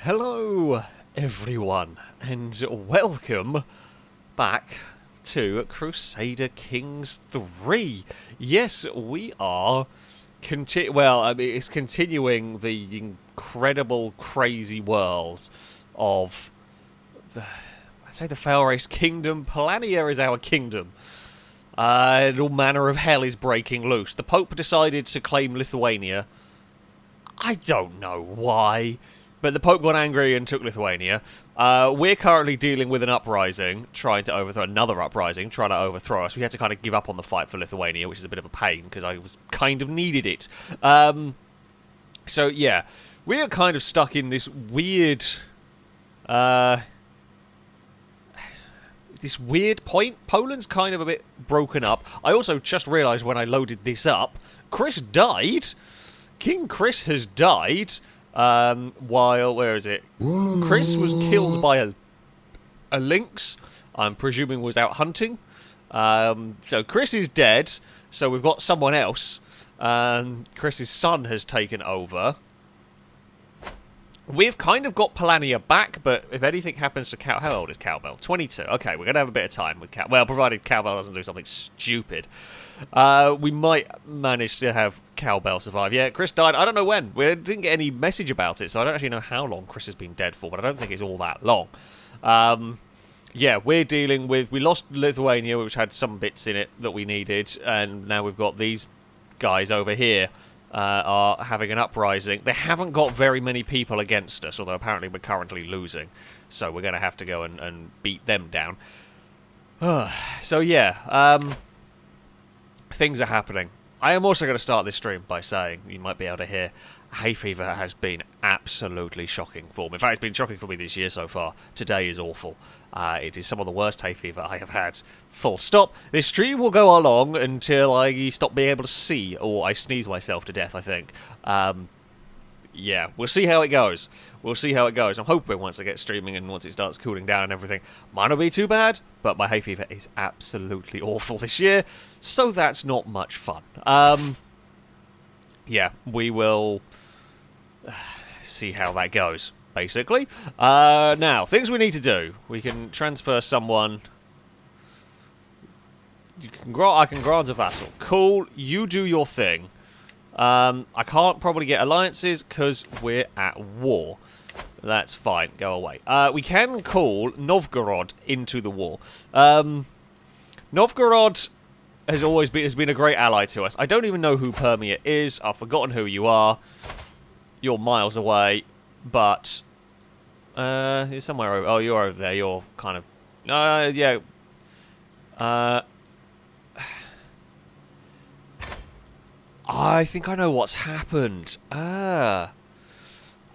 Hello, everyone, and welcome back to Crusader Kings 3. Yes, we are it's continuing the incredible, crazy world of the FailRace kingdom. Polania is our kingdom. And all manner of hell is breaking loose. The Pope decided to claim Lithuania. I don't know why, but the Pope got angry and took Lithuania. We're currently dealing with an uprising, trying to overthrow us. We had to kind of give up on the fight for Lithuania, which is a bit of a pain, because I was kind of needed it. So, yeah, we are kind of stuck in this weird... this weird point. Poland's kind of a bit broken up. I also just realised when I loaded this up, Chris died. King Chris has died. While, where is it? Chris was killed by a lynx. I'm presuming was out hunting. So Chris is dead. So we've got someone else. Chris's son has taken over. We've kind of got Polania back, but if anything happens to how old is Cowbell? 22. Okay, we're going to have a bit of time with Well, provided Cowbell doesn't do something stupid. We might manage to have Cowbell survive. Yeah, Chris died. I don't know when. We didn't get any message about it, so I don't actually know how long Chris has been dead for, but I don't think it's all that long. Yeah, we're dealing with... We lost Lithuania, which had some bits in it that we needed, and now we've got these guys over here. Are having an uprising. They haven't got very many people against us, although apparently we're currently losing. So we're going to have to go and beat them down. So yeah, things are happening. I am also going to start this stream by saying, you might be able to hear, hay fever has been absolutely shocking for me. In fact, it's been shocking for me this year so far. Today is awful. It is some of the worst hay fever I have had. Full stop. This stream will go along until I stop being able to see, or I sneeze myself to death, I think. Yeah, we'll see how it goes. We'll see how it goes. I'm hoping once I get streaming and once it starts cooling down and everything, might not be too bad, but my hay fever is absolutely awful this year, so that's not much fun. Yeah, we will see how that goes, basically. Now, things we need to do. We can transfer someone. I can grant a vassal. Cool, you do your thing. I can't probably get alliances because we're at war. That's fine, go away. We can call Novgorod into the war. Novgorod has been a great ally to us. I don't even know who Permia is. I've forgotten who you are. You're miles away, but you're somewhere over. Oh, you're over there. You're kind of yeah. I think I know what's happened. I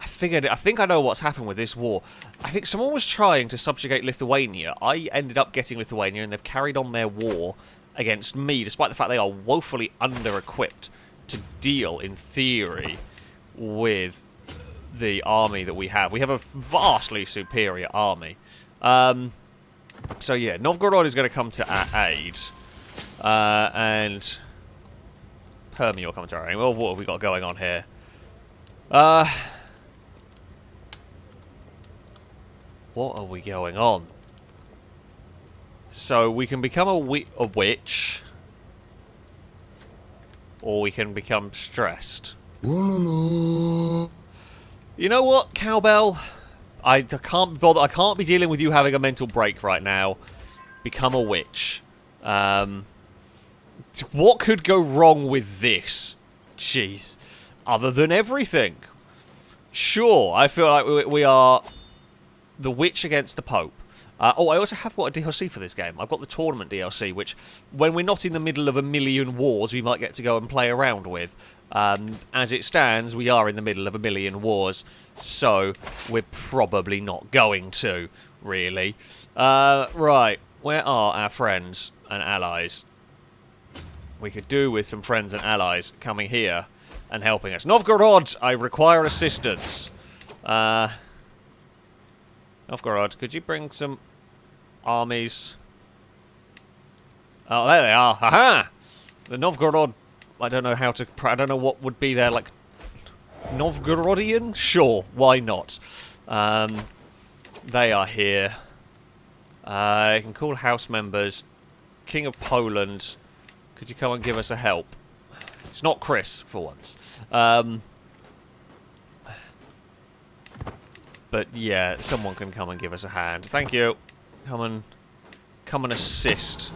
think I know what's happened with this war. I think someone was trying to subjugate Lithuania. I ended up getting Lithuania, and they've carried on their war against me, despite the fact they are woefully under-equipped to deal, in theory, with the army that we have. We have a vastly superior army. So yeah, Novgorod is going to come to our aid. And Permia will come to our aid. Well, what have we got going on here? What are we going on? So we can become a witch, or we can become stressed. You know what, Cowbell? I can't bother. I can't be dealing with you having a mental break right now. Become a witch. What could go wrong with this? Jeez. Other than everything. Sure, I feel like we are the witch against the Pope. Oh, I also have a DLC for this game. I've got the tournament DLC, which, when we're not in the middle of a million wars, we might get to go and play around with. As it stands, we are in the middle of a million wars, so we're probably not going to, really. Right, where are our friends and allies? We could do with some friends and allies coming here and helping us. Novgorod, I require assistance. Novgorod, could you bring some armies? Oh, there they are. Haha! The Novgorod, I don't know what would be there, like, Novgorodian? Sure, why not? They are here. You can call house members. King of Poland, could you come and give us a help? It's not Chris, for once. But yeah, someone can come and give us a hand. Thank you. Come and assist.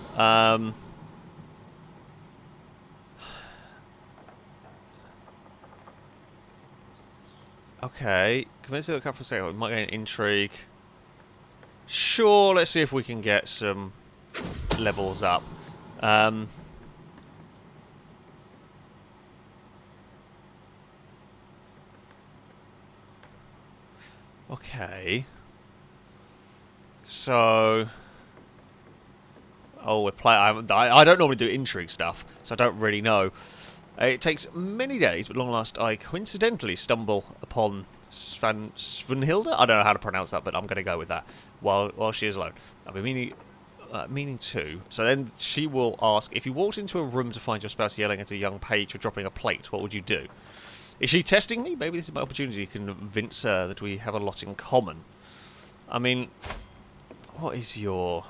Okay, convince the couple for a second. We might get an intrigue. Sure, let's see if we can get some levels up. Okay. So, we're playing. I don't normally do intrigue stuff, so I don't really know. It takes many days, but long last I coincidentally stumble upon Svanhilda. I don't know how to pronounce that, but I'm going to go with that. While she is alone, I've been meaning to. So then she will ask, if you walked into a room to find your spouse yelling at a young page for dropping a plate, what would you do? Is she testing me? Maybe this is my opportunity to convince her that we have a lot in common. I mean, what is your...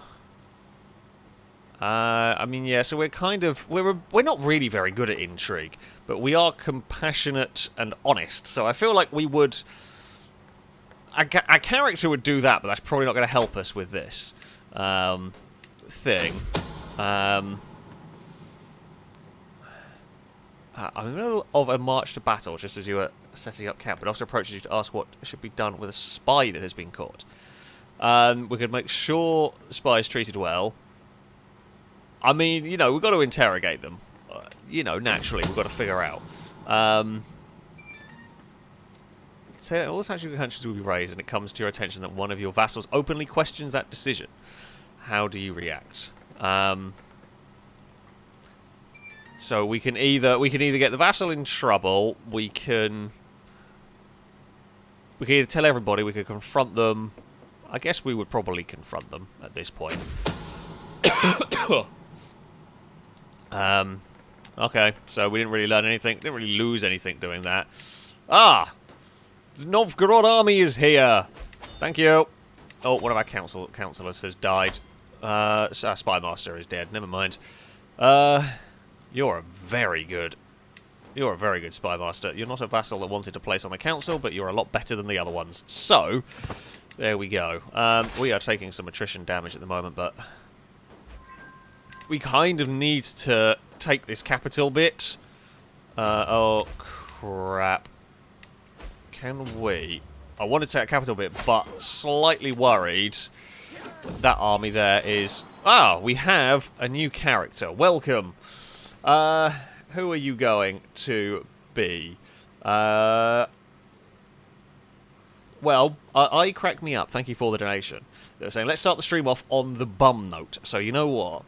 I mean, yeah, so we're kind of... We're not really very good at intrigue, but we are compassionate and honest, so I feel like we would... Our character would do that, but that's probably not going to help us with this thing. I'm in the middle of a march to battle, just as you were setting up camp, but also approaches you to ask what should be done with a spy that has been caught. We could make sure the spy is treated well. I mean, you know, we've got to interrogate them. You know, naturally, we've got to figure out. So all sanctuary countries will be raised, and it comes to your attention that one of your vassals openly questions that decision. How do you react? So we can either get the vassal in trouble. We can either tell everybody. We could confront them. I guess we would probably confront them at this point. Okay, so we didn't really learn anything. Didn't really lose anything doing that. Ah! The Novgorod army is here! Thank you! Oh, one of our councillors has died. So our spy master is dead. Never mind. You're a very good spy master. You're not a vassal that wanted to place on the council, but you're a lot better than the other ones. So, there we go. We are taking some attrition damage at the moment, but... we kind of need to take this capital bit. Oh, crap. Can we... I want to take a capital bit, but slightly worried that army there is... Ah, we have a new character. Welcome. Who are you going to be? Well, I crack me up. Thank you for the donation. They're saying, let's start the stream off on the bum note. So, you know what?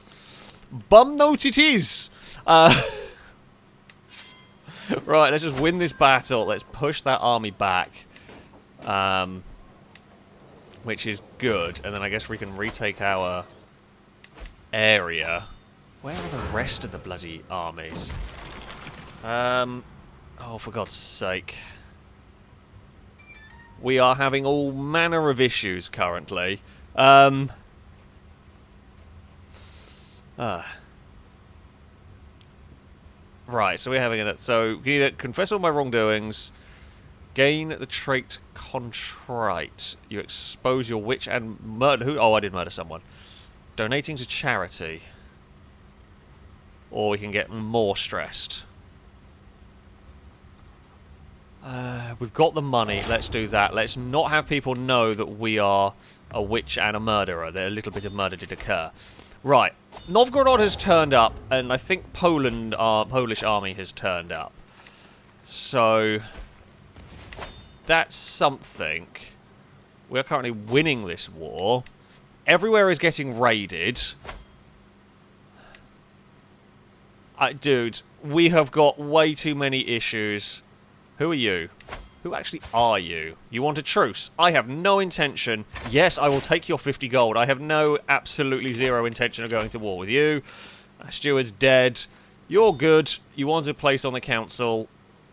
Bum note it is! Right, let's just win this battle. Let's push that army back. Which is good. And then I guess we can retake our area. Where are the rest of the bloody armies? Oh, for God's sake. We are having all manner of issues currently. Right, so we're having it. So, either confess all my wrongdoings, gain the trait contrite. You expose your witch and murder. Who? Oh, I did murder someone. Donating to charity. Or we can get more stressed. We've got the money. Let's do that. Let's not have people know that we are a witch and a murderer. That a little bit of murder did occur. Right. Novgorod has turned up, and I think Polish army has turned up. So, that's something. We're currently winning this war. Everywhere is getting raided. Dude, we have got way too many issues. Who are you? Who actually are you? You want a truce? I have no intention. Yes, I will take your 50 gold. I have absolutely zero intention of going to war with you. Steward's dead. You're good. You want a place on the council.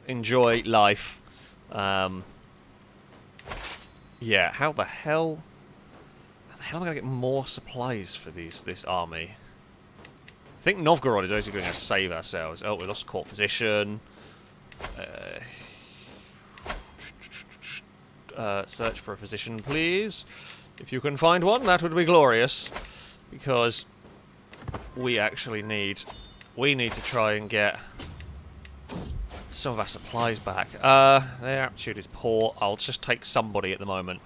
Enjoy life. Yeah, how the hell am I going to get more supplies for this army? I think Novgorod is actually going to save ourselves. Oh, we lost court position. Search for a physician, please. If you can find one, that would be glorious. Because we actually need to try and get some of our supplies back. Their aptitude is poor. I'll just take somebody at the moment.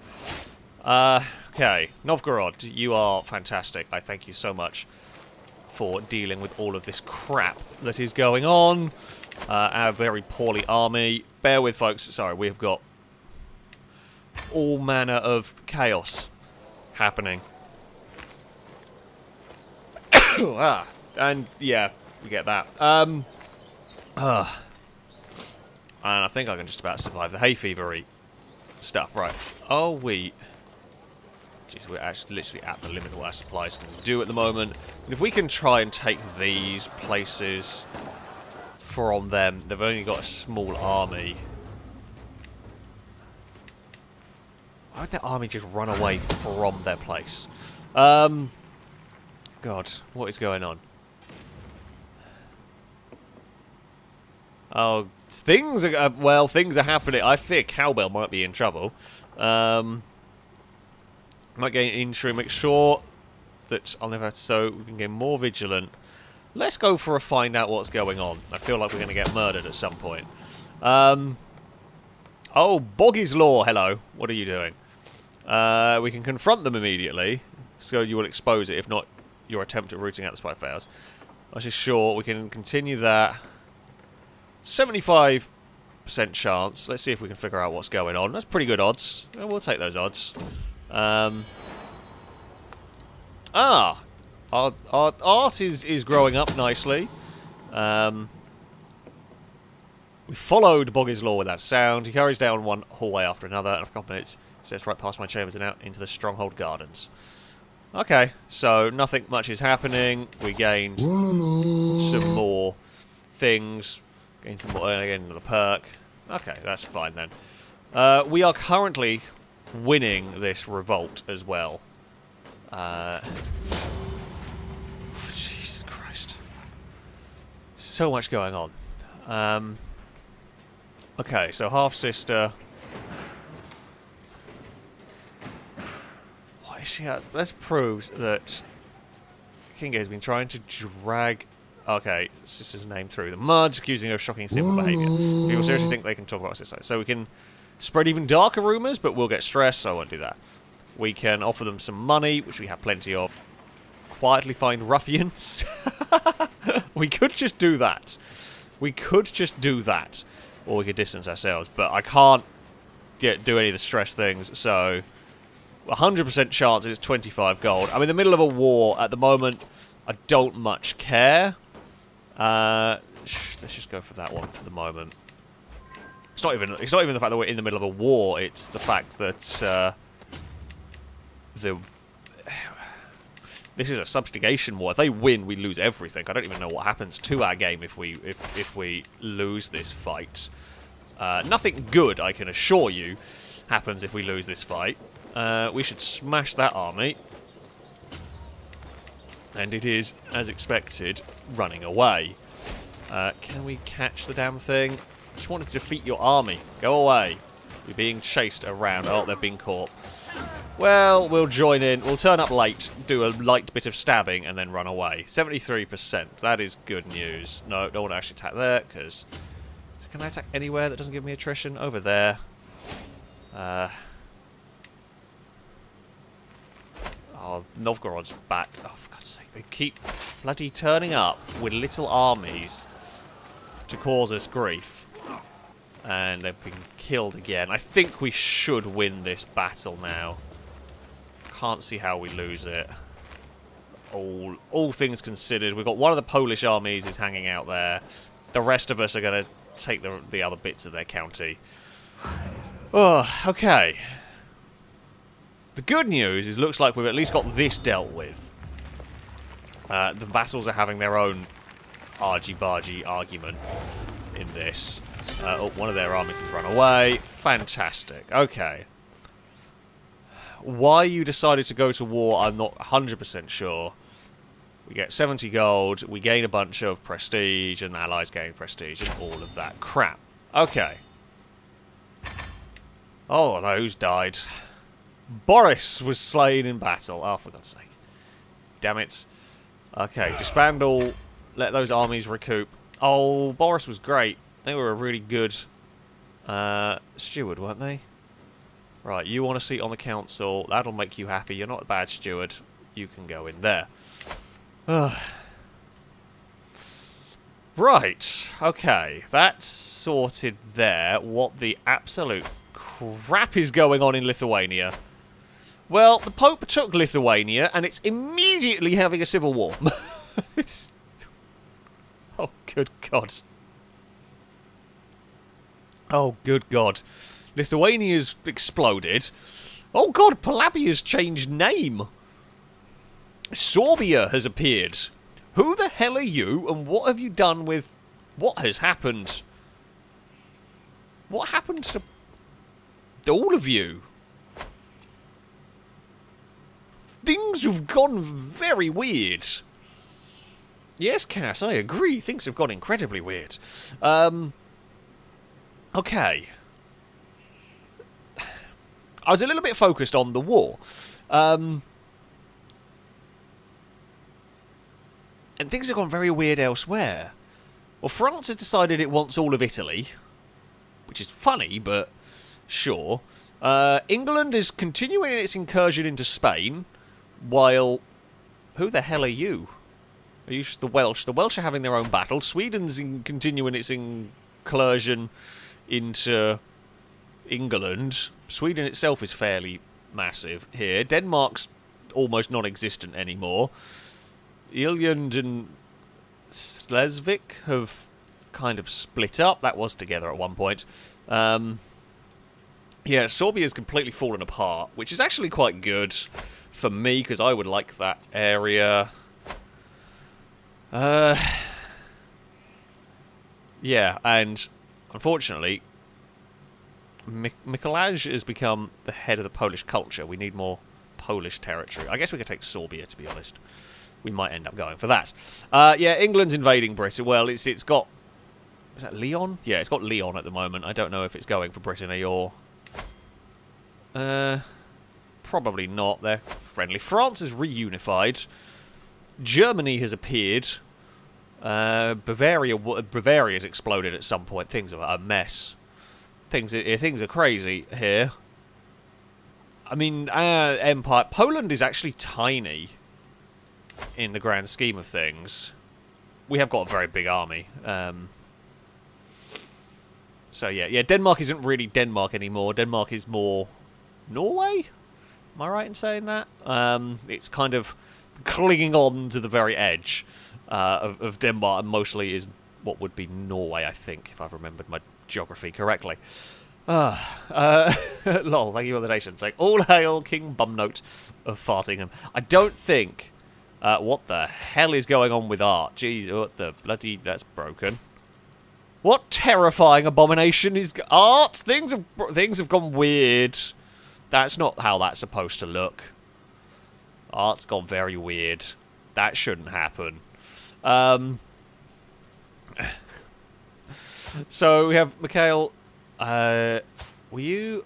Okay, Novgorod, you are fantastic. I thank you so much for dealing with all of this crap that is going on. Our very poorly army. Bear with, folks. Sorry, we've got all manner of chaos happening. And yeah, we get that. And I think I can just about survive the hay fevery stuff, right? Are we? Jeez, we're actually literally at the limit of what our supplies can do at the moment. And if we can try and take these places from them, they've only got a small army. Why would their army just run away from their place? God, what is going on? Oh, things are things are happening. I fear Cowbell might be in trouble. Might gain intrigue. Make sure that I'll never. So we can get more vigilant. Let's go for a find out what's going on. I feel like we're going to get murdered at some point. Oh, Boggy's Law. Hello. What are you doing? We can confront them immediately. So you will expose it. If not, your attempt at rooting out the spy fails. I'm just sure we can continue that. 75% chance. Let's see if we can figure out what's going on. That's pretty good odds. We'll take those odds. Our art is growing up nicely. We followed Boggy's Law without sound. He carries down one hallway after another, and a couple minutes steps right past my chambers and out into the stronghold gardens. Okay, so nothing much is happening. We gained some more things. Gained some more again, another perk. Okay, that's fine then. We are currently winning this revolt as well. Jesus Christ. So much going on. Okay, so half-sister. Why is she at? This proves that King has been trying to drag... Okay, sister's name through the mud, accusing her of shocking simple behaviour. People seriously think they can talk about sister. So we can spread even darker rumours, but we'll get stressed, so I won't do that. We can offer them some money, which we have plenty of. Quietly find ruffians. We could just do that. We could just do that. Or we could distance ourselves, but I can't do any of the stress things, so 100% chance it's 25 gold. I'm in the middle of a war at the moment. I don't much care. Let's just go for that one for the moment. It's not even the fact that we're in the middle of a war. It's the fact that this is a subjugation war. If they win, we lose everything. I don't even know what happens to our game if we lose this fight. Nothing good, I can assure you, happens if we lose this fight. We should smash that army. And it is, as expected, running away. Can we catch the damn thing? Just want to defeat your army. Go away. You're being chased around. Oh, they've been caught. Well, we'll join in. We'll turn up late, do a light bit of stabbing, and then run away. 73%. That is good news. No, don't want to actually attack there, because... So can I attack anywhere that doesn't give me attrition? Over there. Oh, Novgorod's back. Oh, for God's sake. They keep bloody turning up with little armies to cause us grief. And they've been killed again. I think we should win this battle now. Can't see how we lose it. All things considered, we've got one of the Polish armies is hanging out there. The rest of us are going to take the other bits of their county. Oh, okay. The good news is, looks like we've at least got this dealt with. The vassals are having their own argy-bargy argument in this. Oh, one of their armies has run away. Fantastic. Okay. Why you decided to go to war, I'm not 100% sure. We get 70 gold, we gain a bunch of prestige, and allies gain prestige, and all of that crap. Okay. Oh, no, who's died? Boris was slain in battle. Oh, for God's sake. Damn it. Okay, disband all. Let those armies recoup. Oh, Boris was great. They were a really good steward, weren't they? Right, you want a seat on the council. That'll make you happy. You're not a bad steward. You can go in there. Right, okay. That's sorted there. What the absolute crap is going on in Lithuania? Well, the Pope took Lithuania, and it's immediately having a civil war. It's... Oh, good God. Oh, good God. Lithuania's exploded. Oh, God, Palabia's changed name. Sorbia has appeared. Who the hell are you, and what have you done with... What has happened? What happened to all of you? Things have gone very weird. Yes, Cass, I agree. Things have gone incredibly weird. Okay. I was a little bit focused on the war. And things have gone very weird elsewhere. Well, France has decided it wants all of Italy, which is funny, but sure. England is continuing its incursion into Spain, while... Who the hell are you? Are you the Welsh? The Welsh are having their own battle. Sweden's continuing its incursion into England. Sweden itself is fairly massive here. Denmark's almost non-existent anymore. Ireland and Schleswig have kind of split up. That was together at one point. Yeah, Sorbia's completely fallen apart, which is actually quite good for me, because I would like that area. Yeah, and unfortunately, Mikołaj has become the head of the Polish culture. We need more Polish territory. I guess we could take Sorbia, to be honest. We might end up going for that. Yeah, England's invading Britain. Well, it's got... Is that Leon? Yeah, it's got Leon at the moment. I don't know if it's going for Brittany or... Probably not. They're friendly. France is reunified. Germany has appeared. Bavaria's exploded at some point. Things are a mess. Things are crazy here. I mean, Empire... Poland is actually tiny in the grand scheme of things. We have got a very big army. So, yeah, Denmark isn't really Denmark anymore. Denmark is more Norway? Am I right in saying that? It's kind of clinging on to the very edge of Denmark, and mostly is what would be Norway, I think, if I've remembered my geography correctly. Lol, thank you for the nation. Saying, all hail King Bumnote of Fartingham. I don't think... what the hell is going on with art? Jeez, what the bloody... That's broken. What terrifying abomination is... Art? Things have gone weird. That's not how that's supposed to look. Art's gone very weird. That shouldn't happen. So we have Mikhail. Were you...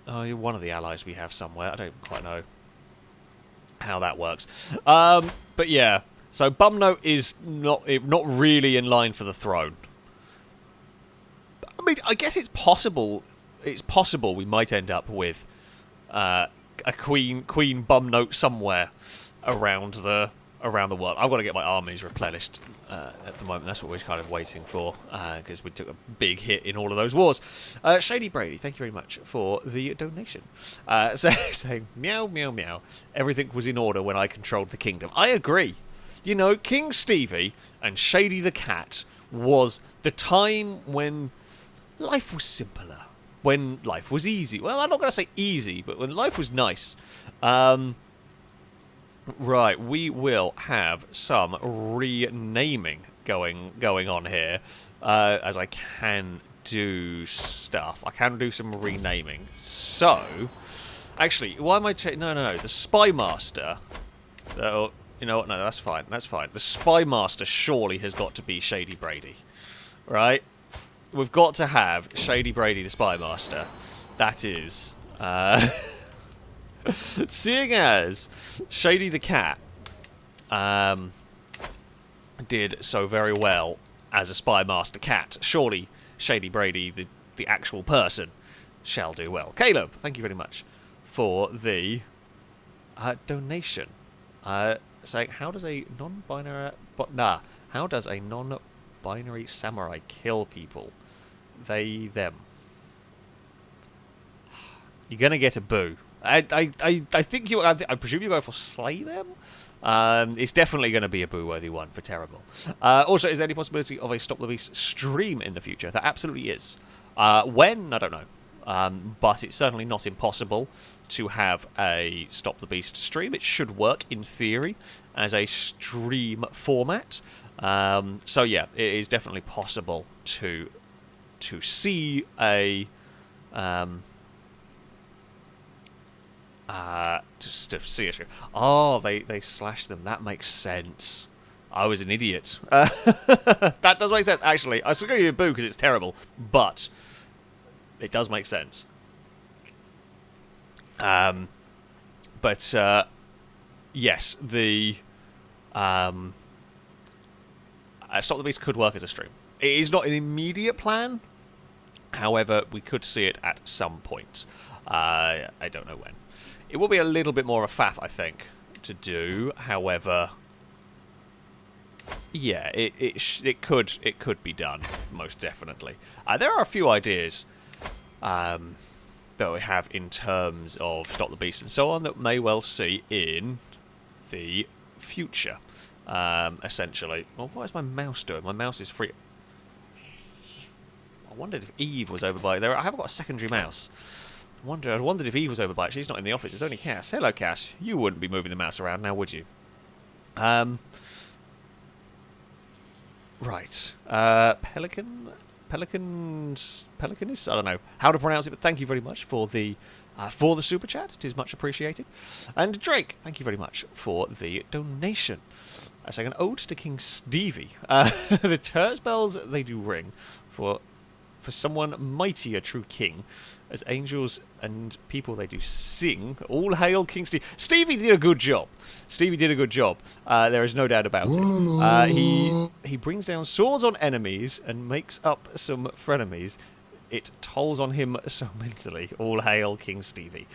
Oh, you're one of the allies we have somewhere. I don't quite know how that works. But yeah. So Bumnote is not really in line for the throne. I mean, I guess it's possible. It's possible we might end up with a Queen Bumnote somewhere around the world. I've got to get my armies replenished at the moment. That's what we're kind of waiting for, because we took a big hit in all of those wars. Shady Brady, thank you very much for the donation. Saying, meow, meow, meow. Everything was in order when I controlled the kingdom. I agree. You know, King Stevie and Shady the Cat was the time when life was simpler. When life was easy. Well, I'm not going to say easy, but when life was nice. Right, we will have some renaming going on here, as I can do stuff. I can do some renaming. So, Actually, why am I... No. The Spy Master... Oh, you know what? No, that's fine. That's fine. The Spy Master surely has got to be Shady Brady. Right? We've got to have Shady Brady the Spy Master. That is... seeing as Shady the Cat did so very well as a Spy Master Cat, surely Shady Brady, the actual person, shall do well. Caleb, thank you very much for the donation. Saying, how does a non-binary... how does a non-binary samurai kill people? They, them. You're going to get a boo. I think you... I presume you go for slay them? It's definitely going to be a boo-worthy one for Terrible. Also, is there any possibility of a Stop the Beast stream in the future? There absolutely is. When? I don't know. But it's certainly not impossible to have a Stop the Beast stream. It should work, in theory, as a stream format. So yeah, it is definitely possible to see a... to see it. Oh, they slashed them. That makes sense. I was an idiot. That does make sense, actually. I still give you a boo because it's terrible, but it does make sense. Yes, the Stop the Beast could work as a stream. It is not an immediate plan. However, we could see it at some point. I don't know when. It will be a little bit more of a faff, I think, to do. However, yeah, it could be done, most definitely. There are a few ideas that we have in terms of Stop the Beast and so on that may well see in the future. Essentially, well, what is my mouse doing? My mouse is free. I wondered if Eve was over by there. I haven't got a secondary mouse. I wondered if Eve was over by it. She's not in the office. It's only Cass. Hello, Cass. You wouldn't be moving the mouse around now, would you? Right. Pelicans. I don't know how to pronounce it, but thank you very much for the super chat. It is much appreciated. And Drake, thank you very much for the donation. I say an ode to King Stevie. The church bells they do ring for someone mighty, a true king, as angels and people they do sing. All hail King Stevie. Stevie did a good job. There is no doubt about it. He brings down swords on enemies and makes up some frenemies. It tolls on him so mentally. All hail King Stevie.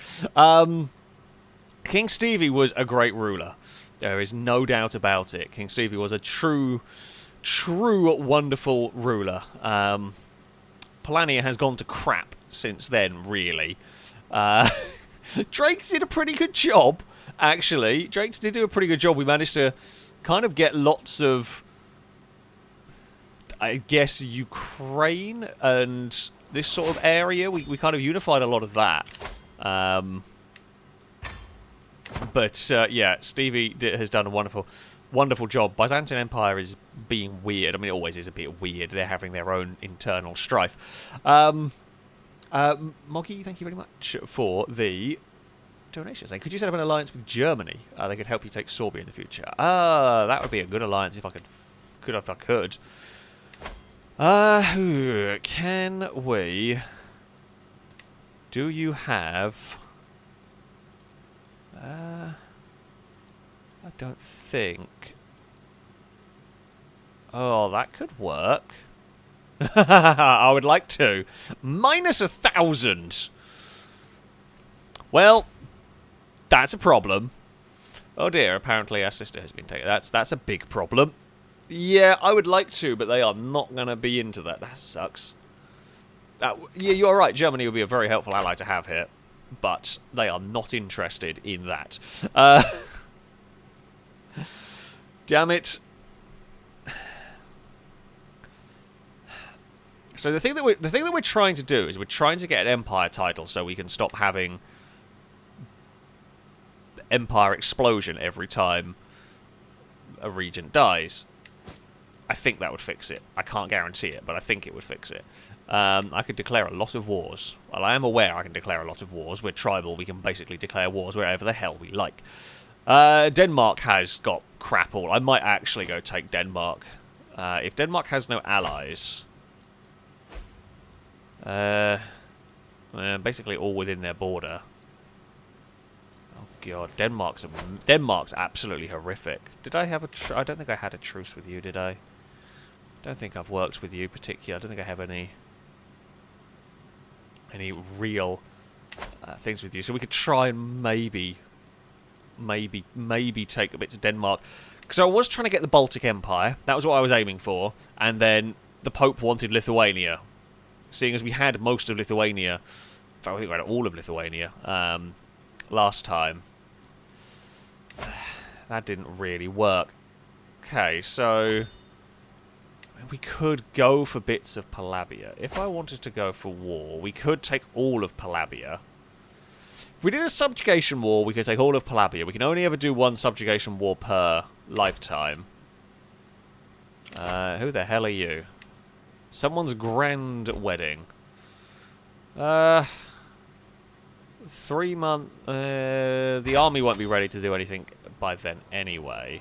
King Stevie was a great ruler. There is no doubt about it. King Stevie was a true wonderful ruler. Polania has gone to crap since then, really. Drake's did a pretty good job, actually. Drake's did do a pretty good job. We managed to kind of get lots of, I guess, Ukraine and this sort of area. We kind of unified a lot of that. Yeah, Stevie has done a wonderful job. Byzantine Empire is being weird. I mean, it always is a bit weird. They're having their own internal strife. Moggy, thank you very much for the donations. Could you set up an alliance with Germany? They could help you take Sorbia in the future. That would be a good alliance if I could. Who can we? Do you have? I don't think. Oh, that could work. I would like to. Minus 1,000. Well, that's a problem. Oh dear, apparently our sister has been taken. That's a big problem. Yeah, I would like to, but they are not going to be into that. That sucks. Yeah, you're right. Germany would be a very helpful ally to have here, but they are not interested in that. Damn it. So the thing that we're trying to do is we're trying to get an empire title so we can stop having empire explosion every time a regent dies. I think that would fix it. I can't guarantee it, but I think it would fix it. I could declare a lot of wars. Well, I am aware I can declare a lot of wars. We're tribal. We can basically declare wars wherever the hell we like. Denmark has got crap all. I might actually go take Denmark. If Denmark has no allies... basically all within their border. Oh god, Denmark's absolutely horrific. Did I have a... I don't think I had a truce with you, did I? Don't think I've worked with you particularly. I don't think I have any real things with you. So we could try and maybe take a bit to Denmark. Because I was trying to get the Baltic Empire. That was what I was aiming for. And then the Pope wanted Lithuania. Seeing as we had most of Lithuania, in fact, I think we had all of Lithuania last time. That didn't really work. Okay, so we could go for bits of Palabia. If I wanted to go for war, we could take all of Palabia. If we did a subjugation war, we could take all of Palabia. We can only ever do one subjugation war per lifetime. Who the hell are you? Someone's grand wedding. 3 months. The army won't be ready to do anything by then anyway.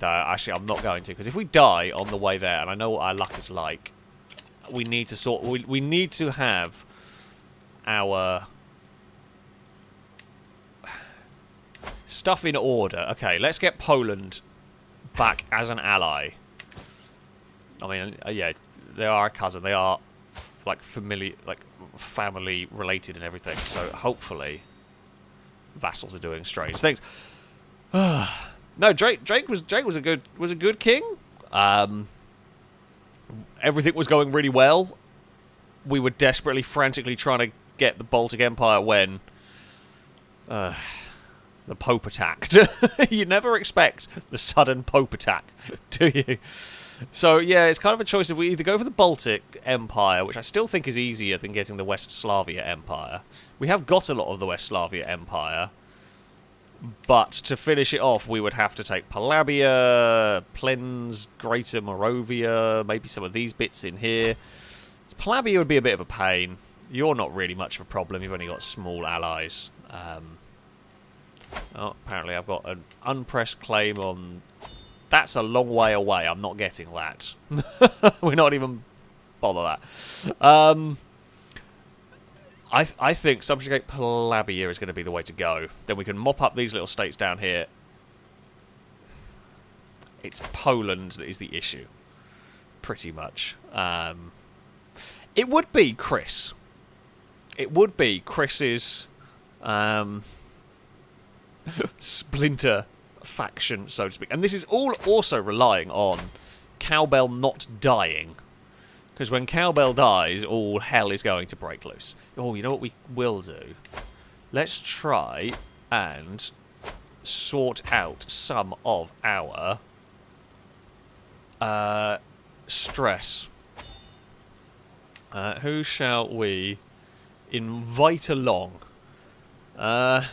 Actually, I'm not going to, because if we die on the way there, and I know what our luck is like, we need to we need to have our stuff in order. Okay, let's get Poland back as an ally. I mean, yeah, they are a cousin. They are like family related and everything. So hopefully, vassals are doing strange things. No, Drake was a good king. Everything was going really well. We were desperately, frantically trying to get the Baltic Empire when the Pope attacked. You never expect the sudden Pope attack, do you? So, yeah, it's kind of a choice of we either go for the Baltic Empire, which I still think is easier than getting the West Slavia Empire. We have got a lot of the West Slavia Empire, but to finish it off, we would have to take Palabia, Plens, Greater Moravia, maybe some of these bits in here. Palabia would be a bit of a pain. You're not really much of a problem. You've only got small allies. Oh, apparently I've got an unpressed claim on... That's a long way away. I'm not getting that. We're not even bother that. I think subjugate Palabia is going to be the way to go. Then we can mop up these little states down here. It's Poland that is the issue. Pretty much. It would be Chris. It would be Chris's splinter faction, so to speak. And this is all also relying on Cowbell not dying. Because when Cowbell dies, all hell is going to break loose. Oh, you know what we will do? Let's try and sort out some of our stress. Who shall we invite along? I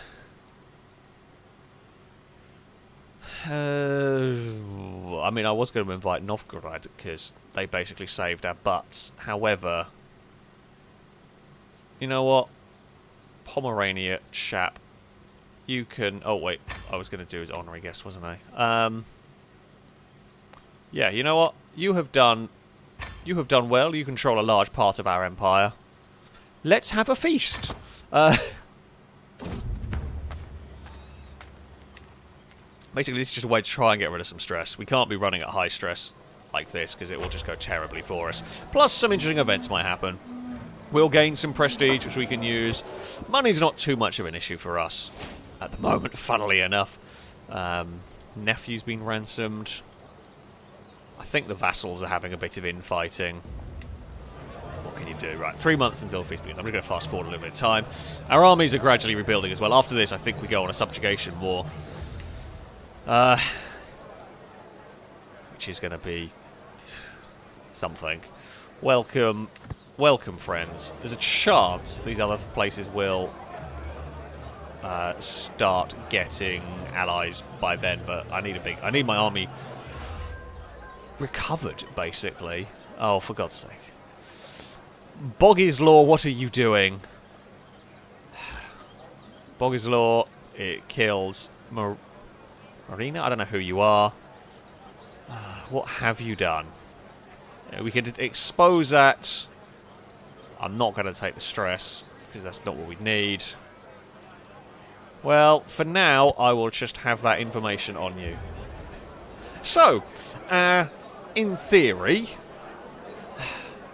mean, I was going to invite Novgorod because they basically saved our butts. However, you know what? Pomerania chap, you can... Oh, wait. I was going to do his honorary guest, wasn't I? Yeah, you know what? You have done well. You control a large part of our empire. Let's have a feast. Basically, this is just a way to try and get rid of some stress. We can't be running at high stress like this, because it will just go terribly for us. Plus, some interesting events might happen. We'll gain some prestige, which we can use. Money's not too much of an issue for us at the moment, funnily enough. Nephew's been ransomed. I think the vassals are having a bit of infighting. What can you do? Right, 3 months until feast begins. I'm just going to fast forward a little bit of time. Our armies are gradually rebuilding as well. After this, I think we go on a subjugation war. Which is going to be something. Welcome, welcome, friends. There's a chance these other places will start getting allies by then. But I need my army recovered, basically. Oh, for God's sake. Boggy's Law, what are you doing? Boggy's Law, it kills Marina. I don't know who you are. What have you done? We could expose that. I'm not going to take the stress, because that's not what we need. Well, for now, I will just have that information on you. So, in theory,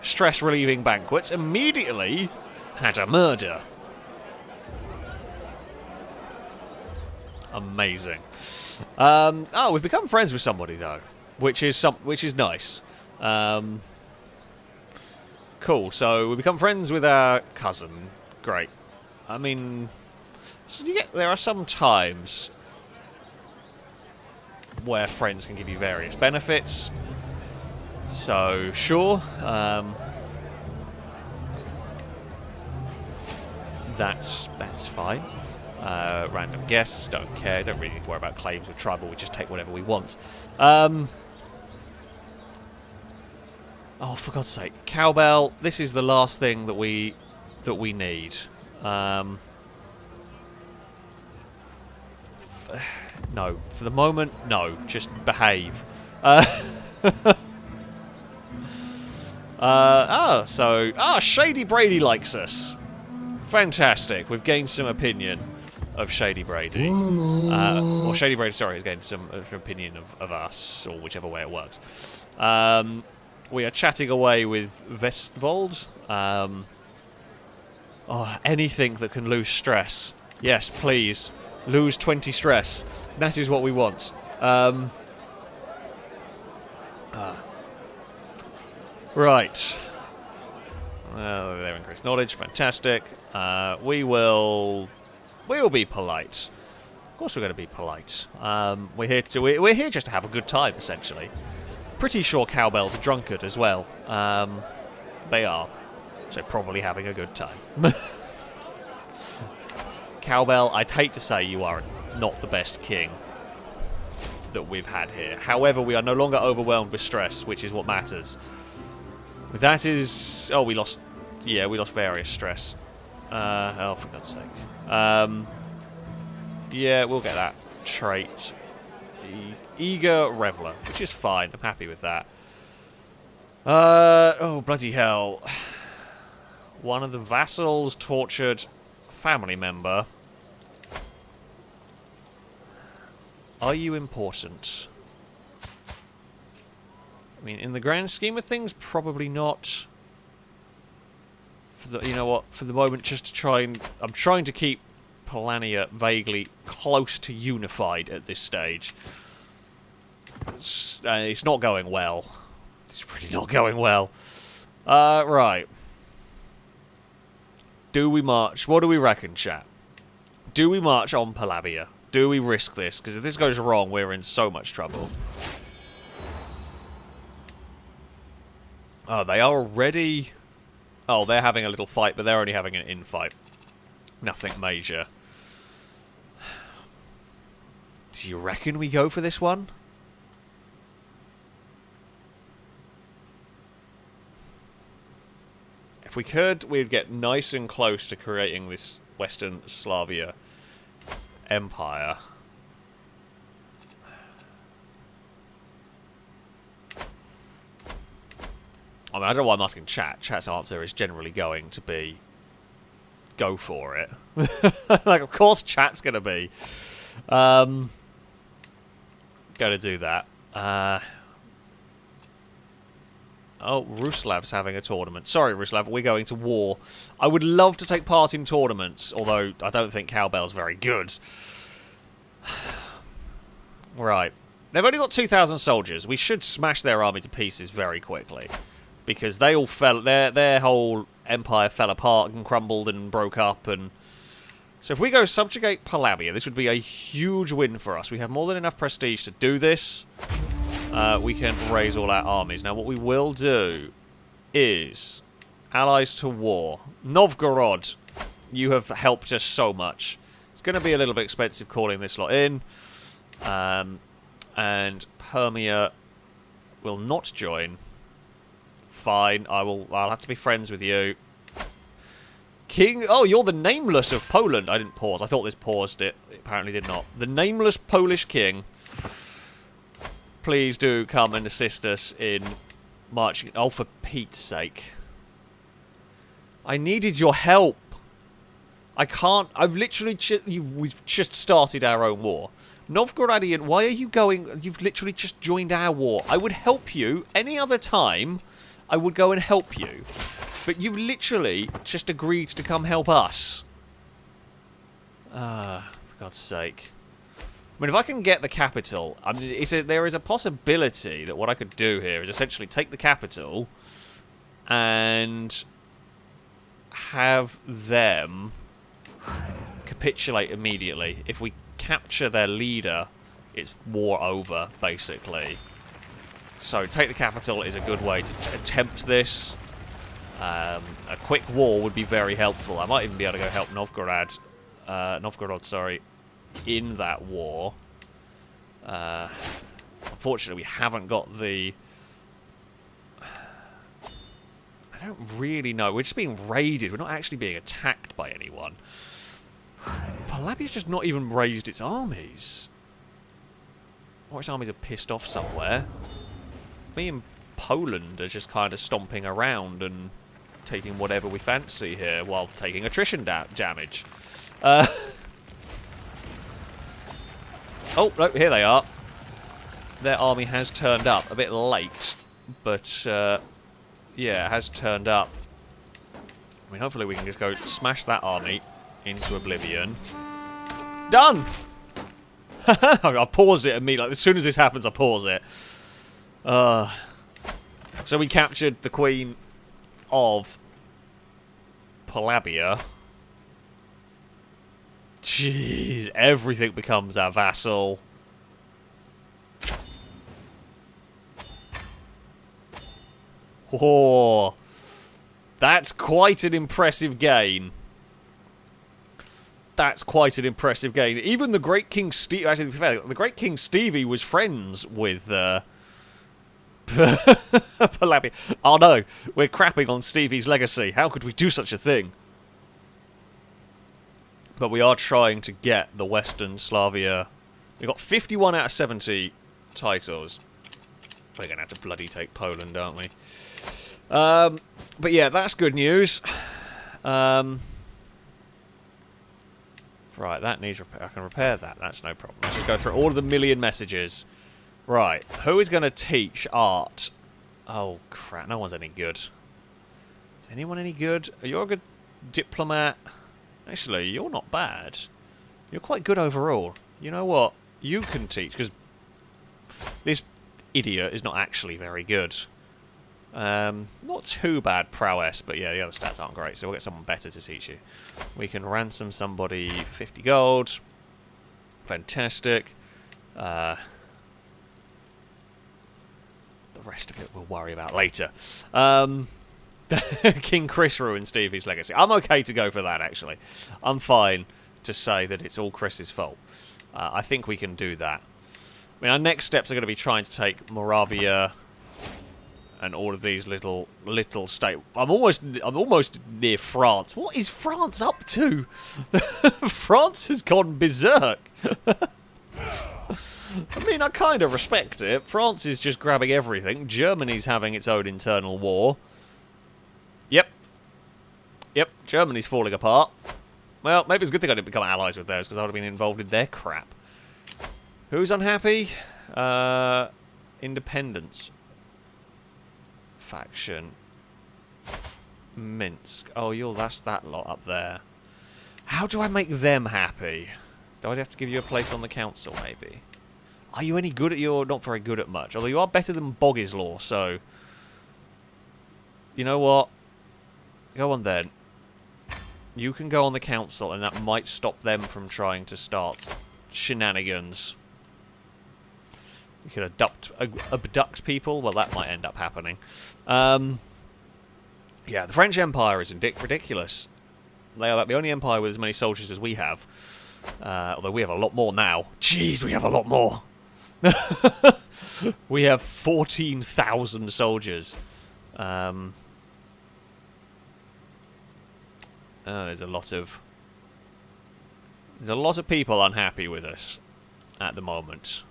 stress-relieving banquets immediately had a murder. Amazing. Oh, we've become friends with somebody though, which is nice. Cool. So we become friends with our cousin. Great. I mean, so there are some times where friends can give you various benefits. So sure. That's fine. Random guests, don't care, don't really need to worry about claims with tribal, we just take whatever we want. Oh, for God's sake. Cowbell, this is the last thing that we need. No, for the moment, no, just behave. Shady Brady likes us. Fantastic, we've gained some opinion of Shady Brady. Or Shady Brady, sorry, has gained some opinion of us, or whichever way it works. We are chatting away with Vestvold. Anything that can lose stress. Yes, please. Lose 20 stress. That is what we want. Right. They're increased knowledge. Fantastic. We will be polite. Of course, we're going to be polite. We're here just to have a good time, essentially. Pretty sure Cowbell's a drunkard as well. They are, so probably having a good time. Cowbell, I'd hate to say you are not the best king that we've had here. However, we are no longer overwhelmed with stress, which is what matters. That is... Oh, we lost... Yeah, we lost various stress. Oh, for God's sake. Yeah, we'll get that trait. Eager Reveler, which is fine. I'm happy with that. Oh, bloody hell. One of the vassals tortured a family member. Are you important? I mean, in the grand scheme of things, probably not. You know what? For the moment, just to try and... I'm trying to keep Polania vaguely close to unified at this stage. It's not going well. It's really not going well. Right. Do we march? What do we reckon, chat? Do we march on Palabia? Do we risk this? Because if this goes wrong, we're in so much trouble. Oh, they are already... Oh, they're having a little fight, but they're only having an infight. Nothing major. Do you reckon we go for this one? If we could, we'd get nice and close to creating this Western Slavia empire. I mean, I don't know why I'm asking chat. Chat's answer is generally going to be, go for it. Like, of course chat's going to be. Going to do that. Oh, Ruslav's having a tournament. Sorry, Ruslav, we're going to war. I would love to take part in tournaments, although I don't think Cowbell's very good. Right. They've only got 2,000 soldiers. We should smash their army to pieces very quickly. Because they all fell... Their whole empire fell apart and crumbled and broke up. And so if we go subjugate Palabia, this would be a huge win for us. We have more than enough prestige to do this. We can raise all our armies. Now, what we will do is allies to war. Novgorod, you have helped us so much. It's going to be a little bit expensive calling this lot in. And Permia will not join. Fine, I'll have to be friends with you. King... Oh, you're the Nameless of Poland. I didn't pause. I thought this paused it. It apparently did not. The Nameless Polish King. Please do come and assist us in marching... Oh, for Pete's sake. I needed your help. I can't... I've literally... We've just started our own war. Novgorodian, why are you going... You've literally just joined our war. I would help you any other time. I would go and help you. But you've literally just agreed to come help us. For God's sake. I mean, if I can get the capital... I mean, there is a possibility that what I could do here is essentially take the capital and have them capitulate immediately. If we capture their leader, it's war over, basically. So take the capital is a good way to attempt this. A quick war would be very helpful. I might even be able to go help Novgorod, sorry, in that war. Unfortunately, we haven't got the... I don't really know. We're just being raided. We're not actually being attacked by anyone. Palabia's just not even raised its armies. Or its armies are pissed off somewhere. Me and Poland are just kind of stomping around and taking whatever we fancy here while taking attrition damage. Oh, no, here they are. Their army has turned up. A bit late, but, yeah, it has turned up. I mean, hopefully we can just go smash that army into oblivion. Done! I pause it immediately. As soon as this happens, I pause it. So we captured the Queen of Palabia. Jeez, everything becomes our vassal. Oh, that's quite an impressive gain. That's quite an impressive gain. Even the great King Stevie... Actually, to be fair, the great King Stevie was friends with... Palabia. Oh no, we're crapping on Stevie's legacy. How could we do such a thing? But we are trying to get the Western Slavia. We've got 51 out of 70 titles. We're going to have to bloody take Poland, aren't we? But yeah, that's good news. Right, that needs repair. I can repair that. That's no problem. Let's just go through all of the million messages. Right, who is going to teach art? Oh, crap. No one's any good. Is anyone any good? Are you a good diplomat? Actually, you're not bad. You're quite good overall. You know what? You can teach, because this idiot is not actually very good. Not too bad prowess, but yeah, the other stats aren't great, so we'll get someone better to teach you. We can ransom somebody 50 gold. Fantastic. The rest of it we'll worry about later. King Chris ruined Stevie's legacy. I'm okay to go for that, actually. I'm fine to say that it's all Chris's fault. I think we can do that. I mean, our next steps are going to be trying to take Moravia and all of these little states. I'm almost near France. What is France up to? France has gone berserk. I mean, I kind of respect it. France is just grabbing everything. Germany's having its own internal war. Yep, Germany's falling apart. Well, maybe it's a good thing I didn't become allies with theirs, because I would have been involved in their crap. Who's unhappy? Independence. Faction. Minsk. Oh, that's that lot up there. How do I make them happy? Do I have to give you a place on the council, maybe? Are you any good at You're not very good at much. Although you are better than Bogislaw, so... You know what? Go on then. You can go on the council, and that might stop them from trying to start shenanigans. You can abduct people. Well, that might end up happening. Yeah, the French Empire is ridiculous. They are the only empire with as many soldiers as we have. Although we have a lot more now. Jeez, we have a lot more. We have 14,000 soldiers. There's a lot of people unhappy with us at the moment.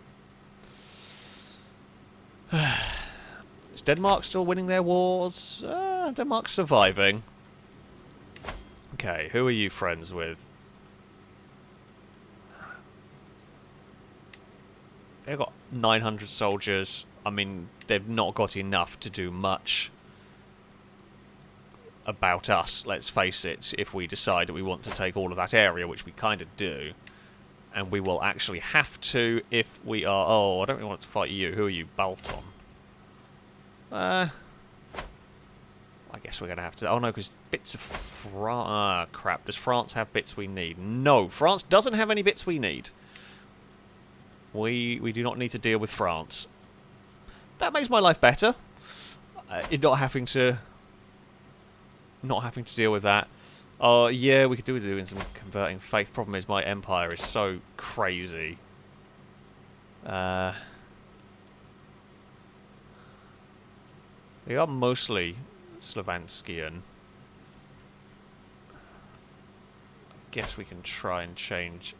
Is Denmark still winning their wars? Denmark's surviving. Okay, who are you friends with? They've got 900 soldiers. I mean, they've not got enough to do much about us, let's face it, if we decide that we want to take all of that area, which we kind of do. And we will actually have to if we are... Oh, I don't really want to fight you. Who are you? Balton. I guess we're going to have to... Oh, no, because bits of France... Ah, crap. Does France have bits we need? No, France doesn't have any bits we need. We do not need to deal with France. That makes my life better. Not having to deal with that. Oh, yeah, we could do with doing some converting faith. Problem is, my empire is so crazy. We are mostly Slovanskian. I guess we can try and change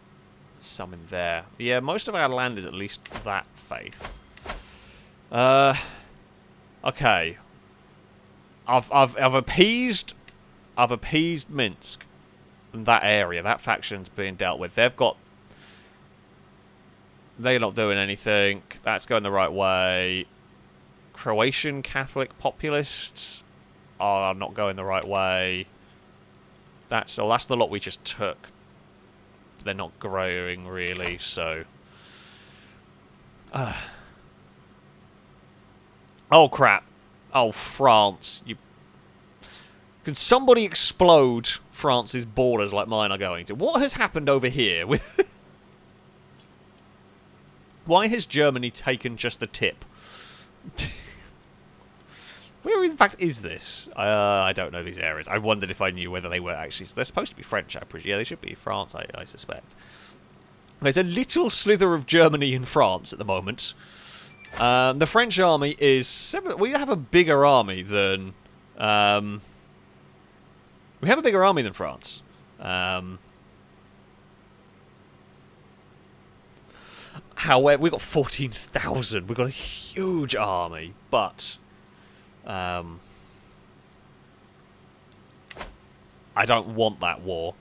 some in there. Yeah, most of our land is at least that faith. Okay. I've appeased Minsk and that area. That faction's being dealt with. They're not doing anything. That's going the right way. Croatian Catholic populists are not going the right way. That's the lot we just took. They're not growing really, so. Oh crap! Oh, France! Can somebody explode France's borders like mine are going to? What has happened over here? Why has Germany taken just the tip? Where in fact is this? I don't know these areas. I wondered if I knew whether they were actually... They're supposed to be French, I presume. Yeah, they should be France, I suspect. There's a little slither of Germany in France at the moment. The French army is... We have a bigger army than... We have a bigger army than France. However, we've got 14,000. We've got a huge army, but... I don't want that war,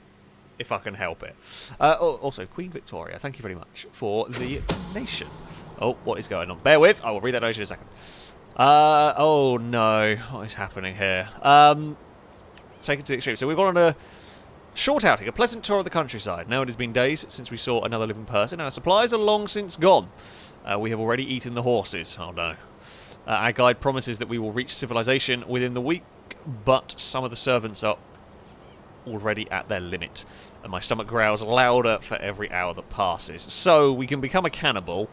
if I can help it. Also, Queen Victoria, thank you very much for the nation. Oh, what is going on? Bear with, I will read that nation in a second. Oh no, what is happening here? Take it to the extreme. So we've gone on a short outing, a pleasant tour of the countryside. Now it has been days since we saw another living person, and our supplies are long since gone. We have already eaten the horses. Oh no. Our guide promises that we will reach civilization within the week, but some of the servants are already at their limit, and my stomach growls louder for every hour that passes. So we can become a cannibal.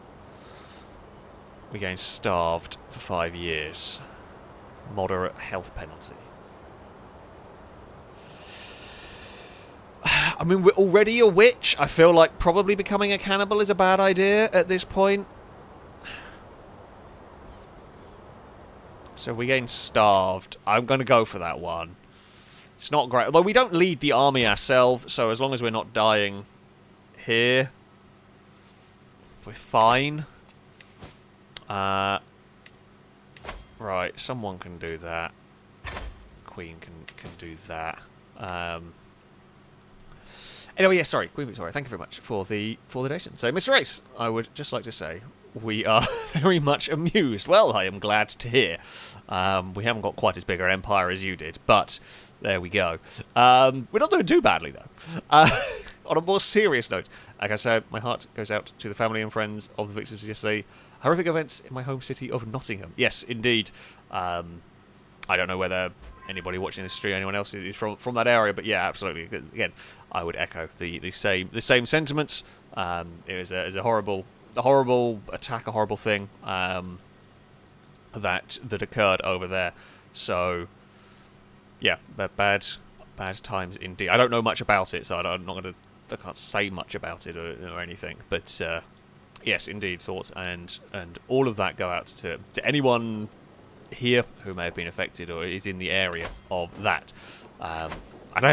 We gain starved for 5 years. Moderate health penalty. I mean, we're already a witch. I feel like probably becoming a cannibal is a bad idea at this point. So we gain starved. I'm going to go for that one. It's not great. Although we don't lead the army ourselves, so as long as we're not dying here, we're fine. Right, someone can do that. Queen can do that. Anyway, yeah, sorry, Queen Victoria, thank you very much for the donation. So, Mr. Race, I would just like to say we are very much amused. Well, I am glad to hear. We haven't got quite as big an empire as you did, but there we go. We're not doing too badly, though. On a more serious note, like I said, my heart goes out to the family and friends of the victims of yesterday. Horrific events in my home city of Nottingham. Yes, indeed. I don't know whether anybody watching this stream, anyone else is from that area, but yeah, absolutely. Again, I would echo the same sentiments. It was a horrible attack, a horrible thing that occurred over there. So yeah, bad times indeed. I don't know much about it, so I'm not going to can't say much about it or anything. But yes, indeed, thoughts and all of that go out to anyone here who may have been affected or is in the area of that. And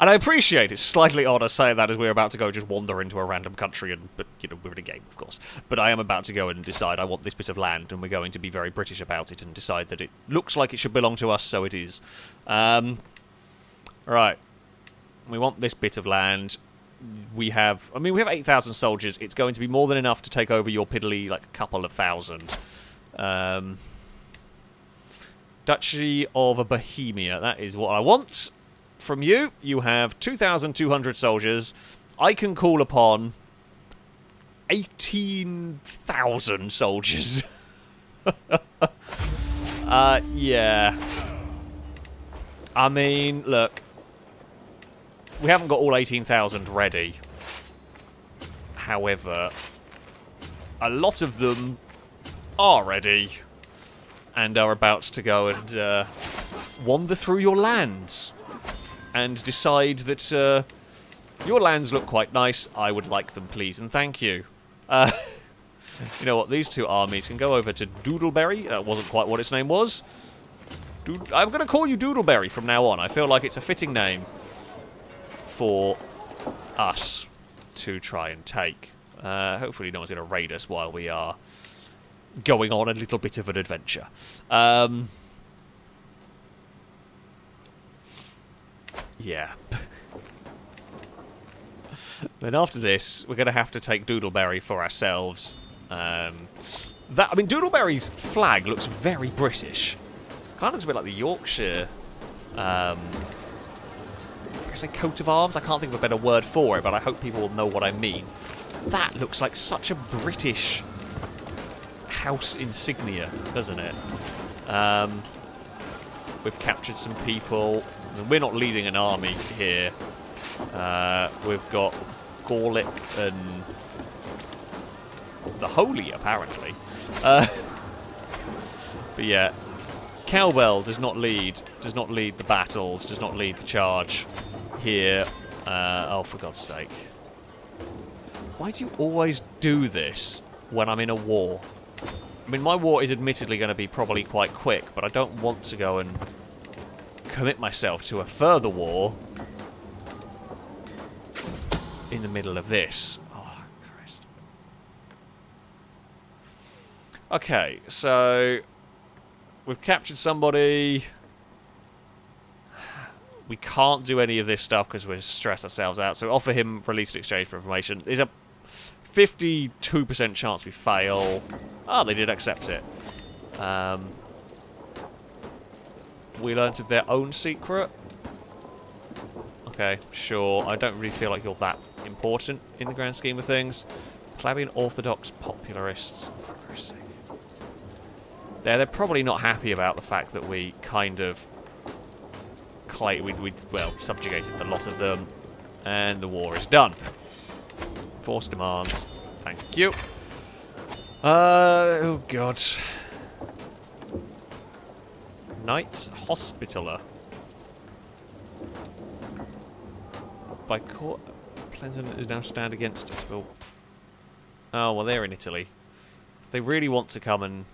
I appreciate it's slightly odd us saying that as we're about to go just wander into a random country, but you know, we're in a game, of course. But I am about to go and decide I want this bit of land, and we're going to be very British about it and decide that it looks like it should belong to us, so it is. Right. We want this bit of land. We have 8,000 soldiers. It's going to be more than enough to take over your piddly, like, couple of thousand. Duchy of Bohemia. That is what I want. From you, you have 2,200 soldiers. I can call upon 18,000 soldiers. Yeah. I mean, look. We haven't got all 18,000 ready. However, a lot of them are ready and are about to go and wander through your lands and decide that your lands look quite nice. I would like them, please, and thank you. You know what? These two armies can go over to Doodleberry. That wasn't quite what its name was. I'm going to call you Doodleberry from now on. I feel like it's a fitting name for us to try and take. Hopefully no one's going to raid us while we are going on a little bit of an adventure. Yeah. Then after this, we're going to have to take Doodleberry for ourselves. Doodleberry's flag looks very British. Kind of looks a bit like the Yorkshire... I say coat of arms? I can't think of a better word for it, but I hope people will know what I mean. That looks like such a British house insignia, doesn't it? We've captured some people. We're not leading an army here. We've got Gorlick and the Holy, apparently. But yeah, Cowbell does not lead the battles, does not lead the charge here. Oh, for God's sake. Why do you always do this when I'm in a war? I mean, my war is admittedly going to be probably quite quick, but I don't want to go and commit myself to a further war in the middle of this. Oh, Christ. Okay, so we've captured somebody. We can't do any of this stuff because we're stressed ourselves out, so offer him release in exchange for information. There's a 52% chance we fail. Oh, they did accept it. We learnt of their own secret. Okay, sure. I don't really feel like you're that important in the grand scheme of things. Plebeian Orthodox Popularists. For Christ's sake. They're probably not happy about the fact that we kind of... subjugated the lot of them. And the war is done. Force demands. Thank you. Oh, God. Knights Hospitaller. By court, Pleasant is now stand against us. Well, oh, well, they're in Italy. If they really want to come and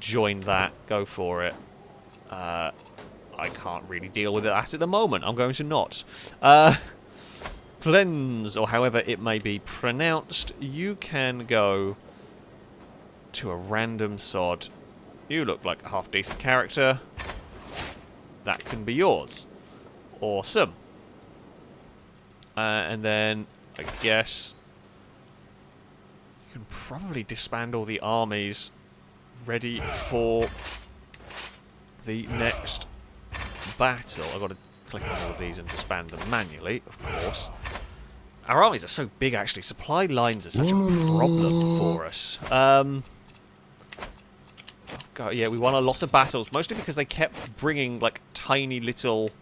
join that, go for it. I can't really deal with that at the moment. I'm going to not. Cleanse, or however it may be pronounced, you can go to a random sod. You look like a half-decent character. That can be yours. Awesome. And then, I guess, you can probably disband all the armies ready for the next battle. I've got to click on all of these and disband them manually, of course. Our armies are so big, actually. Supply lines are such a problem for us. God, yeah, we won a lot of battles, mostly because they kept bringing, like, tiny little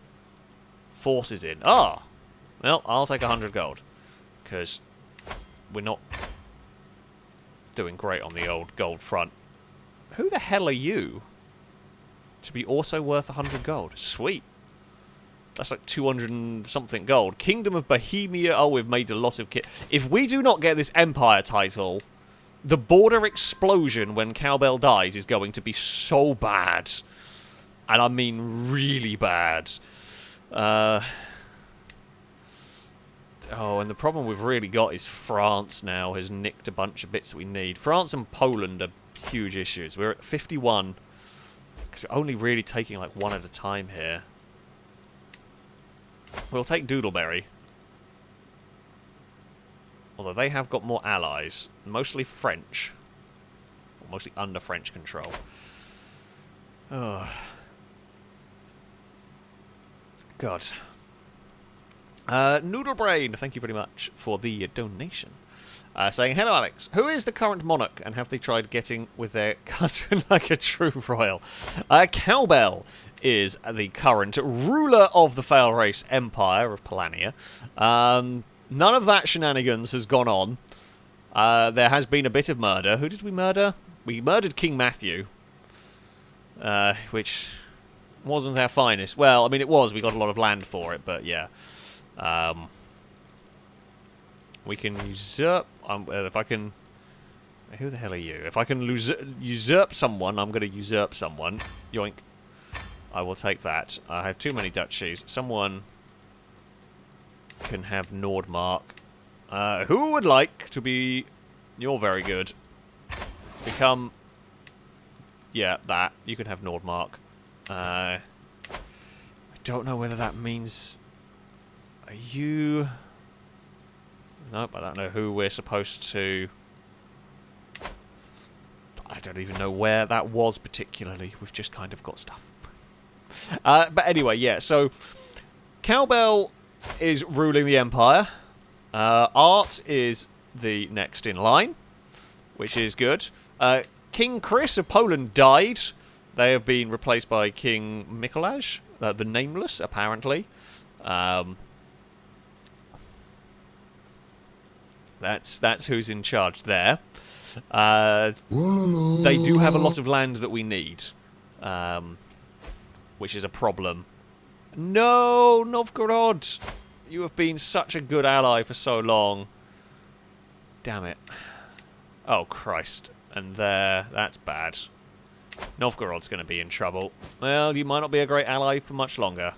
forces in. Ah! Well, I'll take 100 gold. Because we're not doing great on the old gold front. Who the hell are you to be also worth 100 gold? Sweet. That's like 200 and something gold. Kingdom of Bohemia. Oh, we've made a lot of kit. If we do not get this Empire title, the border explosion when Cowbell dies is going to be so bad. And I mean really bad. Oh, and the problem we've really got is France now has nicked a bunch of bits that we need. France and Poland are huge issues. We're at 51. Because we're only really taking like one at a time here. We'll take Doodleberry. Although they have got more allies. Mostly French. Or mostly under French control. Oh. God. Noodlebrain, thank you very much for the donation. Saying, hello Alex, who is the current monarch and have they tried getting with their cousin like a true royal? Cowbell is the current ruler of the FailRace Empire of Polania. None of that shenanigans has gone on. There has been a bit of murder. Who did we murder? We murdered King Matthew. Which wasn't our finest. Well, I mean it was, we got a lot of land for it, but yeah. We can usurp. If I can. Who the hell are you? If I can usurp someone, I'm going to usurp someone. Yoink. I will take that. I have too many duchies. Someone can have Nordmark. Who would like to be. You're very good. Become. Yeah, that. You can have Nordmark. I don't know whether that means. Are you. Nope, I don't know who we're supposed to... I don't even know where that was particularly. We've just kind of got stuff. But anyway, yeah, so... Cowbell is ruling the Empire. Art is the next in line, which is good. King Chris of Poland died. They have been replaced by King Mikolaj, the Nameless, apparently. That's who's in charge there. They do have a lot of land that we need, which is a problem. No, Novgorod! You have been such a good ally for so long. Damn it. Oh, Christ. And there, that's bad. Novgorod's going to be in trouble. Well, you might not be a great ally for much longer.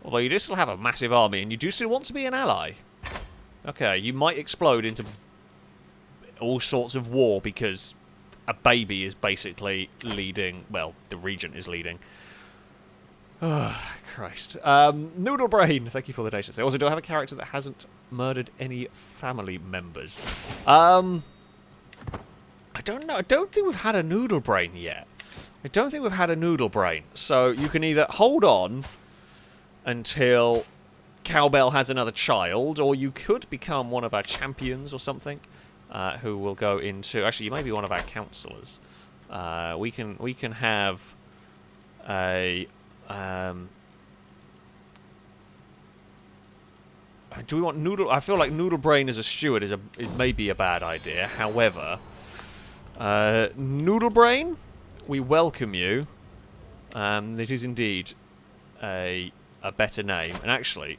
Although you do still have a massive army, and you do still want to be an ally. Okay, you might explode into all sorts of war because a baby is basically leading... Well, the regent is leading. Oh, Christ. Noodlebrain, thank you for the data. Also, do I have a character that hasn't murdered any family members? I don't know. I don't think we've had a Noodlebrain yet. So you can either hold on until Cowbell has another child, or you could become one of our champions or something, who will go into... Actually, you may be one of our councillors. We can have a... do we want Noodle... I feel like Noodlebrain as a steward is maybe a bad idea. However, Noodlebrain, we welcome you. It is indeed a better name. And actually,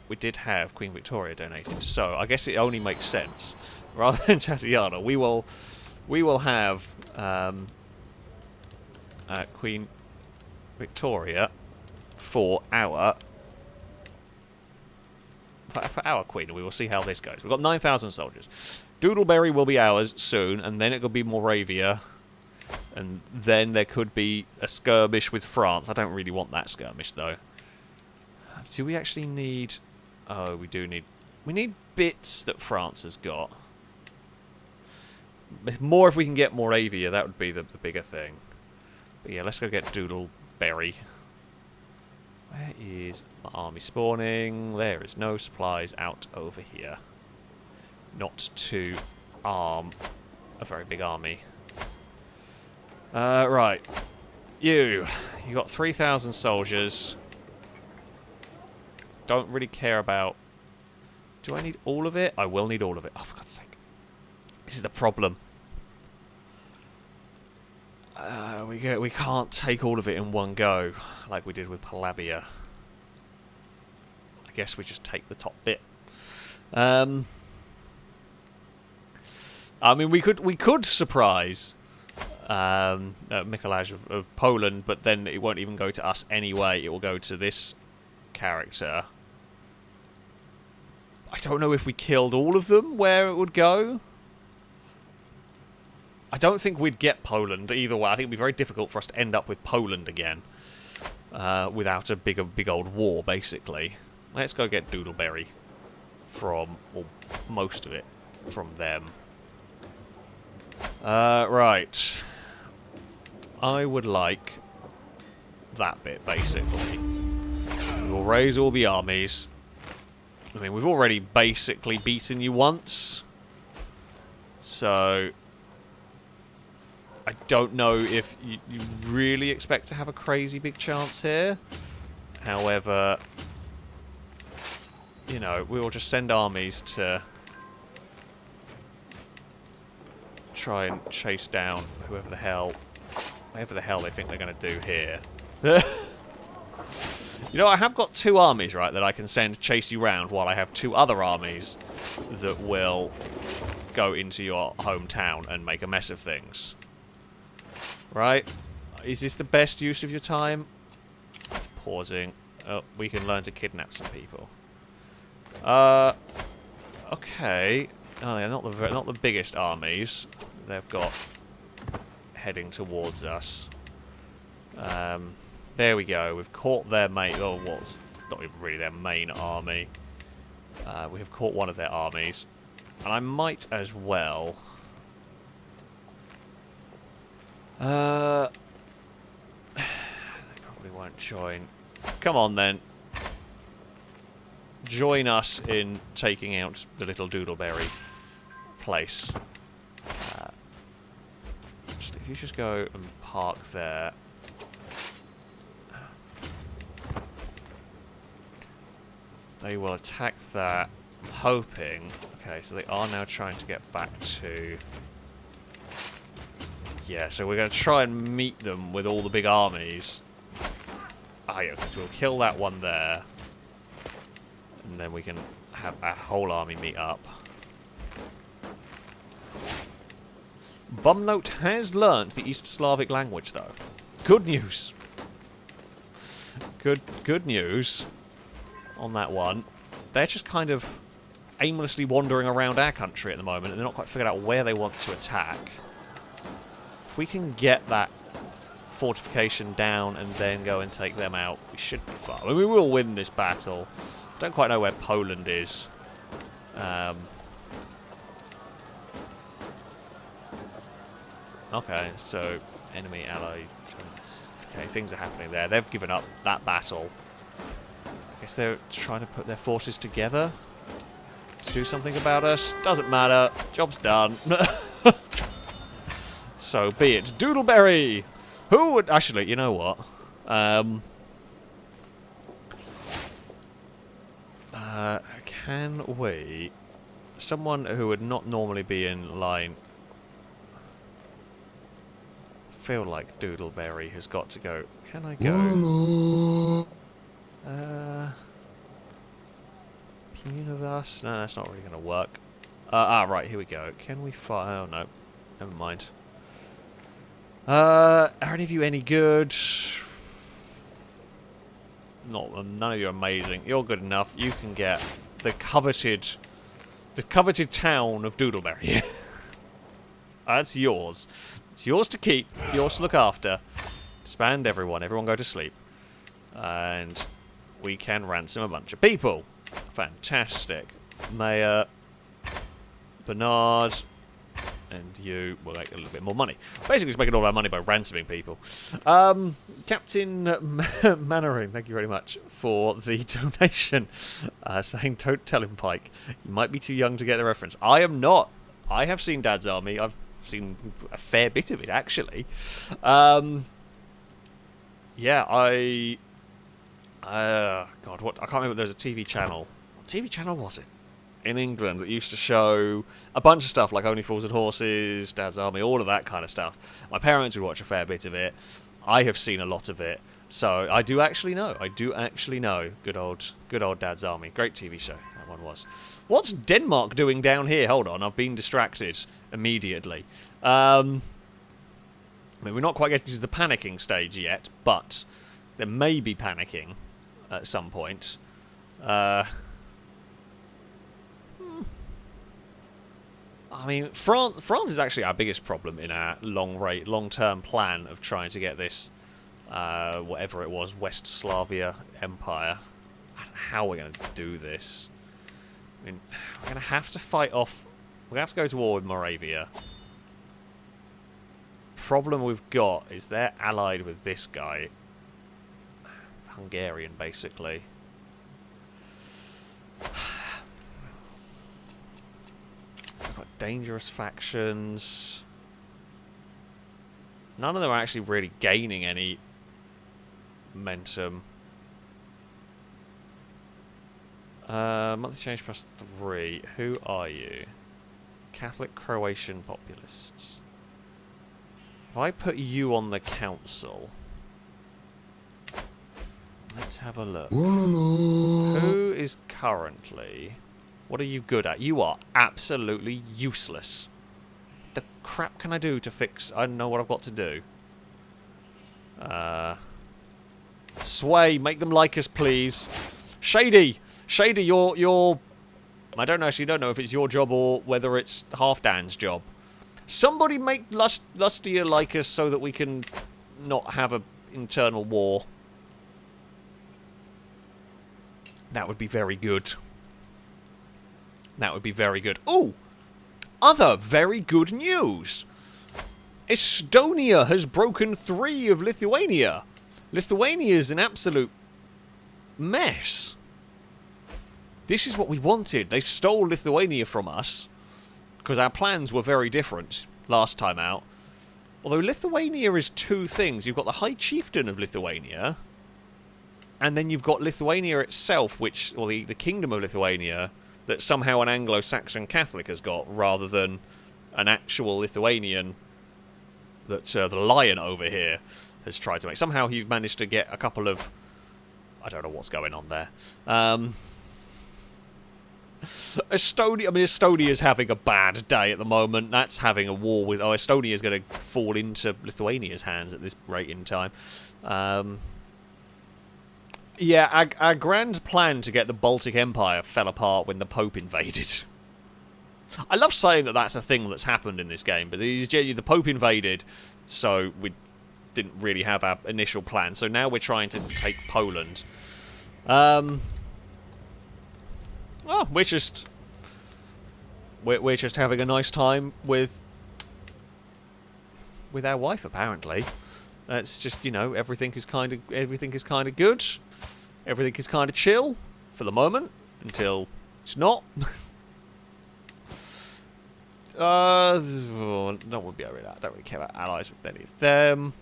we did have Queen Victoria donated, so I guess it only makes sense. Rather than Tatiana, we will have Queen Victoria for our queen. We will see how this goes. We've got 9,000 soldiers. Doodleberry will be ours soon, and then it could be Moravia, and then there could be a skirmish with France. I don't really want that skirmish though. Do we actually need... Oh, we do need... We need bits that France has got. More if we can get Moravia, that would be the bigger thing. But yeah, let's go get Doodleberry. Where is my army spawning? There is no supplies out over here. Not to arm a very big army. Right. You got 3,000 soldiers. Don't really care about... Do I need all of it? I will need all of it. Oh, for God's sake. This is the problem. We can't take all of it in one go, like we did with Palabia. I guess we just take the top bit. I mean, we could surprise Michelaj of Poland, but then it won't even go to us anyway. It will go to this character. I don't know if we killed all of them, where it would go. I don't think we'd get Poland either way. I think it'd be very difficult for us to end up with Poland again without a big old war, basically. Let's go get Doodleberry from, or most of it, from them. Right. I would like that bit, basically. We'll raise all the armies. I mean, we've already basically beaten you once. So I don't know if you really expect to have a crazy big chance here. However, you know, we will just send armies to try and chase down whatever the hell they think they're going to do here. You know, I have got 2 armies, right, that I can send chase you round, while I have 2 other armies that will go into your hometown and make a mess of things. Right? Is this the best use of your time? Pausing. Oh, we can learn to kidnap some people. Okay. Oh, they're not the biggest armies they've got heading towards us. There we go. We've caught their main... Oh, what's not even really their main army. We have caught one of their armies. And I might as well... They probably won't join. Come on, then. Join us in taking out the little Doodleberry place. If you just go and park there... They will attack that, hoping... Okay, so they are now trying to get back to... Yeah, so we're going to try and meet them with all the big armies. Ah, yeah, so we'll kill that one there. And then we can have our whole army meet up. Bumnote has learnt the East Slavic language, though. Good news. Good news on that one. They're just kind of aimlessly wandering around our country at the moment, and they're not quite figured out where they want to attack. If we can get that fortification down and then go and take them out, we should be fine. I mean, we will win this battle. Don't quite know where Poland is. Okay, so enemy ally. Okay, things are happening there. They've given up that battle. I guess they're trying to put their forces together to do something about us. Doesn't matter. Job's done. So be it. Doodleberry! Who would... Actually, you know what? Can we... Someone who would not normally be in line... Feel like Doodleberry has got to go. Can I go? Universe? No, that's not really going to work. Right, here we go. Can we fire? Oh, no. Never mind. Are any of you any good? None of you are amazing. You're good enough. You can get the coveted town of Doodleberry. That's yours. It's yours to keep. Yours to look after. Disband everyone. Everyone go to sleep. And we can ransom a bunch of people. Fantastic. Mayor, Bernard, and you will make a little bit more money. Basically, just making all our money by ransoming people. Captain Mannering, thank you very much for the donation. Saying, don't tell him, Pike. You might be too young to get the reference. I am not. I have seen Dad's Army. I've seen a fair bit of it, actually. Yeah, God, what? I can't remember. There's a TV channel. What TV channel was it? in England that used to show a bunch of stuff like Only Fools and Horses, Dad's Army, all of that kind of stuff. My parents would watch a fair bit of it. I have seen a lot of it, so I do actually know. Good old Dad's Army. Great TV show, that one was. What's Denmark doing down here? Hold on, I've been distracted immediately. I mean, we're not quite getting to the panicking stage yet, but there may be panicking at some point. I mean, France is actually our biggest problem in our long-term plan of trying to get this, whatever it was, West Slavia Empire. I don't know how we're going to do this. I mean, we're going to have to fight off... We're going to have to go to war with Moravia. Problem we've got is they're allied with this guy. Hungarian, basically. We've got dangerous factions. None of them are actually really gaining any momentum. Monthly change plus 3. Who are you? Catholic Croatian populists. If I put you on the council, let's have a look. Who is currently... What are you good at? You are absolutely useless. The crap can I do to fix... I don't know what I've got to do. Sway, make them like us, please. Shady! Shady, you're... I don't know if it's your job or whether it's Halfdan's job. Somebody make lustier like us so that we can not have an internal war. That would be very good. That would be very good. Ooh! Other very good news! Estonia has broken 3 of Lithuania. Lithuania is an absolute mess. This is what we wanted. They stole Lithuania from us because our plans were very different last time out. Although Lithuania is 2 things. You've got the High Chieftain of Lithuania, and then you've got Lithuania itself, which, or the Kingdom of Lithuania, that somehow an Anglo-Saxon Catholic has got, rather than an actual Lithuanian that the Lion over here has tried to make. Somehow you've managed to get a couple of... I don't know what's going on there. Estonia, I mean, Estonia's having a bad day at the moment. That's having a war with... Oh, Estonia's going to fall into Lithuania's hands at this rate in time. Yeah, our grand plan to get the Baltic Empire fell apart when the Pope invaded. I love saying that that's a thing that's happened in this game, but the Pope invaded, so we didn't really have our initial plan. So now we're trying to take Poland. Oh, we're just having a nice time with our wife, apparently. It's just, you know, everything is kind of good. Everything is kind of chill for the moment until it's not. Don't want to be over that. Don't really care about allies with any of them.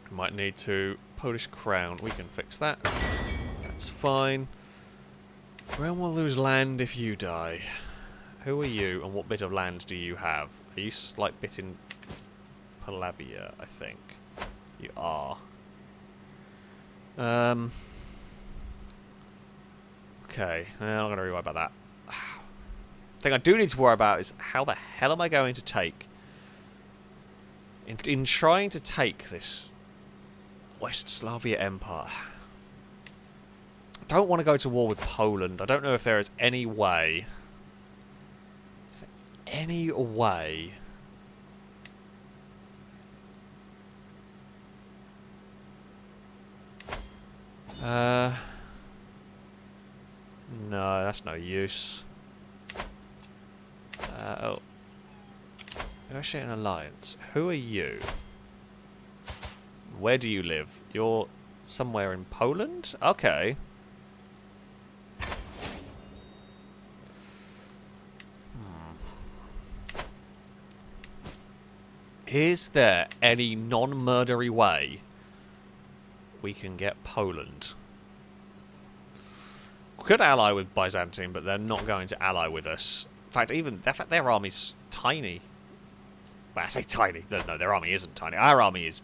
We might need to Polish crown. We can fix that. That's fine. Realm will lose land if you die. Who are you, and what bit of land do you have? Are you slight bit in Palabia, I think? You are. Okay, I'm not going to worry about that. The thing I do need to worry about is how the hell am I going to take... In trying to take this West Slavia Empire... I don't want to go to war with Poland. I don't know if there is any way... Is there any way... No, that's no use. Oh. Negotiate an alliance. Who are you? Where do you live? You're somewhere in Poland? Okay. Is there any non-murdery way we can get Poland? could ally with Byzantine, but they're not going to ally with us. In fact, even their army's tiny. Well, I say tiny. No, their army isn't tiny. Our army is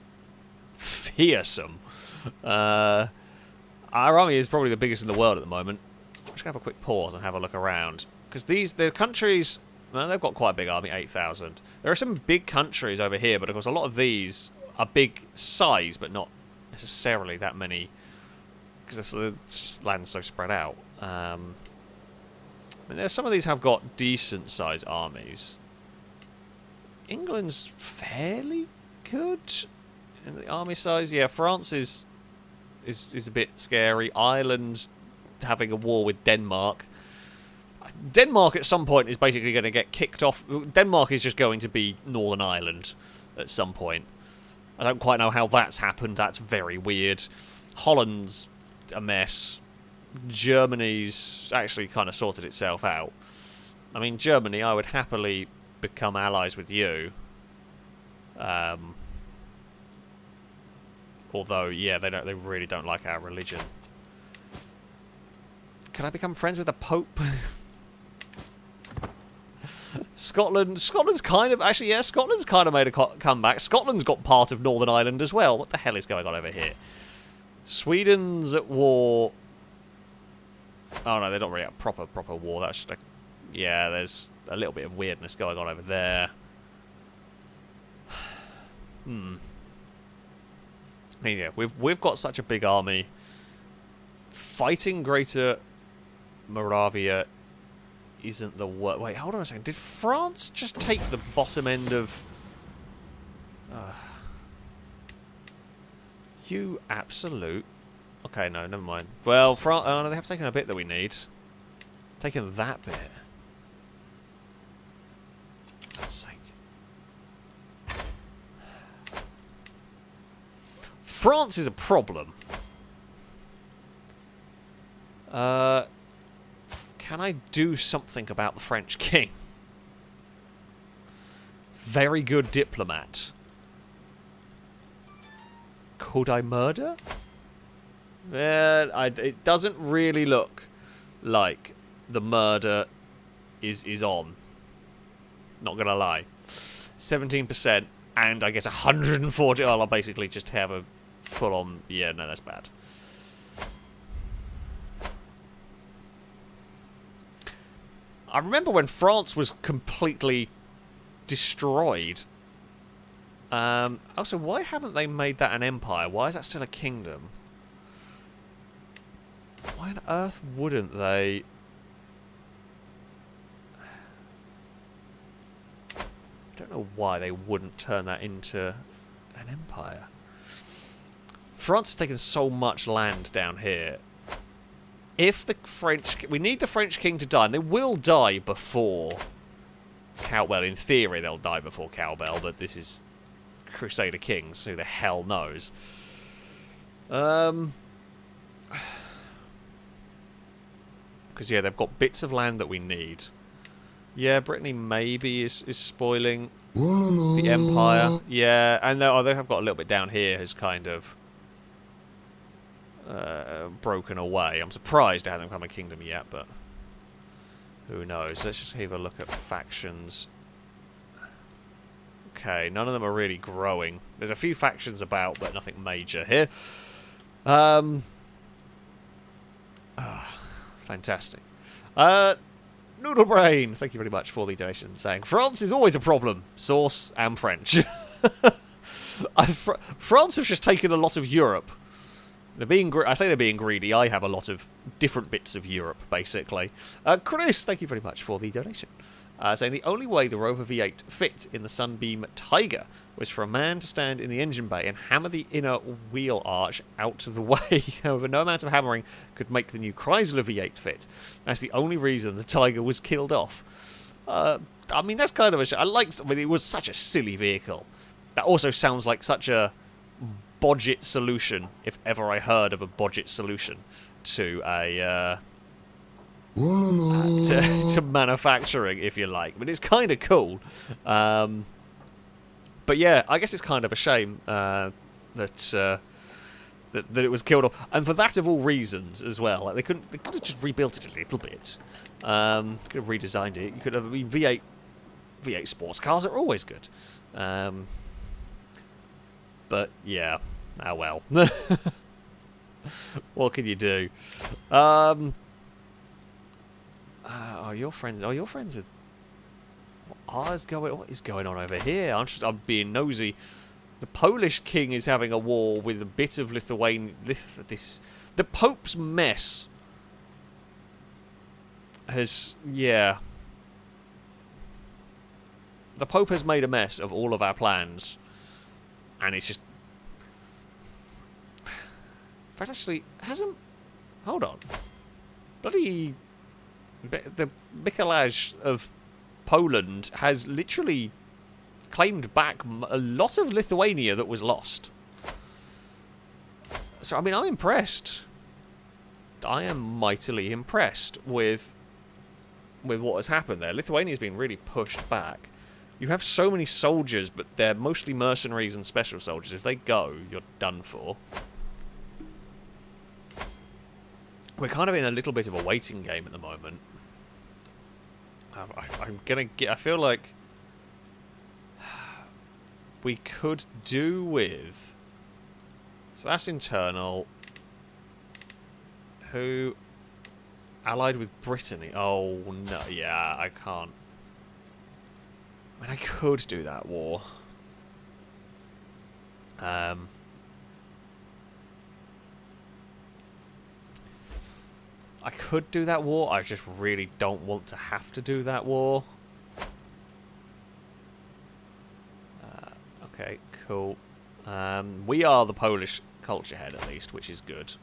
fearsome. Our army is probably the biggest in the world at the moment. I'm just going to have a quick pause and have a look around. Because the countries... Well, they've got quite a big army, 8,000. There are some big countries over here, but of course a lot of these are big size, but not necessarily that many... Because this land's so spread out. I mean, some of these have got decent-sized armies. England's fairly good in the army size. Yeah, France is a bit scary. Ireland's having a war with Denmark. Denmark at some point is basically going to get kicked off. Denmark is just going to be Northern Ireland at some point. I don't quite know how that's happened. That's very weird. Holland's a mess. Germany's actually kind of sorted itself out. I mean, Germany, I would happily become allies with you. Although, yeah, they really don't like our religion. Can I become friends with the Pope? Scotland's kind of... Actually, yeah, Scotland's kind of made a comeback. Scotland's got part of Northern Ireland as well. What the hell is going on over here? Sweden's at war... Oh, no, they're not really at proper war. That's just a... Yeah, there's a little bit of weirdness going on over there. I mean, yeah, we've got such a big army. Fighting Greater Moravia isn't the worst. Wait, hold on a second. Did France just take the bottom end of... You absolute... Okay, no, never mind. Well, France... Oh, no, they have taken a bit that we need. Taken that bit. For God's sake. France is a problem. Can I do something about the French king? Very good diplomat. Could I murder? It doesn't really look like the murder is on. Not gonna lie. 17%, and I get 140. Oh, I'll basically just have a full-on... Yeah, no, that's bad. I remember when France was completely destroyed. Also, why haven't they made that an empire? Why is that still a kingdom? Why on earth wouldn't they? I don't know why they wouldn't turn that into an empire. France has taken so much land down here. If the French... We need the French king to die, and they will die before Cowbell. In theory, they'll die before Cowbell, but this is Crusader kings. Who the hell knows? Because, yeah, they've got bits of land that we need. Yeah, Brittany maybe is spoiling the empire. Yeah, and they have got a little bit down here has kind of... broken away. I'm surprised it hasn't become a kingdom yet, but who knows. Let's just have a look at factions. Okay, none of them are really growing. There's a few factions about, but nothing major here. Fantastic. Noodlebrain, thank you very much for the donation, saying France is always a problem. Source and French. France have just taken a lot of Europe. They're being I say they're being greedy. I have a lot of different bits of Europe, basically. Chris, thank you very much for the donation. Saying the only way the Rover V8 fit in the Sunbeam Tiger was for a man to stand in the engine bay and hammer the inner wheel arch out of the way. However, no amount of hammering could make the new Chrysler V8 fit. That's the only reason the Tiger was killed off. I mean, that's kind of a... I mean, it was such a silly vehicle. That also sounds like such a... budget solution, if ever I heard of a budget solution to a to manufacturing, if you like. But it's kind of cool. But yeah, I guess it's kind of a shame that that it was killed off, and for that of all reasons as well. Like they could have just rebuilt it a little bit. Could have redesigned it. You could have. I mean, V8 sports cars are always good. But yeah, oh well. What can you do? Are your friends? Are your friends with? What is going on over here? I'm being nosy. The Polish king is having a war with a bit of Lithuania. The Pope's mess has, yeah. The Pope has made a mess of all of our plans, and it's just. In fact, actually, hasn't. Hold on. Bloody. The Mikolaj of Poland has literally claimed back a lot of Lithuania that was lost. So, I mean, I'm impressed. I am mightily impressed with what has happened there. Lithuania's been really pushed back. You have so many soldiers, but they're mostly mercenaries and special soldiers. If they go, you're done for. We're kind of in a little bit of a waiting game at the moment. I'm gonna get. I feel like we could do with. So that's internal. Who allied with Brittany? Oh no, yeah, I can't. I mean, I could do that war. I could do that war. I just really don't want to have to do that war. Okay, cool. We are the Polish culture head, at least, which is good.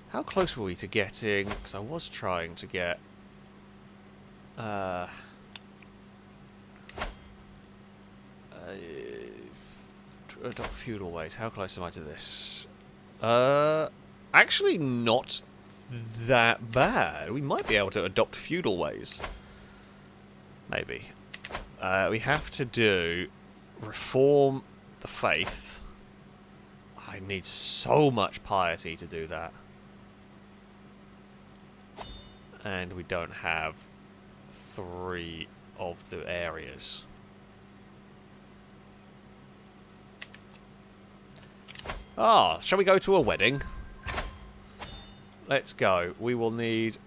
How close were we to getting... Because I was trying to get... adopt feudal ways. How close am I to this? Actually not that bad. We might be able to adopt feudal ways. Maybe. We have to do... Reform the faith. I need so much piety to do that. And we don't have 3 of the areas. Ah, shall we go to a wedding? Let's go. We will need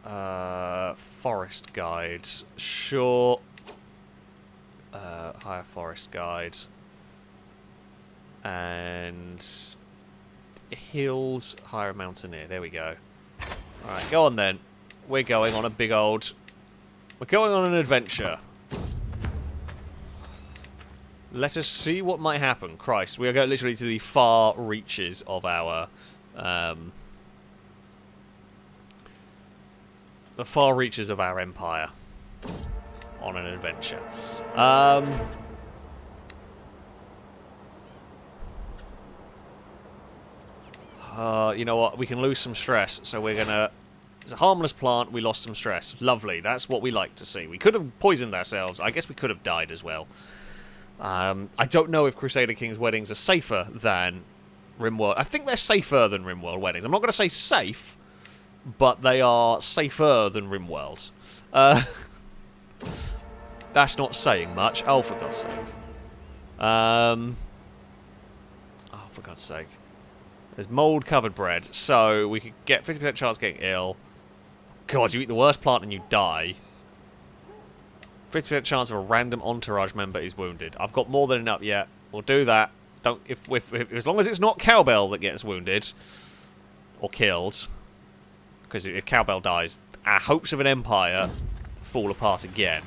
forest guides. Sure. Hire forest guide. And hills, hire a mountaineer. There we go. Alright, go on then. We're going on a big old... We're going on an adventure. Let us see what might happen. Christ, we are going literally to the far reaches of our... the far reaches of our empire. On an adventure. You know what? We can lose some stress, so we're gonna... It's a harmless plant, we lost some stress. Lovely, that's what we like to see. We could have poisoned ourselves. I guess we could have died as well. I don't know if Crusader King's weddings are safer than RimWorld. I think they're safer than RimWorld weddings. I'm not going to say safe, but they are safer than RimWorld. That's not saying much. Oh, for God's sake. Oh, for God's sake. There's mold-covered bread, so we could get 50% chance of getting ill. God, you eat the worst plant and you die. 50% chance of a random entourage member is wounded. I've got more than enough yet. We'll do that. Don't if as long as it's not Cowbell that gets wounded or killed, because if Cowbell dies, our hopes of an empire fall apart again.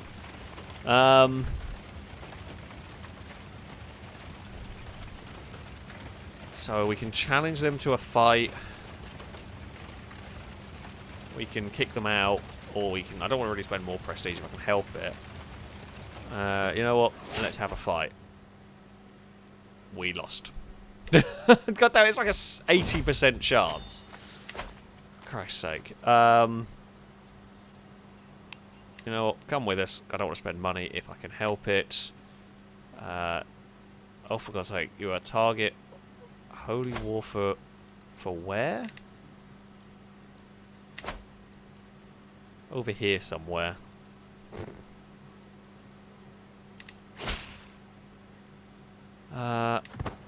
So we can challenge them to a fight. We can kick them out, or we can... I don't want to really spend more prestige if I can help it. You know what? Let's have a fight. We lost. God damn, it's like a 80% chance. Christ's sake. You know what? Come with us. I don't want to spend money if I can help it. Oh, for God's sake, you are a target. Holy war for where? Over here somewhere.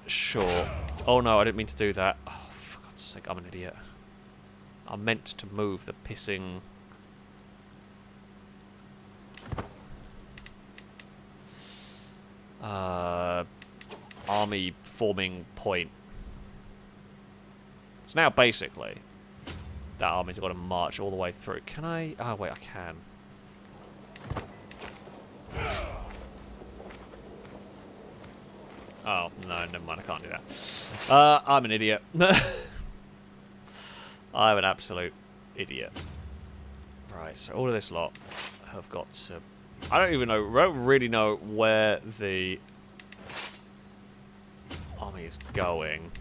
Sure. Oh no, I didn't mean to do that. Oh, for God's sake, I'm an idiot. I meant to move the pissing... army forming point. So now basically, that army's got to march all the way through. Can I? Oh wait, I can. Oh, no, never mind, I can't do that. I'm an idiot. I'm an absolute idiot. Right, so all of this lot have got to... I don't really know where the army is going.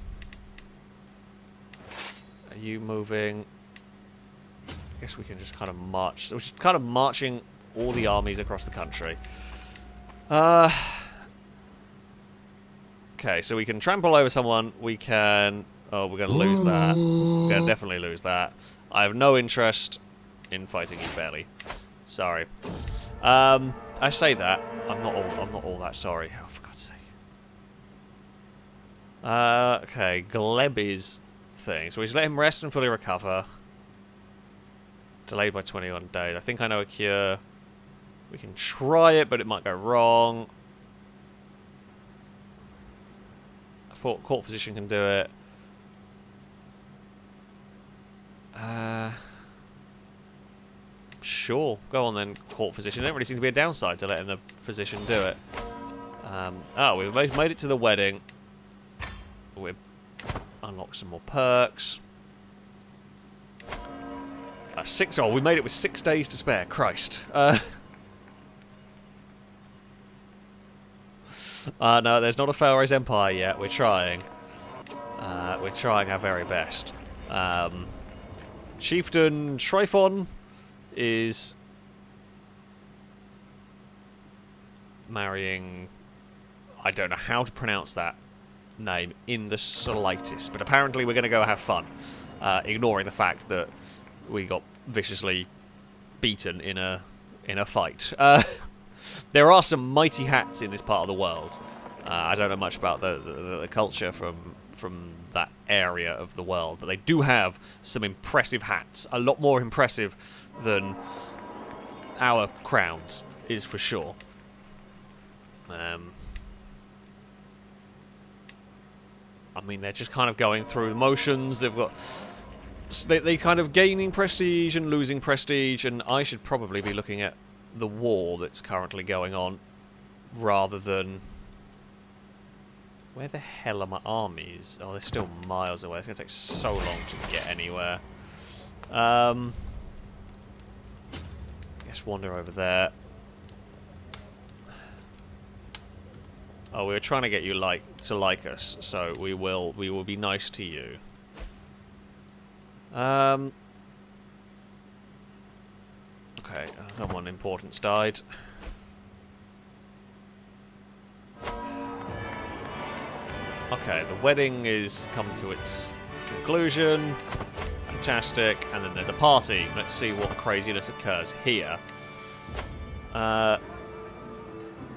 Are you moving? I guess we can just kind of march. So we're just kind of marching all the armies across the country. Okay, so we can trample over someone. We can... Oh, we're going to lose that. We're going to definitely lose that. I have no interest in fighting you, barely. Sorry. I say that. I'm not all that sorry. Oh, for God's sake. Okay, Gleby's thing. So we just let him rest and fully recover. Delayed by 21 days. I think I know a cure. We can try it, but it might go wrong. I thought court physician can do it. Sure, go on then, court physician. There don't really seem to be a downside to letting the physician do it. Oh, we've made it to the wedding. We've unlocked some more perks. 6. Oh, we made it with 6 days to spare. Christ. No, there's not a FailRace Empire yet. We're trying. We're trying our very best. Chieftain Trifon is marrying... I don't know how to pronounce that name in the slightest, but apparently we're going to go have fun, ignoring the fact that we got viciously beaten in a fight. There are some mighty hats in this part of the world. I don't know much about the culture from that area of the world, but they do have some impressive hats. A lot more impressive than our crowns is for sure. I mean, they're just kind of going through the motions. They've got... They kind of gaining prestige and losing prestige, and I should probably be looking at the war that's currently going on rather than... Where the hell are my armies? Oh, they're still miles away. It's going to take so long to get anywhere. Let's wander over there. Oh, we were trying to get you to like us, so we will be nice to you. Okay, someone important's died. Okay, the wedding is come to its conclusion. Fantastic. And then there's a party. Let's see what craziness occurs here.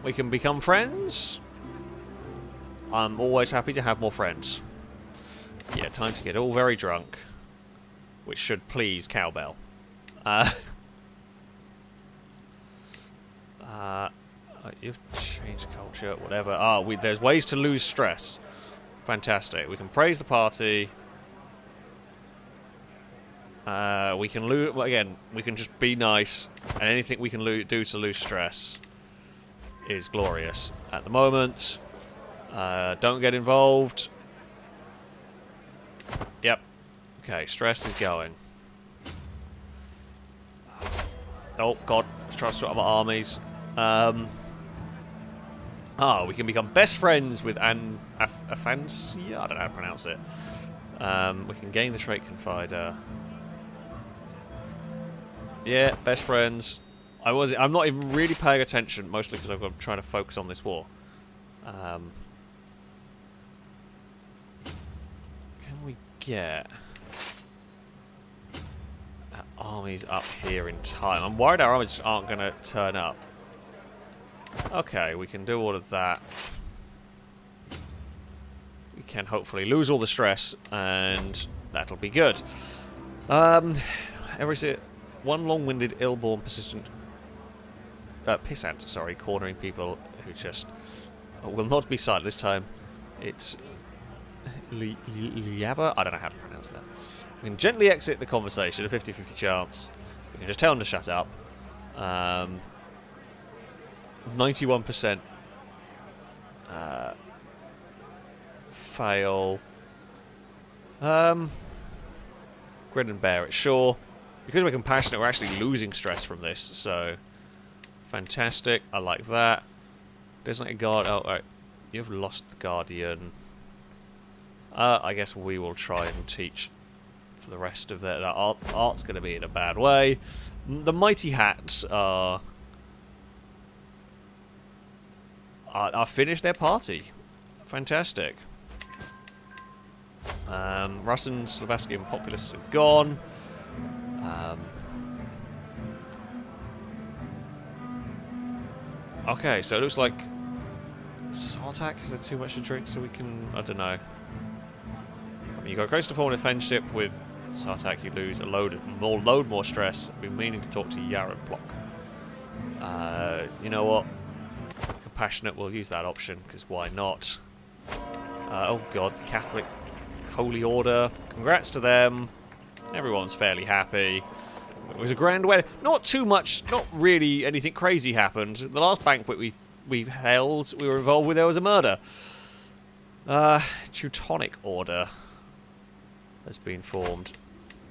We can become friends. I'm always happy to have more friends. Yeah, time to get all very drunk. Which should please Cowbell. You've changed culture, whatever. There's ways to lose stress. Fantastic. We can praise the party. We can lose... Again, we can just be nice. And anything we can do to lose stress is glorious. At the moment, don't get involved. Yep. Okay, stress is going. Oh, God. Let's try to sort out my armies. We can become best friends with Afansia? I don't know how to pronounce it. We can gain the trait Confider. Yeah, best friends. I'm not even really paying attention, mostly because I'm trying to focus on this war. get our armies up here in time? I'm worried our armies just aren't going to turn up. Okay, we can do all of that. We can hopefully lose all the stress, and that'll be good. One long-winded, ill-born, persistent... pissant, sorry, cornering people who just will not be silent this time. It's... Liava? I don't know how to pronounce that. We can gently exit the conversation, a 50-50 chance. We can just tell them to shut up. 91% fail. Grin and bear it, sure. Because we're compassionate, we're actually losing stress from this, so... Fantastic, I like that. Designated guard, oh, right. You've lost the guardian. I guess we will try and teach for the rest of that. Art's going to be in a bad way. The mighty hats are finished their party. Fantastic. Russian, Slovakian populists are gone. Okay, so it looks like Sartak has had too much to drink, so we can... I don't know. I mean, you go close to form a friendship with Sartak, you lose a load more stress. I've been meaning to talk to Yaren Block. You know what? Compassionate, we'll use that option, because why not? Oh god, the Catholic Holy Order. Congrats to them. Everyone's fairly happy. It was a grand wedding. Not too much, not really anything crazy happened. The last banquet we held, we were involved with, there was a murder. Teutonic Order has been formed.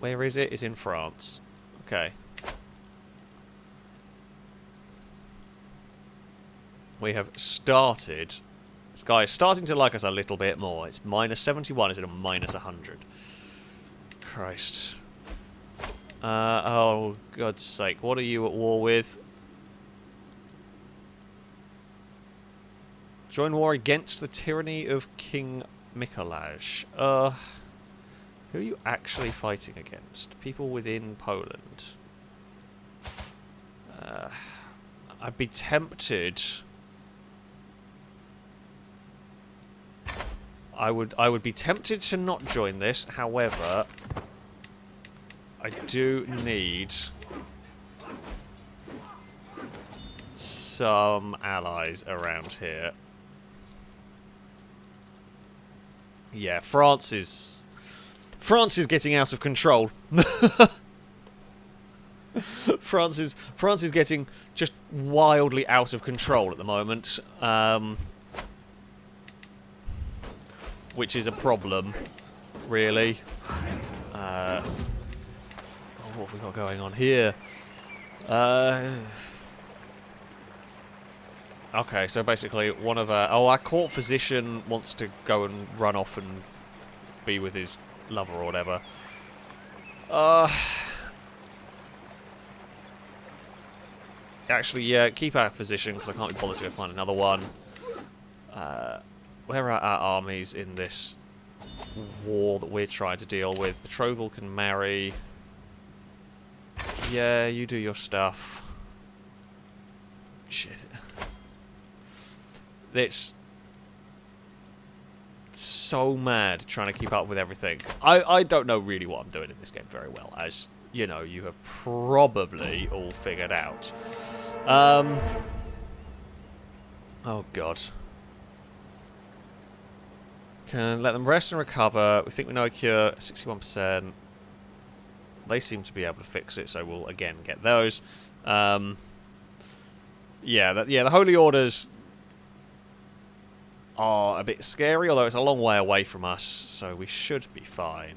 Where is it? It's in France. Okay. We have started. This guy is starting to like us a little bit more. It's minus 71 instead of minus 100. Christ. Oh, God's sake. What are you at war with? Join war against the tyranny of King Mikolaj. Who are you actually fighting against? People within Poland. I'd be tempted... I would be tempted to not join this, however... I do need some allies around here. Yeah, France is getting out of control. France is getting just wildly out of control at the moment, which is a problem, really. What have we got going on here? Okay, so basically one of our court physician wants to go and run off and be with his lover or whatever. Actually, yeah, keep our physician because I can't be bothered to go find another one. Where are our armies in this war that we're trying to deal with? Betrothal can marry. Yeah, you do your stuff. Shit. It's so mad trying to keep up with everything. I don't know really what I'm doing in this game very well, as, you know, you have probably all figured out. Oh, God. Can let them rest and recover. We think we know a cure, 61%. They seem to be able to fix it, so we'll again get those. Yeah, the Holy Orders are a bit scary, although it's a long way away from us, so we should be fine.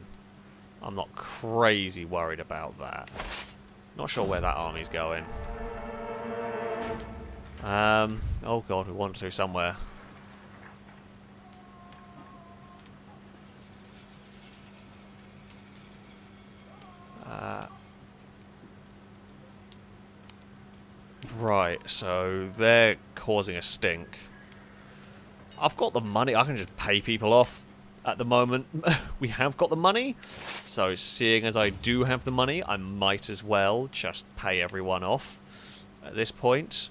I'm not crazy worried about that. Not sure where that army's going. Oh god, we want to somewhere. Right, so they're causing a stink. I've got the money, I can just pay people off. At the moment, we have got the money. So seeing as I do have the money, I might as well just pay everyone off at this point.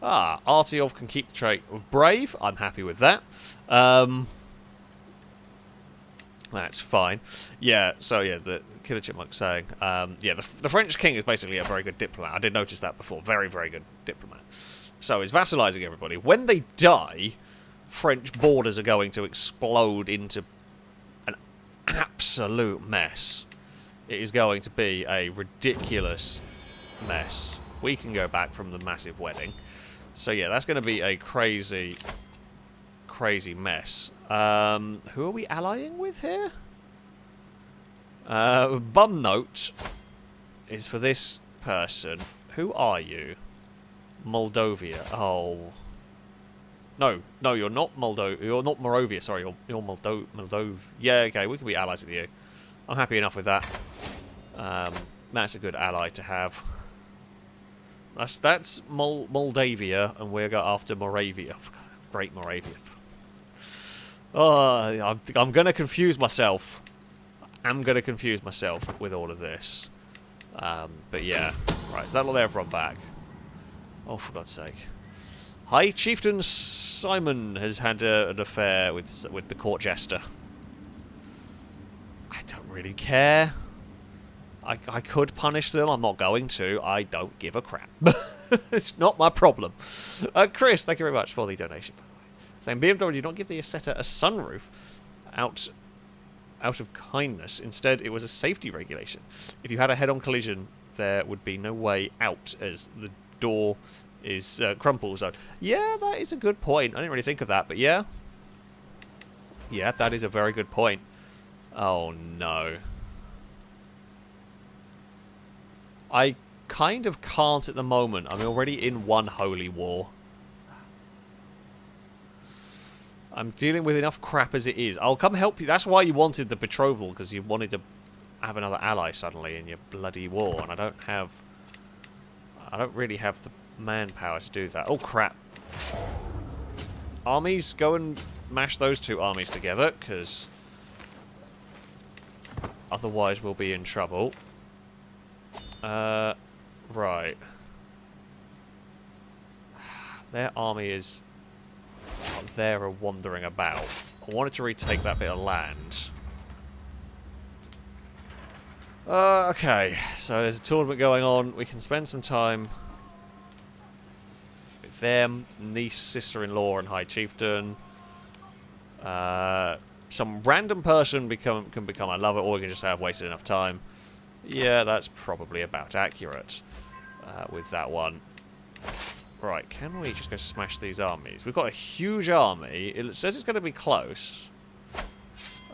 Artyov can keep the trait of Brave. I'm happy with that. That's fine. Yeah, so yeah, the Killer Chipmunk saying, yeah, the French king is basically a very good diplomat. I did notice that before. Very, very good diplomat. So he's vassalizing everybody. When they die, French borders are going to explode into an absolute mess. It is going to be a ridiculous mess. We can go back from the massive wedding. So yeah, that's going to be a crazy, crazy mess. Who are we allying with here? Bum note is for this person. Who are you? Moldavia. Oh. No, you're not Moldova. You're not Moravia, sorry. You're Moldova. Yeah, okay, we can be allies with you. I'm happy enough with that. That's a good ally to have. That's Moldavia, and we're going after Moravia. Great Moravia. Oh, I'm going to confuse myself. I'm going to confuse myself with all of this. But yeah. Right, so that'll there from back. Oh, for God's sake. High Chieftain Simon has had an affair with the court jester. I don't really care. I could punish them. I'm not going to. I don't give a crap. It's not my problem. Chris, thank you very much for the donation, by the way. Saying BMW, don't give the Asceta a sunroof out of kindness. Instead, it was a safety regulation. If you had a head-on collision, there would be no way out as the door is crumple zone. Yeah, that is a good point. I didn't really think of that, but yeah. Yeah, that is a very good point. Oh, no. I kind of can't at the moment. I'm already in one holy war. I'm dealing with enough crap as it is. I'll come help you. That's why you wanted the betrothal, because you wanted to have another ally suddenly in your bloody war, and I don't really have the manpower to do that. Oh, crap. Armies, go and mash those two armies together, because otherwise we'll be in trouble. Right. Their army is up there and wandering about. I wanted to retake that bit of land. Okay, so there's a tournament going on. We can spend some time with them. Niece, sister-in-law, and High Chieftain. Some random person can become a lover, or we can just have wasted enough time. Yeah, that's probably about accurate with that one. Right, can we just go smash these armies? We've got a huge army. It says it's going to be close.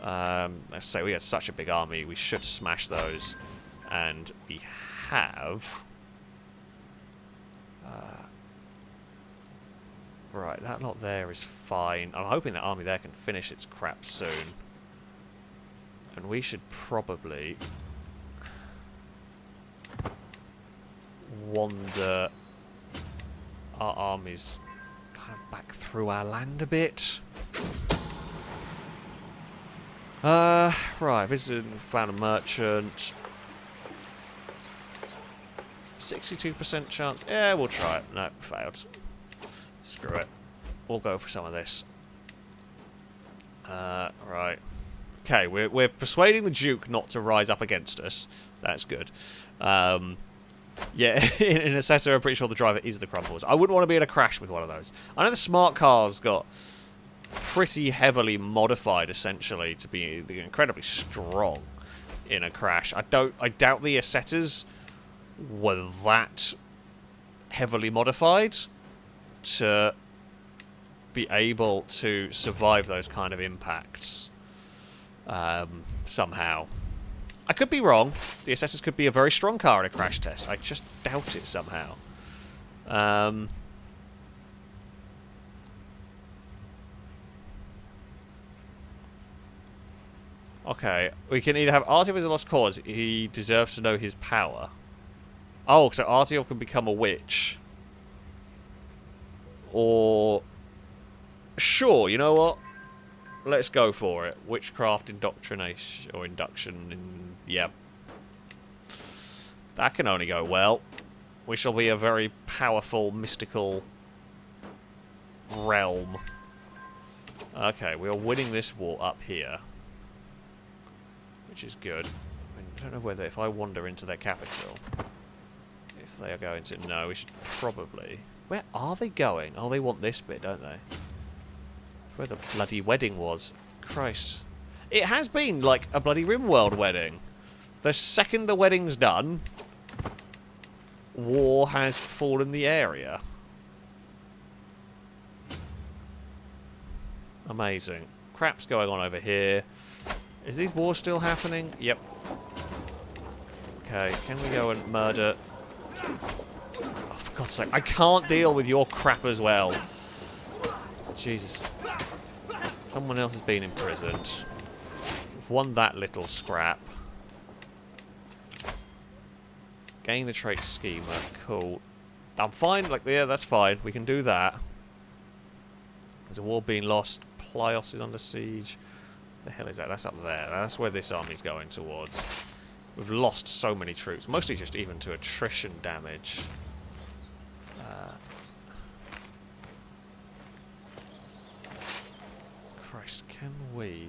Let's say we had such a big army, we should smash those. And we have... right, that lot there is fine. I'm hoping that army there can finish its crap soon. And we should probably... wander our armies kind of back through our land a bit. Right, visited and found a merchant. 62% chance. Yeah, we'll try it. No, failed. Screw it. We'll go for some of this. Right. Okay, we're persuading the Duke not to rise up against us. That's good. Yeah, in a setter, I'm pretty sure the driver is the Crumbles. I wouldn't want to be in a crash with one of those. I know the smart cars got pretty heavily modified, essentially, to be incredibly strong in a crash. I doubt the Ascetas were that heavily modified to be able to survive those kind of impacts somehow. I could be wrong. The Ascetas could be a very strong car in a crash test. I just doubt it somehow. Okay, we can either have Artyom as a lost cause. He deserves to know his power. Oh, so Artyom can become a witch. Or... Sure, you know what? Let's go for it. Witchcraft indoctrination, or induction, yeah. That can only go well. We shall be a very powerful, mystical realm. Okay, we are winning this war up here. Which is good. I don't know whether, if I wander into their capital, if they are going to... No, we should probably... Where are they going? Oh, they want this bit, don't they? Where the bloody wedding was. Christ. It has been like a bloody RimWorld wedding. The second the wedding's done, war has fallen the area. Amazing. Crap's going on over here. Is these wars still happening? Yep. Okay, can we go and murder... Oh, for God's sake, I can't deal with your crap as well. Jesus. Someone else has been imprisoned. We've won that little scrap. Gain the trait schema. Cool. I'm fine. Like, yeah, that's fine. We can do that. There's a war being lost. Plios is under siege. What the hell is that? That's up there. That's where this army's going towards. We've lost so many troops. Mostly just even to attrition damage. Christ, can we...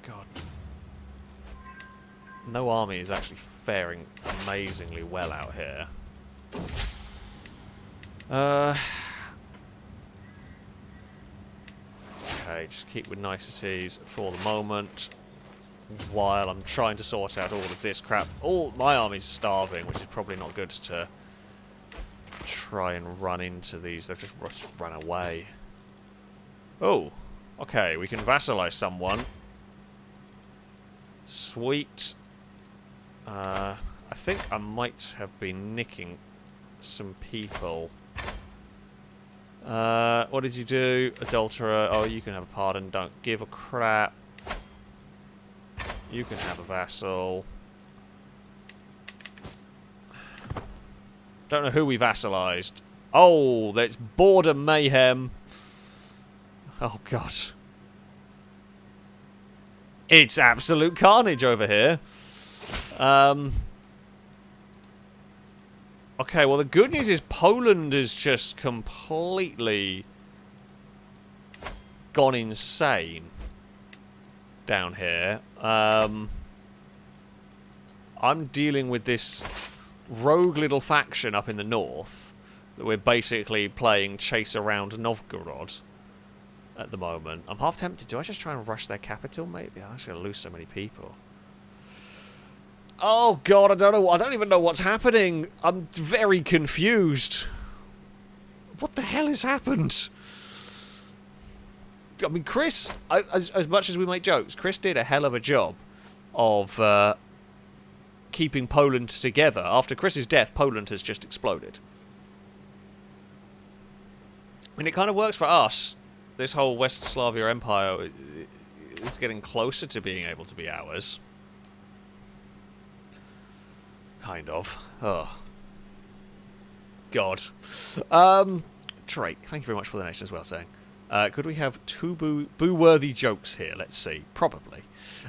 God. No army is actually faring amazingly well out here. Okay, just keep with niceties for the moment. While I'm trying to sort out all of this crap. All my army's starving, which is probably not good to try and run into these. They've just run away. Oh, okay, we can vassalize someone. Sweet. I think I might have been nicking some people. What did you do? Adulterer. Oh, you can have a pardon. Don't give a crap. You can have a vassal. Don't know who we vassalized. Oh, that's border mayhem. Oh, God. It's absolute carnage over here. Okay, well, the good news is Poland has just completely gone insane down here. I'm dealing with this rogue little faction up in the north that we're basically playing chase around Novgorod at the moment. I'm half tempted. Do I just try and rush their capital? Maybe. I'm actually going to lose so many people. Oh, God, I don't know. I don't even know what's happening. I'm very confused. What the hell has happened? I mean, Chris, as much as we make jokes, Chris did a hell of a job of keeping Poland together. After Chris's death, Poland has just exploded. I mean, it kind of works for us. This whole West Slavia Empire is getting closer to being able to be ours. Kind of. Oh. God. Drake, thank you very much for the donation as well, saying. Could we have two boo-worthy jokes here? Let's see. Probably.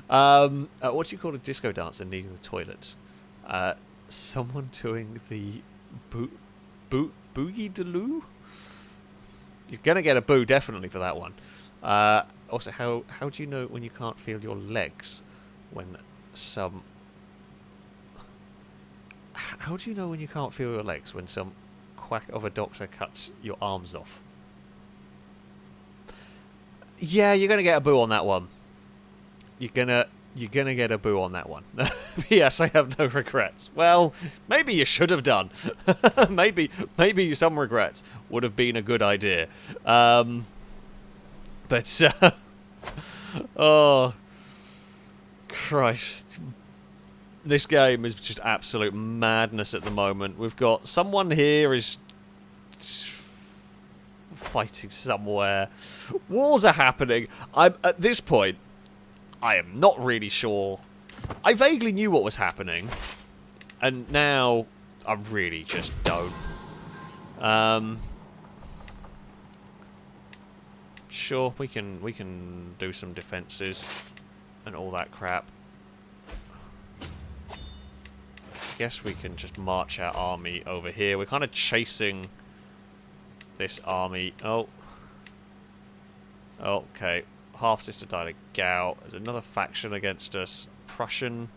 What do you call a disco dancer needing the toilet? Someone doing the boogie-daloo? You're going to get a boo, definitely, for that one. Also, how do you know when you can't feel your legs? When some... How do you know when you can't feel your legs? When some quack of a doctor cuts your arms off? Yeah, you're gonna get a boo on that one. You're gonna get a boo on that one. Yes, I have no regrets. Well, maybe you should have done. maybe some regrets would have been a good idea. But oh Christ. This game is just absolute madness at the moment. We've got someone here is fighting somewhere. Wars are happening. At this point, I am not really sure. I vaguely knew what was happening. And now I really just don't. Sure, we can do some defenses and all that crap. Guess we can just march our army over here. We're kind of chasing this army. Oh. Okay. Half-sister died of gout. There's another faction against us. Prussian.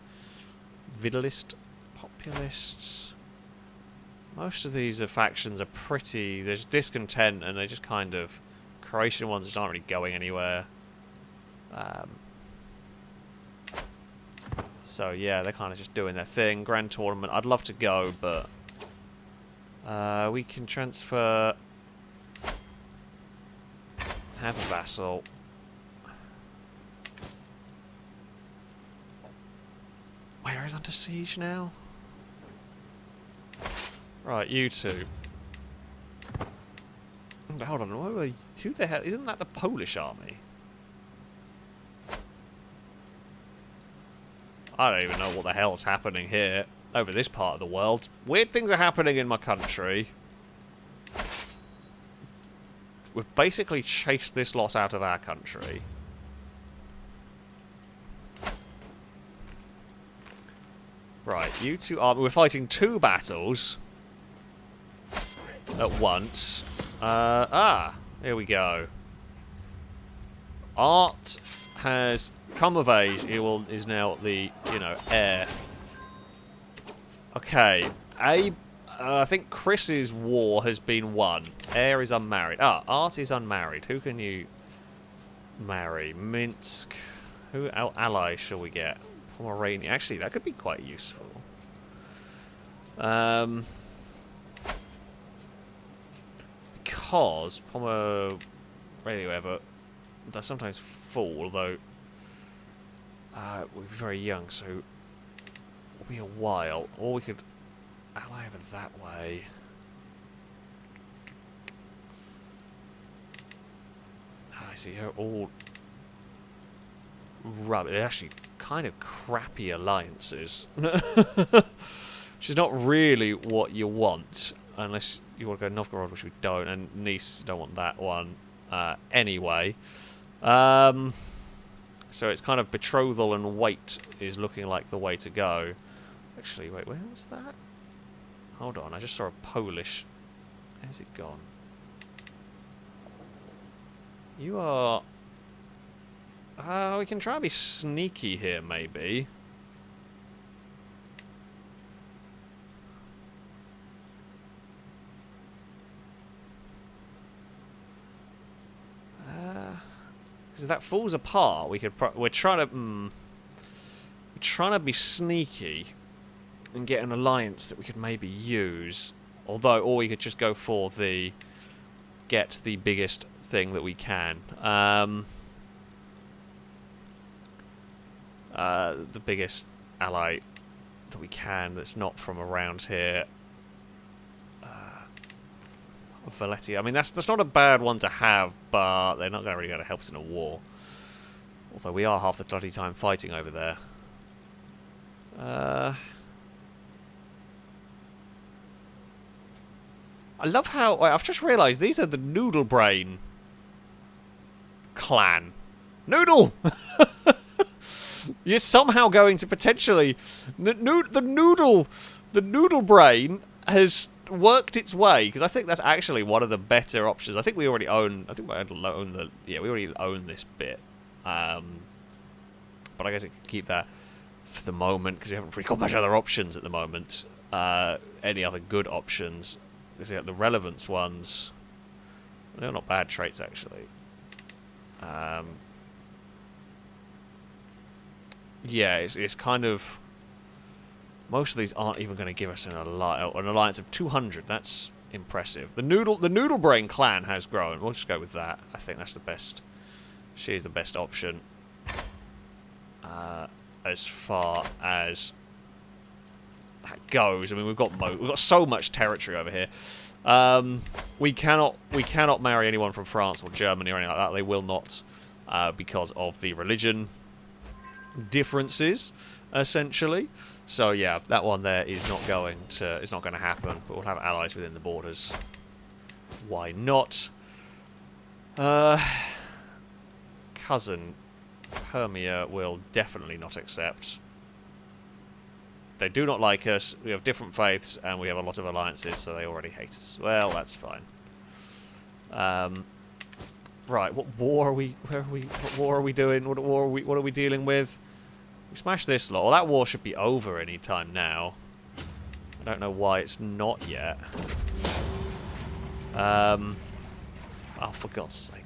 Vidalist. Populists. Most of these factions are pretty... There's discontent and they're just kind of... Croatian ones just aren't really going anywhere. So yeah, they're kind of just doing their thing. Grand tournament. I'd love to go, but we can transfer. Have a vassal. Where is under siege now? Right, you two. Hold on, who the hell? Isn't that the Polish army? I don't even know what the hell's happening here, over this part of the world. Weird things are happening in my country. We've basically chased this lot out of our country. Right, you two are... We're fighting 2 battles at once. Here we go. Art has come of age. He is now the, you know, heir. Okay. I think Chris's war has been won. Heir is unmarried. Art is unmarried. Who can you marry? Minsk. Who ally shall we get? Pomerania. Actually, that could be quite useful. Because Pomerania does sometimes fall, although we're very young, so it'll be a while. Or we could ally over that way. I see her all rubbish. They're actually kind of crappy alliances. Which is not really what you want, unless you want to go Novgorod, which we don't, and Nice don't want that one anyway. So it's kind of betrothal and wait is looking like the way to go. Actually, wait, where was that? Hold on, I just saw a Polish. Where's it gone? You are... we can try and be sneaky here, maybe. Because if that falls apart, we could... We're trying to be sneaky and get an alliance that we could maybe use. Although, or we could just go for the... Get the biggest thing that we can. The biggest ally that we can that's not from around here. Valetti. I mean, that's not a bad one to have, but they're not really going to help us in a war. Although we are half the bloody time fighting over there. I love how... I've just realised these are the Noodle Brain clan. Noodle! You're somehow going to potentially... The Noodle Brain has worked its way, because I think that's actually one of the better options. I think we already own... I think we own the... Yeah, we already own this bit. But I guess it can keep that for the moment, because we haven't really got much other options at the moment. Any other good options? The relevance ones... They're not bad traits, actually. Yeah, it's kind of... Most of these aren't even going to give us an alliance of 200. That's impressive. The Noodle Brain clan has grown. We'll just go with that. I think that's the best. She is the best option. As far as that goes. I mean, we've got so much territory over here. We cannot marry anyone from France or Germany or anything like that. They will not, because of the religion differences, essentially. So yeah, that one there is not going to happen. But we'll have allies within the borders. Why not? Cousin Hermia will definitely not accept. They do not like us. We have different faiths, and we have a lot of alliances, so they already hate us. Well, that's fine. Right, what war are we? What war are we doing? What are we dealing with? We smashed this lot. Well, that war should be over any time now. I don't know why it's not yet. Oh, for God's sake.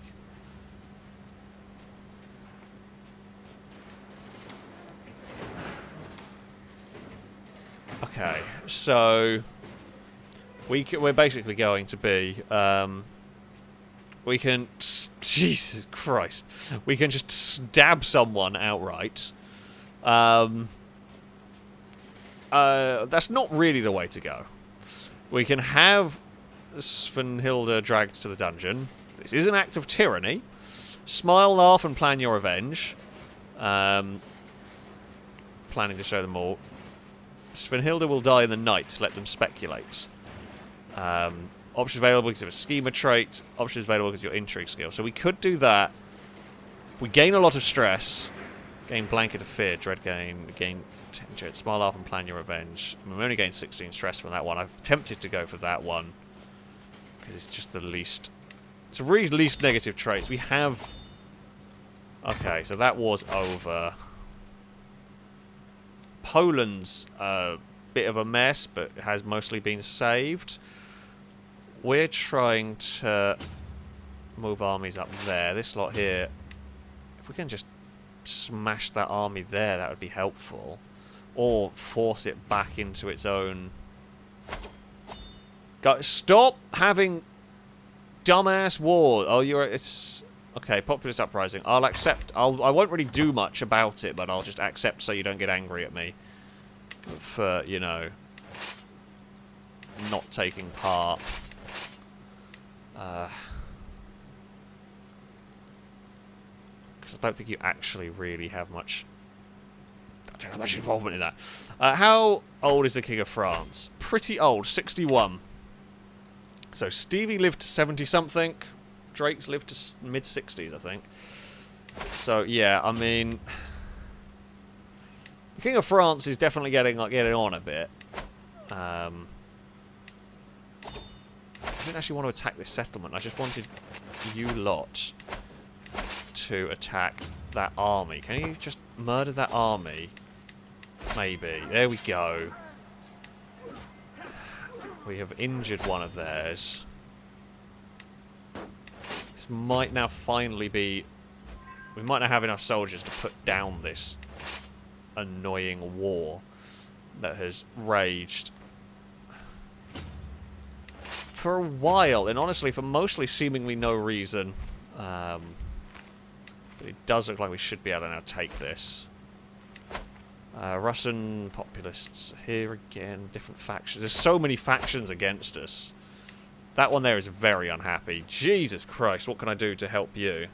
Okay, so we're basically going to be we can Jesus Christ, we can just stab someone outright. That's not really the way to go. We can have Svenhilda dragged to the dungeon. This is an act of tyranny. Smile, laugh, and plan your revenge. Planning to show them all. Svenhilda will die in the night. Let them speculate. Options available because of a schema trait. Options available because of your intrigue skill. So we could do that. We gain a lot of stress. Gain blanket of fear. Dread gain. Gain tempted. Smile, laugh, and plan your revenge. We only gain 16 stress from that one. I've tempted to go for that one because it's just the least. It's the really least negative traits. We have. Okay, so that war's over. Poland's a bit of a mess, but has mostly been saved. We're trying to move armies up there. This lot here, if we can just smash that army there, that would be helpful. Or force it back into its own... Stop having dumbass war. Oh, it's... Okay, populist uprising. I'll accept. I won't really do much about it, but I'll just accept so you don't get angry at me for, you know, not taking part. Because I don't think you actually really have much. I don't have much involvement in that. How old is the King of France? Pretty old, 61. So Stevie lived to 70-something. Drake's lived to mid-60s, I think. So, yeah, I mean... The King of France is definitely getting on a bit. I didn't actually want to attack this settlement. I just wanted you lot to attack that army. Can you just murder that army? Maybe. There we go. We have injured one of theirs. Might now finally be... We might not have enough soldiers to put down this annoying war that has raged for a while, and honestly for mostly seemingly no reason. But it does look like we should be able to now take this. Russian populists here again, different factions. There's so many factions against us. That one there is very unhappy. Jesus Christ, what can I do to help you?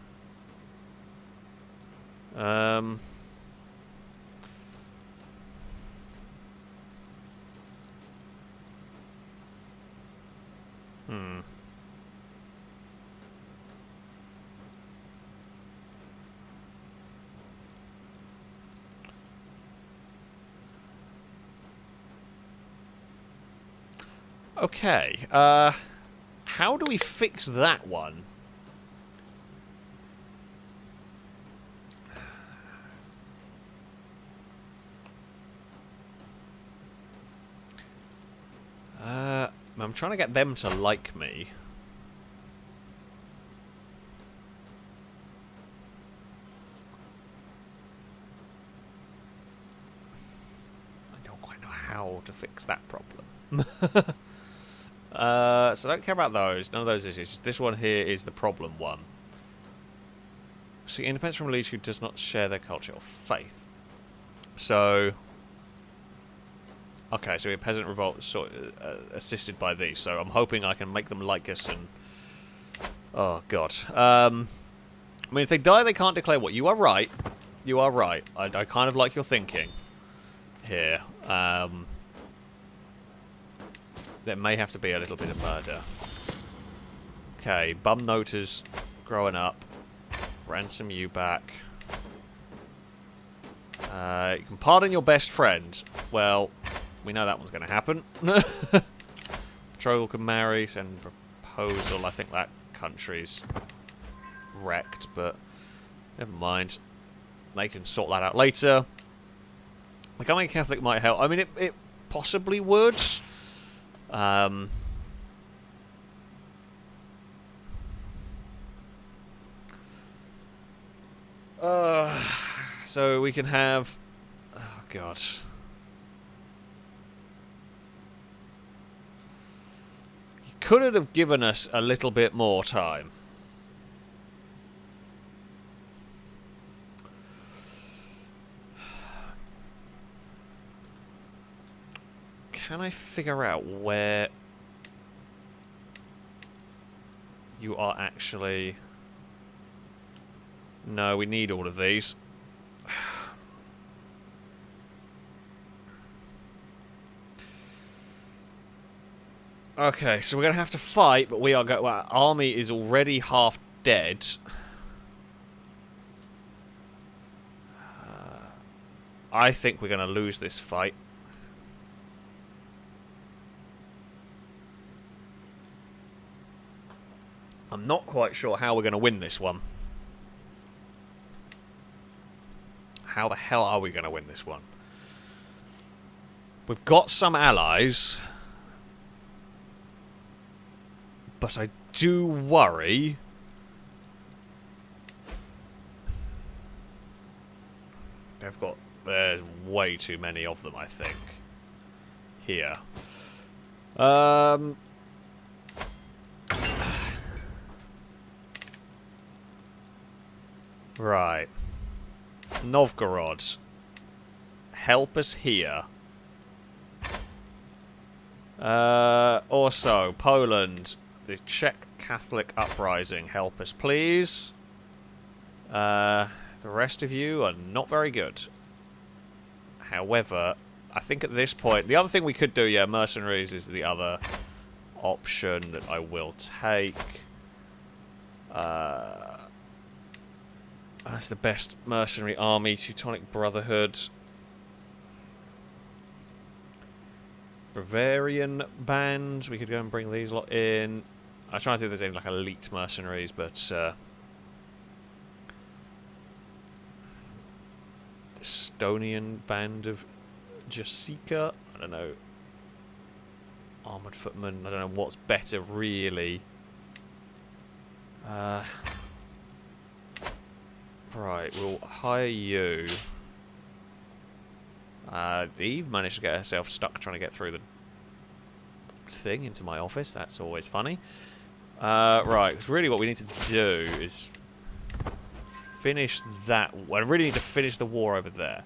Okay, how do we fix that one? I'm trying to get them to like me. I don't quite know how to fix that problem. So I don't care about those. None of those issues. This one here is the problem one. So independence from a leader who does not share their culture or faith. So... Okay, so we have peasant revolt assisted by these. So I'm hoping I can make them like us and... Oh, God. I mean, if they die, they can't declare war. You are right. You are right. I kind of like your thinking here. There may have to be a little bit of murder. Okay, Bum Nota's growing up. Ransom you back. You can pardon your best friend. Well, we know that one's going to happen. Betrothal can marry, send proposal. I think that country's wrecked, but never mind. They can sort that out later. Becoming a Catholic might help. I mean, it possibly would. So we can have... Oh, God. He could have given us a little bit more time. Can I figure out where you are actually... No, we need all of these. Okay, so we're going to have to fight, but we are going... Well, our army is already half dead. I think we're going to lose this fight. I'm not quite sure how we're going to win this one. How the hell are we going to win this one? We've got some allies... But I do worry... There's way too many of them, I think. Here. Right. Novgorod. Help us here. Also, Poland. The Czech Catholic Uprising. Help us, please. The rest of you are not very good. However, I think at this point... The other thing we could do, yeah, mercenaries is the other option that I will take. That's the best mercenary army. Teutonic Brotherhood. Bavarian band. We could go and bring these lot in. I was trying to think if there's any like elite mercenaries, but Estonian band of Jessica. I don't know. Armored footmen. I don't know what's better really. Right, we'll hire you. Eve managed to get herself stuck trying to get through the thing into my office. That's always funny. Right, because really what we need to do is finish that. I really need to finish the war over there.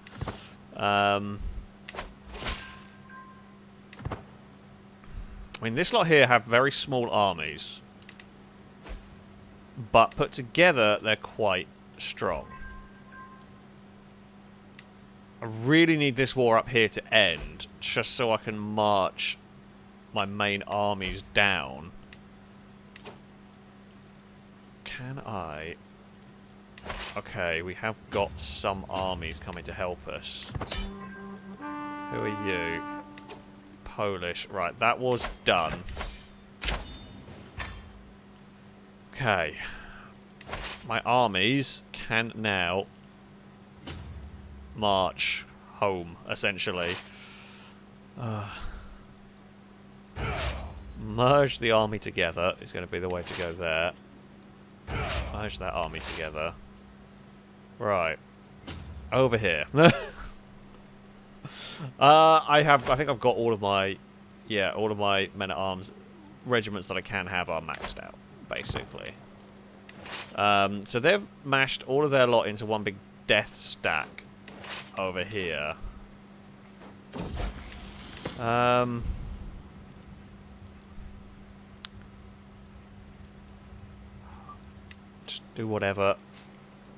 I mean, this lot here have very small armies. But put together, they're quite strong. I really need this war up here to end, just so I can march my main armies down. Can I... Okay, we have got some armies coming to help us. Who are you? Polish. Right, that was done. Okay. My armies can now march home, essentially. Merge the army together is going to be the way to go there. Merge that army together. Right. Over here. I think I've got all of my... Yeah, all of my men-at-arms regiments that I can have are maxed out, basically. So they've mashed all of their lot into one big death stack over here. Just do whatever.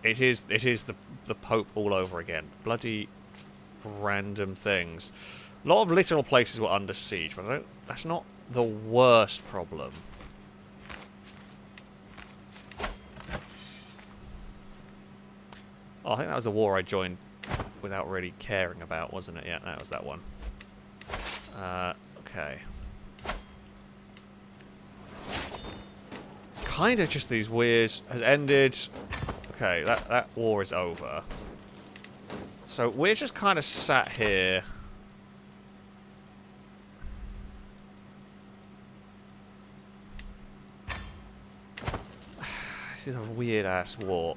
It is the Pope all over again. Bloody random things. A lot of literal places were under siege, but that's not the worst problem. Oh, I think that was a war I joined without really caring about, wasn't it? Yeah, that was that one. Okay. It's kind of just these weird... Has ended... Okay, that war is over. So we're just kind of sat here... This is a weird-ass war.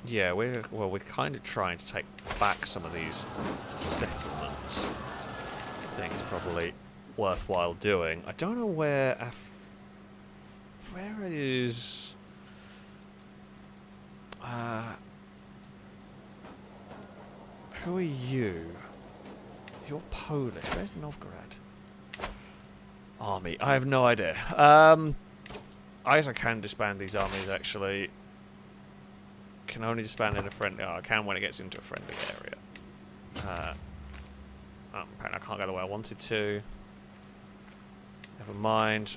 Yeah, we're kind of trying to take back some of these settlements. I think it's probably worthwhile doing. I don't know where is who are you? You're Polish. Where's Novgorod? Army. I have no idea. I guess I can disband these armies actually. Can only disband in a friendly... Oh, I can when it gets into a friendly area. Apparently I can't go the way I wanted to. Never mind.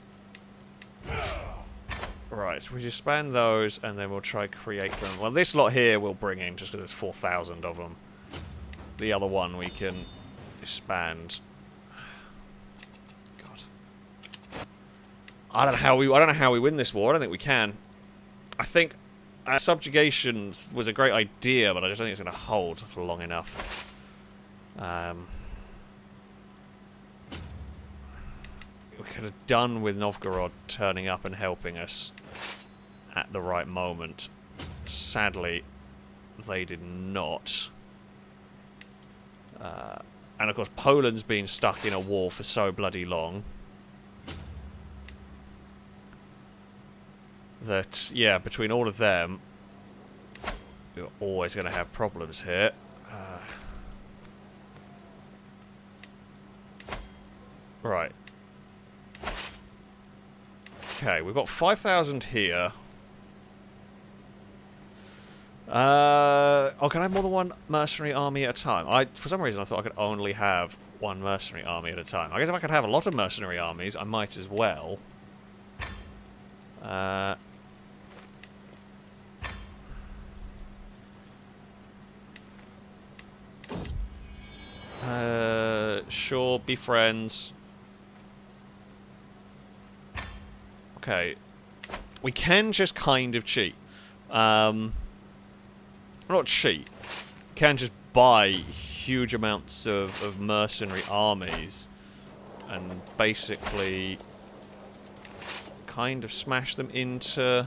Right, so we disband those, and then we'll try create them. Well, this lot here we'll bring in, just because there's 4,000 of them. The other one we can disband. God. I don't know how we win this war. I don't think we can. I think... subjugation was a great idea, but I just don't think it's going to hold for long enough. We could have done with Novgorod turning up and helping us at the right moment. Sadly, they did not. And of course, Poland's been stuck in a war for so bloody long. That, yeah, between all of them, we're always going to have problems here. Right. Okay, we've got 5,000 here. Oh, can I have more than one mercenary army at a time? For some reason, I thought I could only have one mercenary army at a time. I guess if I could have a lot of mercenary armies, I might as well. Sure, be friends. Okay. We can just kind of cheat. Not cheat. We can just buy huge amounts of mercenary armies and basically kind of smash them into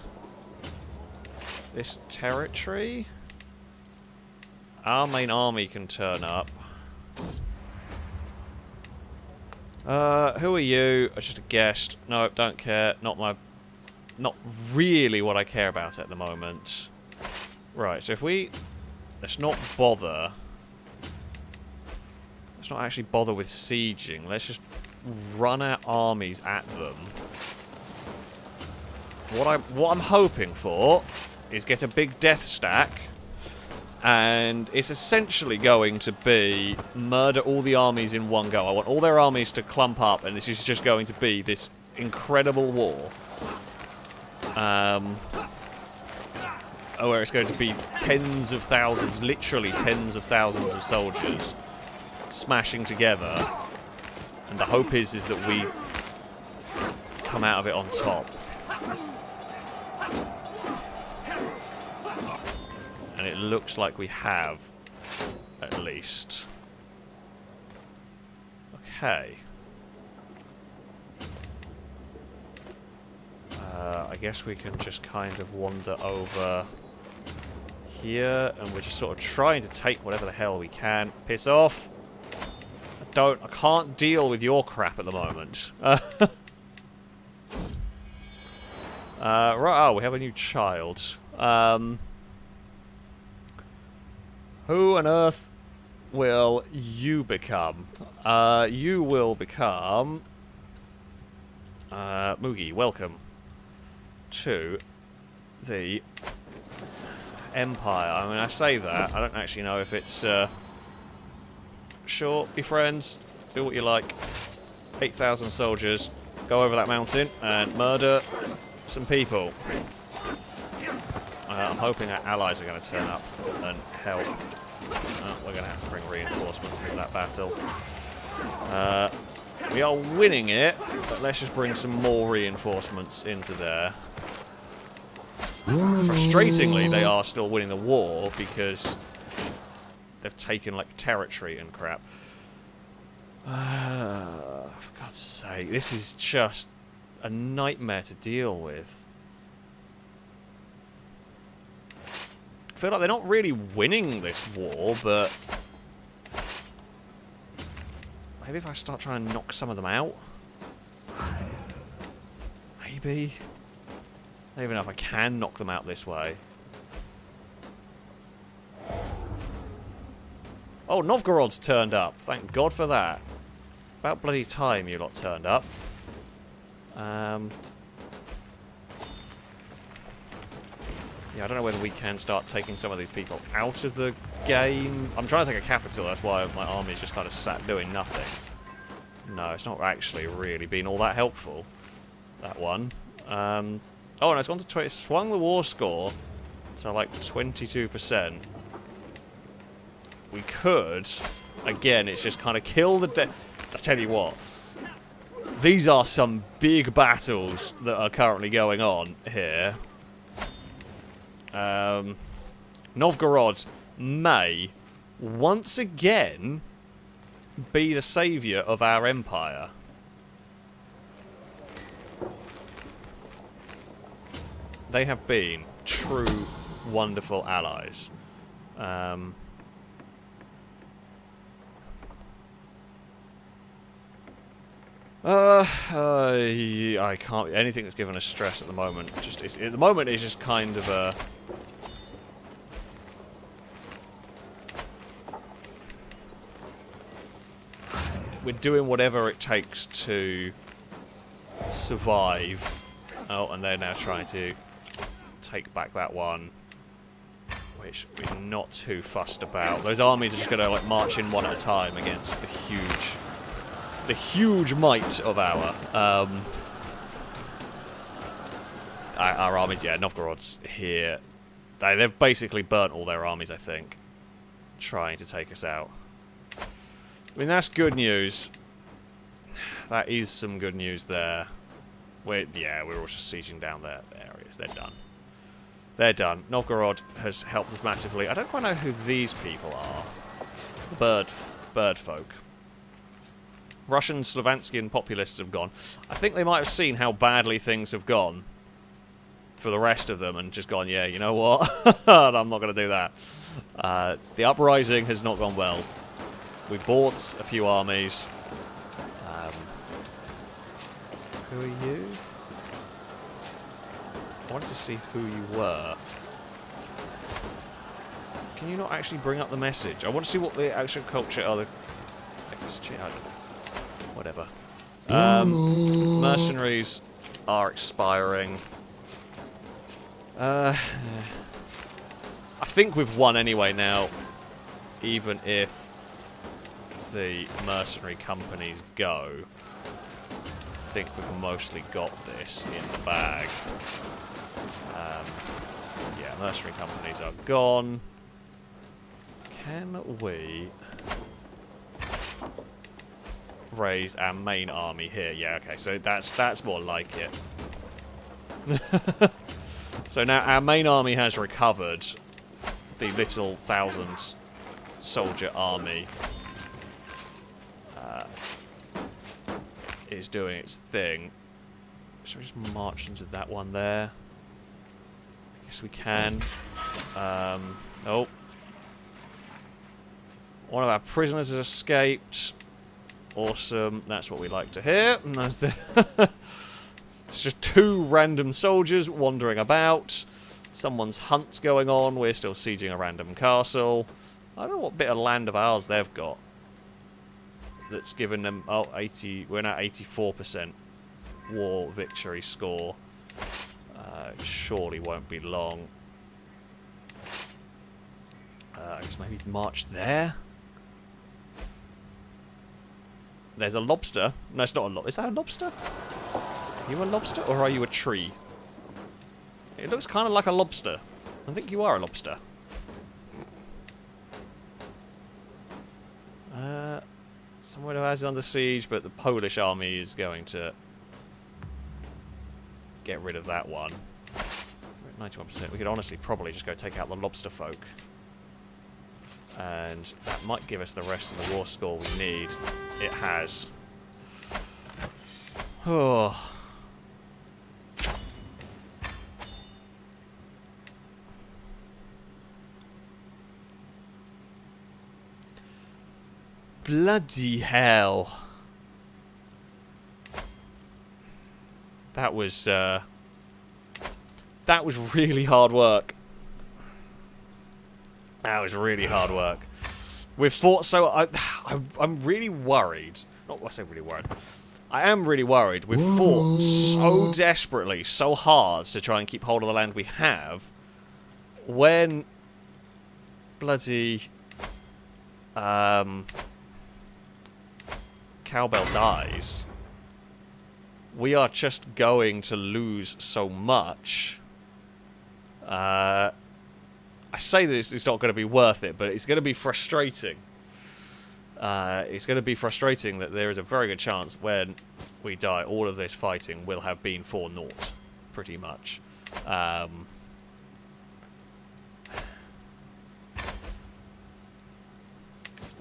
this territory. Our main army can turn up. Who are you? I'm just a guest. No, don't care. Not really what I care about at the moment. Right, so if we... Let's not bother. Let's not actually bother with sieging. Let's just run our armies at them. What I'm hoping for is get a big death stack. And it's essentially going to be murder all the armies in one go. I want all their armies to clump up, and this is just going to be this incredible war. Where it's going to be tens of thousands, literally tens of thousands of soldiers smashing together. And the hope is that we come out of it on top. And it looks like we have, at least. Okay. I guess we can just kind of wander over here, and we're just sort of trying to take whatever the hell we can. Piss off! I can't deal with your crap at the moment. Right, oh, we have a new child. Who on earth will you become? You will become... Moogie, welcome to the empire. I mean, I say that. I don't actually know if it's... Sure, be friends. Do what you like. 8,000 soldiers. Go over that mountain and murder some people. I'm hoping our allies are going to turn up and help. We're going to have to bring reinforcements into that battle. We are winning it, but let's just bring some more reinforcements into there. Frustratingly, they are still winning the war because they've taken like territory and crap. For God's sake, this is just a nightmare to deal with. I feel like they're not really winning this war, but maybe if I start trying to knock some of them out, maybe. I don't even know if I can knock them out this way. Oh, Novgorod's turned up. Thank God for that. About bloody time you lot turned up. Yeah, I don't know whether we can start taking some of these people out of the game. I'm trying to take a capital, that's why my army's just kind of sat doing nothing. No, it's not actually really been all that helpful, that one. Oh, and it's gone to 20. It swung the war score to like 22%. We could, again, it's just kind of kill the I tell you what, these are some big battles that are currently going on here. Novgorod may once again be the saviour of our empire. They have been true, wonderful allies. I can't. Anything that's given us stress at the moment. At the moment, it's just kind of a. We're doing whatever it takes to survive. Oh, and they're now trying to take back that one, which we're not too fussed about. Those armies are just going to like march in one at a time against the huge might of our armies. Yeah, Novgorod's here. They've basically burnt all their armies, I think, trying to take us out. I mean, that's good news. That is some good news there. We're all just sieging down their areas. They're done. They're done. Novgorod has helped us massively. I don't quite know who these people are. The bird folk. Russian, Slovanskian populists have gone. I think they might have seen how badly things have gone for the rest of them and just gone, yeah, you know what? I'm not going to do that. The uprising has not gone well. We bought a few armies. Who are you? I wanted to see who you were. Can you not actually bring up the message? I want to see what the actual culture are. Whatever. Mercenaries are expiring. I think we've won anyway now, even if the mercenary companies go. I think we've mostly got this in the bag. Yeah, mercenary companies are gone. Can we raise our main army here? Yeah, okay, so that's more like it. So now our main army has recovered. The little 1,000 soldier army is doing its thing. Should we just march into that one there? I guess we can. Oh. One of our prisoners has escaped. Awesome. That's what we like to hear. And that's the it's just 2 random soldiers wandering about. Someone's hunt's going on. We're still sieging a random castle. I don't know what bit of land of ours they've got that's given them... Oh, 80... We're now 84% war victory score. It surely won't be long. I guess maybe march there. There's a lobster. No, it's not a lobster. Is that a lobster? Are you a lobster or are you a tree? It looks kind of like a lobster. I think you are a lobster. Someone who has it under siege, but the Polish army is going to get rid of that one. We're at 91%. We could honestly probably just go take out the lobster folk. And that might give us the rest of the war score we need. It has. Oh. Bloody hell. That was really hard work. That was really hard work. We've fought so... I'm really worried. Not I say really worried. I am really worried. We've fought so desperately, so hard to try and keep hold of the land we have. When... bloody... Cowbell dies. We are just going to lose so much. I say this, it's not going to be worth it, but it's going to be frustrating. It's going to be frustrating that there is a very good chance when we die, all of this fighting will have been for naught, pretty much.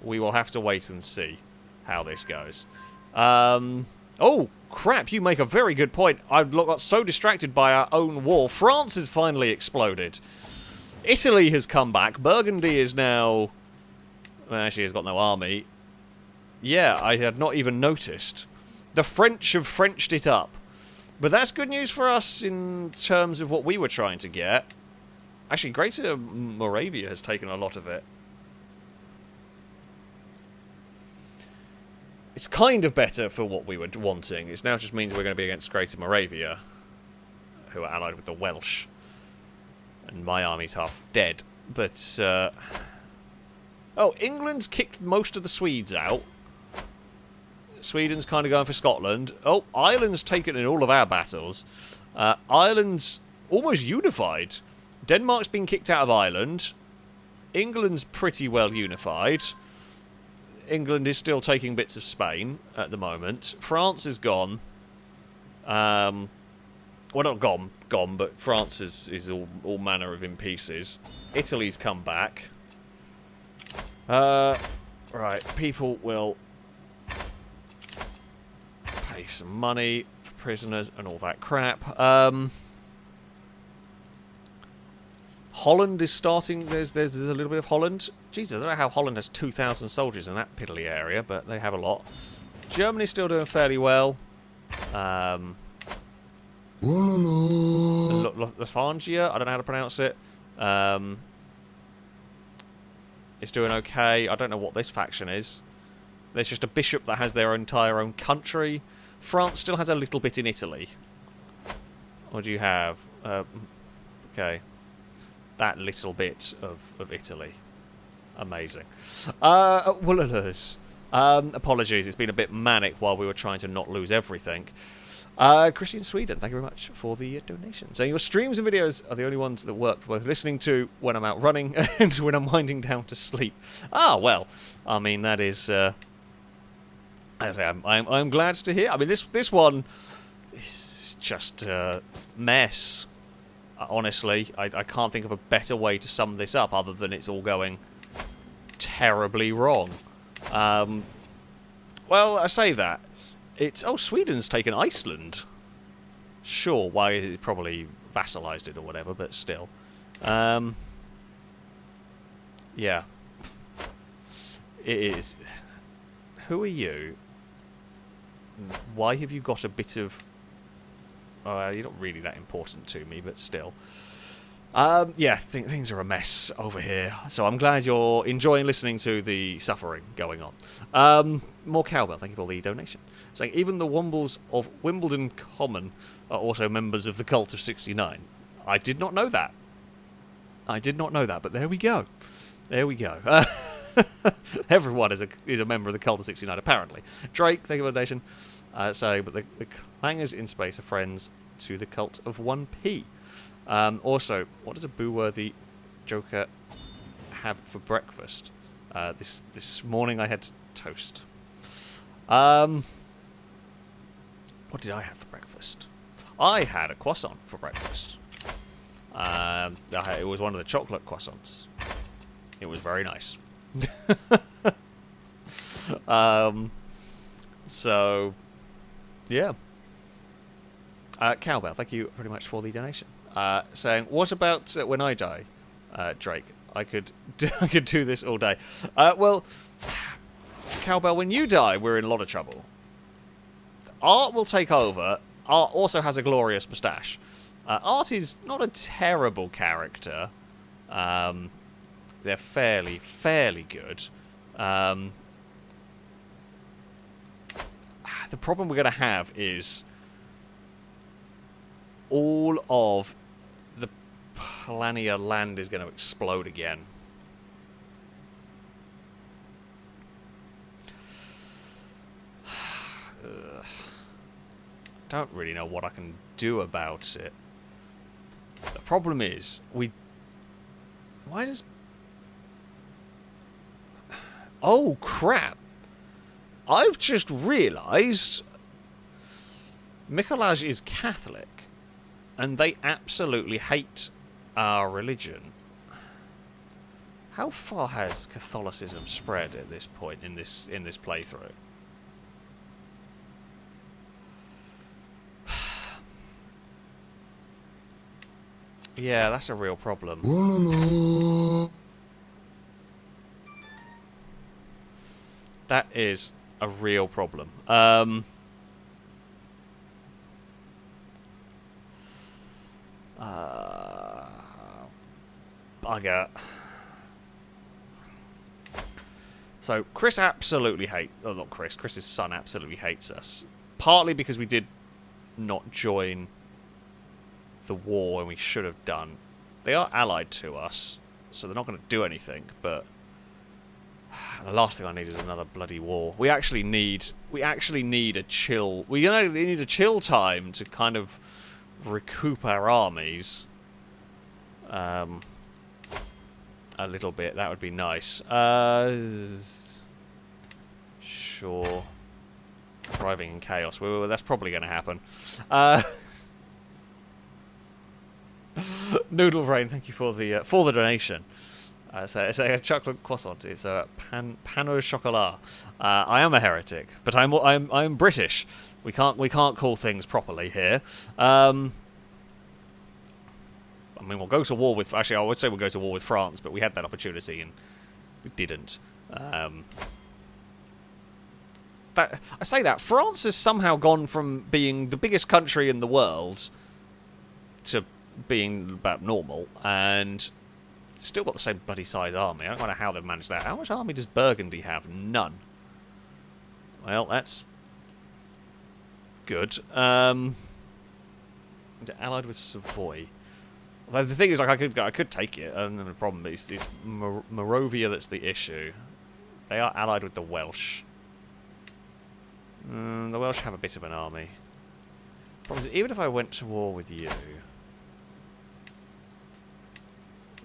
We will have to wait and see how this goes. Oh, crap, you make a very good point. I got so distracted by our own war. France has finally exploded. Italy has come back. Burgundy is now... well, actually, has got no army. Yeah, I had not even noticed. The French have Frenched it up. But that's good news for us in terms of what we were trying to get. Actually, Greater Moravia has taken a lot of it. It's kind of better for what we were wanting. It now just means we're going to be against Greater Moravia, who are allied with the Welsh. And my army's half dead. But, oh, England's kicked most of the Swedes out. Sweden's kind of going for Scotland. Oh, Ireland's taken in all of our battles. Ireland's almost unified. Denmark's been kicked out of Ireland. England's pretty well unified. England is still taking bits of Spain at the moment. France is gone. Well, not gone, but France is all manner of in pieces. Italy's come back. Right, people will pay some money for prisoners and all that crap. Holland is starting. There's a little bit of Holland. Jesus, I don't know how Holland has 2,000 soldiers in that piddly area, but they have a lot. Germany's still doing fairly well. Lathangia, I don't know how to pronounce it. It's doing okay. I don't know what this faction is. There's just a bishop that has their entire own country. France still has a little bit in Italy. What do you have? Okay. That little bit of Italy. Amazing. Apologies, it's been a bit manic while we were trying to not lose everything. Christian Sweden, thank you very much for the donation. So your streams and videos are the only ones that work for both listening to when I'm out running and when I'm winding down to sleep. Ah, well, I mean, that is... I'm glad to hear. I mean, this one is just a mess. Honestly, I can't think of a better way to sum this up other than it's all going terribly wrong. Well, I say that. It's... oh, Sweden's taken Iceland. Sure, why it probably vassalized it or whatever, but still. Yeah. It is. Who are you? Why have you got a bit of... you're not really that important to me, but still. Yeah, things are a mess over here. So I'm glad you're enjoying listening to the suffering going on. More Cowbell, thank you for the donation. Saying, even the Wombles of Wimbledon Common are also members of the Cult of 69. I did not know that. I did not know that, but there we go. There we go. Everyone is a member of the Cult of 69, apparently. Drake, thank you for the donation. But the clangers in space are friends to the Cult of 1p. Also, what does a boo-worthy joker have for breakfast? This morning I had toast. What did I have for breakfast? I had a croissant for breakfast. It was one of the chocolate croissants. It was very nice. So, yeah. Cowbell, thank you very much for the donation. Saying, what about when I die, Drake? I could do this all day. Well, Cowbell, when you die, we're in a lot of trouble. Art will take over. Art also has a glorious moustache. Art is not a terrible character. They're fairly good. The problem we're going to have is all of the Plania land is going to explode again. Don't really know what I can do about it. The problem is, why does... Oh, crap! I've just realised Mikolaj is Catholic, and they absolutely hate our religion. How far has Catholicism spread at this point in this playthrough? Yeah, that's a real problem. That is a real problem. Bugger. So Chris absolutely hates... Oh, not Chris. Chris's son absolutely hates us. Partly because we did not join the war when we should have done. They are allied to us, so they're not going to do anything, but the last thing I need is another bloody war. We actually need a chill. We need a chill time to kind of recoup our armies. A little bit. That would be nice. Sure. Thriving in chaos. Well, that's probably going to happen. Noodle Rain, thank you for the donation. So it's a chocolate croissant. It's a pain au chocolat. I am a heretic, but I'm British. We can't call things properly here. I mean, we'll go to war with... Actually, I would say we'll go to war with France, but we had that opportunity and we didn't. I say that France has somehow gone from being the biggest country in the world to being about normal, and still got the same bloody size army. I don't know how they've managed that. How much army does Burgundy have? None. Well, that's good. Allied with Savoy. Although the thing is, like, I could take it, and the problem is it's Moravia that's the issue. They are allied with the Welsh. The Welsh have a bit of an army. The problem is, even if I went to war with you,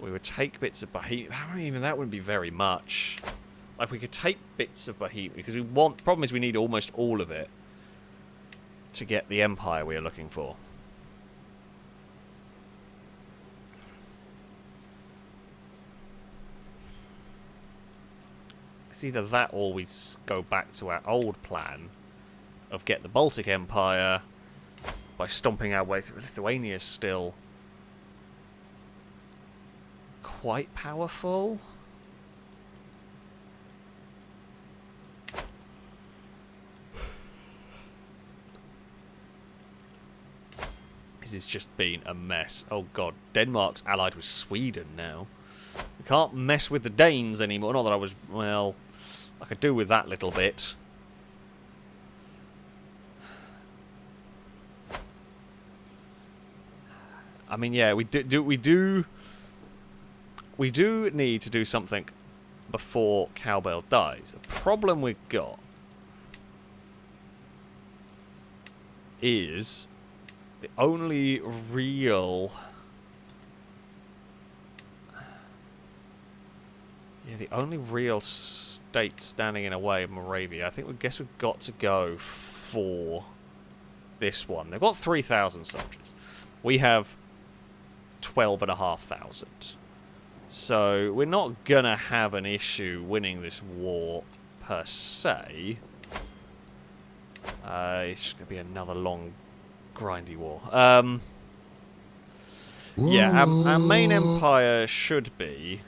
we would take bits of Bohemian. Even that wouldn't be very much. Like, we could take bits of Bohemian because we want. Problem is, we need almost all of it to get the empire we are looking for. It's either that or we go back to our old plan of get the Baltic Empire by stomping our way through. Lithuania is still quite powerful. This has just been a mess. Oh god, Denmark's allied with Sweden now. We can't mess with the Danes anymore. Not that I was... Well, I could do with that little bit. I mean, yeah, we do we do need to do something before Cowbell dies. The problem we've got is the only real... Yeah, the only real state standing in a way of Moravia. I think guess we've got to go for this one. They've got 3,000 soldiers. We have 12,500. So we're not gonna have an issue winning this war per se. It's just gonna be another long, grindy war. Yeah, our main empire should be.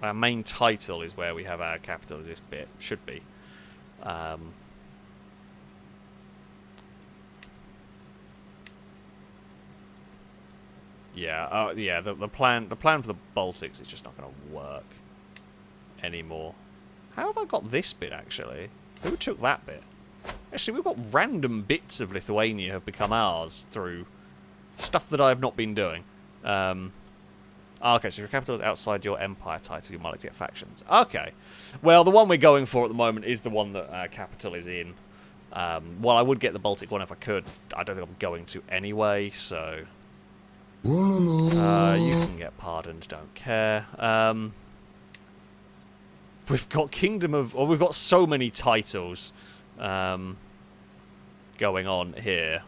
Our main title is where we have our capital. This bit should be. Yeah, yeah. The plan for the Baltics is just not going to work anymore. How have I got this bit actually? Who took that bit? Actually, we've got random bits of Lithuania have become ours through stuff that I have not been doing. Okay, so if your capital is outside your empire title, you might like to get factions. Okay. Well, the one we're going for at the moment is the one that our capital is in. Well, I would get the Baltic one if I could. I don't think I'm going to anyway, so... you can get pardoned, don't care. We've got Kingdom of... Well, we've got so many titles going on here.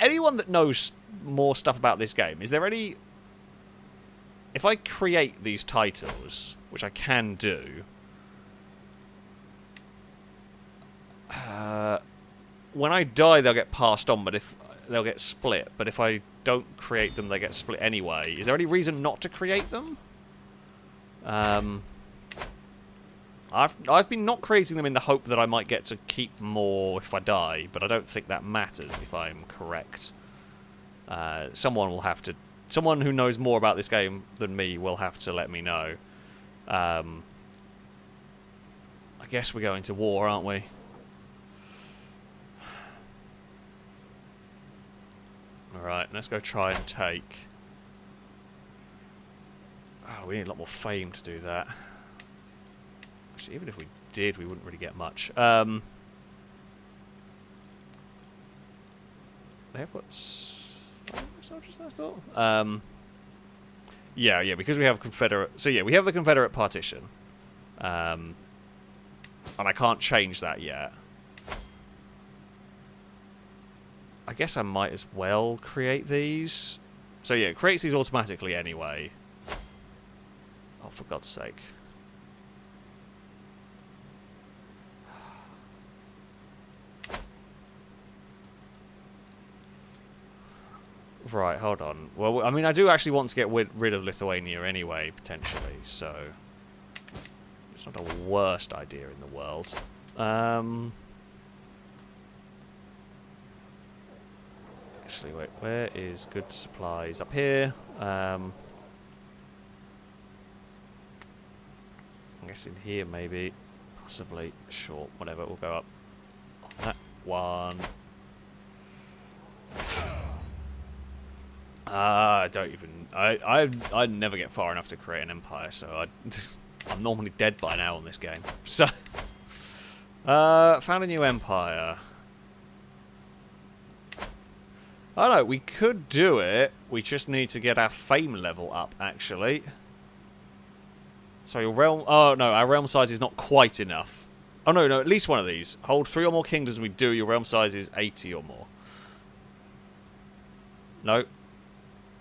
Anyone that knows more stuff about this game, is there any... If I create these titles, which I can do, when I die they'll get passed on, but if they'll get split. But if I don't create them, they get split anyway. Is there any reason not to create them? I've been not creating them in the hope that I might get to keep more if I die, but I don't think that matters if I'm correct. Someone will have to. Someone who knows more about this game than me will have to let me know. I guess we're going to war, aren't we? Alright, let's go try and take... Oh, we need a lot more fame to do that. Actually, even if we did, we wouldn't really get much. They have got... soldiers, I thought. Yeah, because we have Confederate. So yeah, we have the Confederate partition, and I can't change that yet. I guess I might as well create these. So yeah, it creates these automatically anyway. Oh, for God's sake. Right, hold on. Well, I mean, I do actually want to get rid of Lithuania anyway, potentially, so... It's not the worst idea in the world. Actually, wait, where is good supplies? Up here. I guess in here, maybe. Possibly. Sure, whatever, we'll go up on that one. I don't even... I never get far enough to create an empire, so I'm normally dead by now on this game. So... found a new empire. Oh no, we could do it. We just need to get our fame level up, actually. So your realm... Oh no, our realm size is not quite enough. Oh no, at least one of these. Hold 3 or more kingdoms we do, your realm size is 80 or more. No.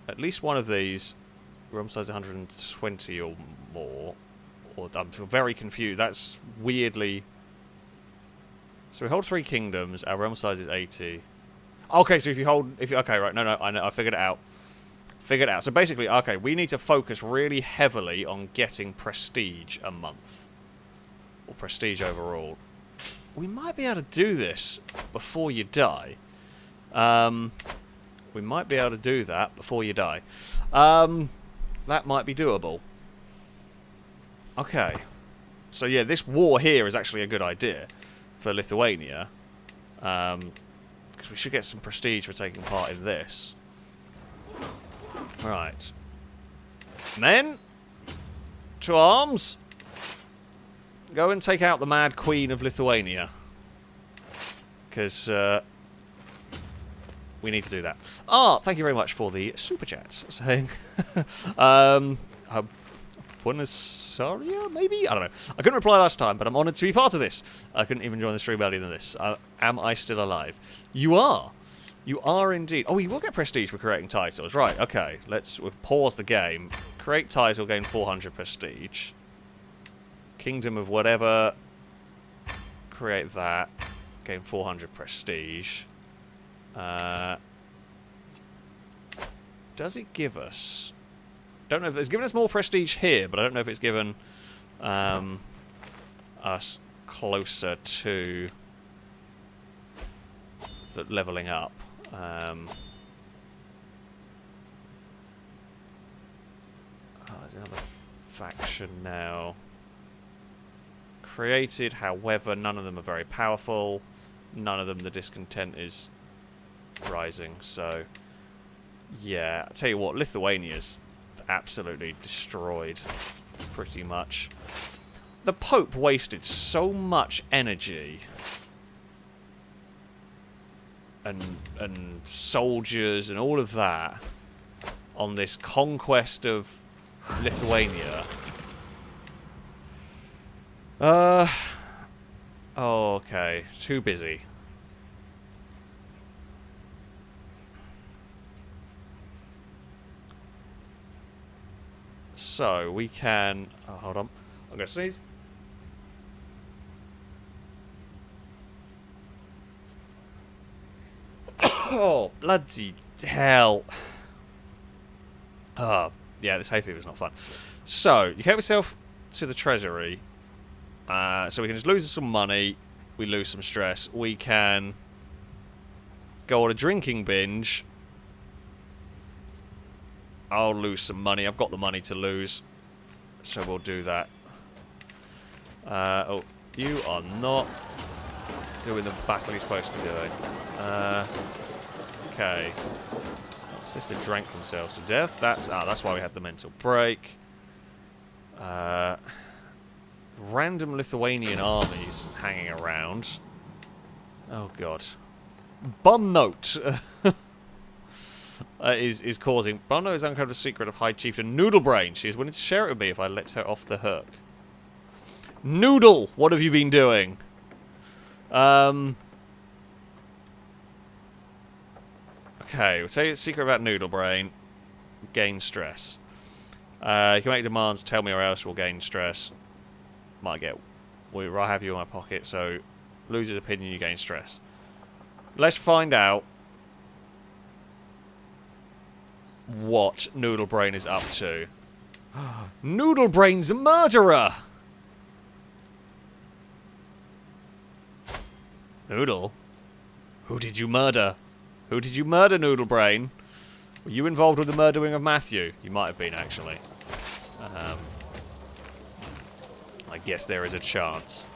At least one of these, realm size 120 or more. Or I'm very confused. That's weirdly... So we hold 3 kingdoms. Our realm size is 80. Okay, so if you hold... okay, right. No, I know. I figured it out. Figured it out. So basically, okay, we need to focus really heavily on getting prestige a month. Or prestige overall. We might be able to do this before you die. We might be able to do that before you die. That might be doable. Okay. So yeah, this war here is actually a good idea for Lithuania. Because we should get some prestige for taking part in this. Right. Men, to arms. Go and take out the Mad Queen of Lithuania. Because we need to do that. Ah, thank you very much for the super chat. Saying, Buenos Aires, maybe? I don't know. I couldn't reply last time, but I'm honoured to be part of this. I couldn't even join the stream earlier than this. Am I still alive? You are. You are indeed. Oh, you will get prestige for creating titles. Right, okay. We'll pause the game. Create title, gain 400 prestige. Kingdom of whatever. Create that. Gain 400 prestige. Does it give us... Don't know if it's given us more prestige here, but I don't know if it's given us closer to the leveling up. There's another faction now. Created, however, none of them are very powerful. None of them the discontent is rising, so... Yeah, I'll tell you what, Lithuania's absolutely destroyed, pretty much. The Pope wasted so much energy and soldiers and all of that on this conquest of Lithuania. Oh, okay, too busy. So, we can... Oh, hold on. I'm going to sneeze. Oh, bloody hell. Oh, yeah, this hay fever's not fun. So, you help yourself to the treasury. So we can just lose some money. We lose some stress. We can go on a drinking binge. I'll lose some money. I've got the money to lose. So we'll do that. Oh, you are not doing the battle you're supposed to be doing. Okay. Sister drank themselves to death. That's why we had the mental break. Random Lithuanian armies hanging around. Oh god. Bum Note is causing... Bum Note is uncovered the secret of High Chieftain Noodlebrain. She is willing to share it with me if I let her off the hook. Noodle! What have you been doing? Okay, we'll tell you the secret about Noodlebrain. Gain stress. You can make demands, tell me or else we'll gain stress. Might get... I'll have you in my pocket, so... Lose his opinion, you gain stress. Let's find out... what Noodlebrain is up to. Noodlebrain's a murderer! Noodle? Who did you murder? Who did you murder, Noodlebrain? Were you involved with the murdering of Matthew? You might have been, actually. I guess there is a chance.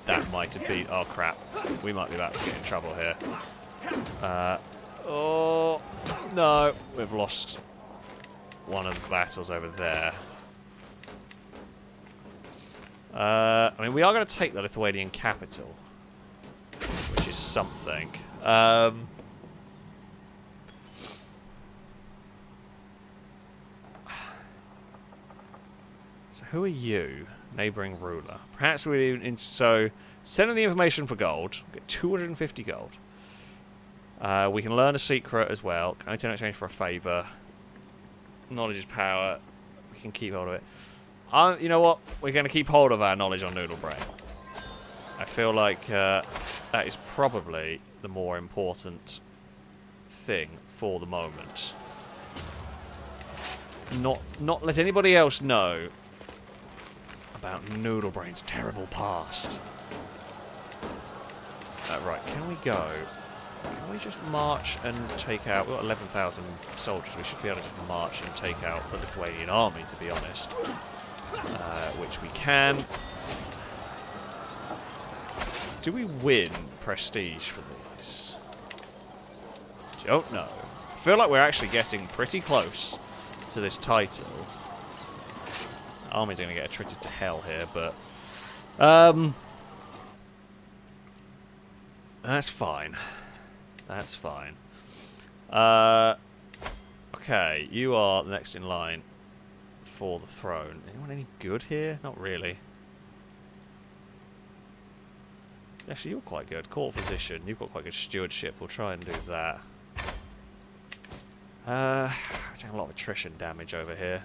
That might have been... Oh, crap. We might be about to get in trouble here. Oh, no. We've lost one of the battles over there. I mean, we are going to take the Lithuanian capital. Which is something. So who are you? Neighbouring ruler. Perhaps we... So, send them the information for gold. Get 250 gold. We can learn a secret as well. Can I turn exchange for a favour? Knowledge is power. We can keep hold of it. You know what? We're going to keep hold of our knowledge on Noodlebrain. I feel like that is probably the more important thing for the moment. Not let anybody else know about Noodlebrain's terrible past. Right, can we go? Can we just march and take out... We've got 11,000 soldiers. We should be able to just march and take out the Lithuanian army, to be honest. Which we can. Do we win prestige for these? Don't know. I feel like we're actually getting pretty close to this title. armies are going to get attrited to hell here, but that's fine. That's fine. Okay, you are next in line for the throne. Anyone any good here? Not really. Actually, you're quite good. Court physician. You've got quite good stewardship. We'll try and do that. Doing a lot of attrition damage over here,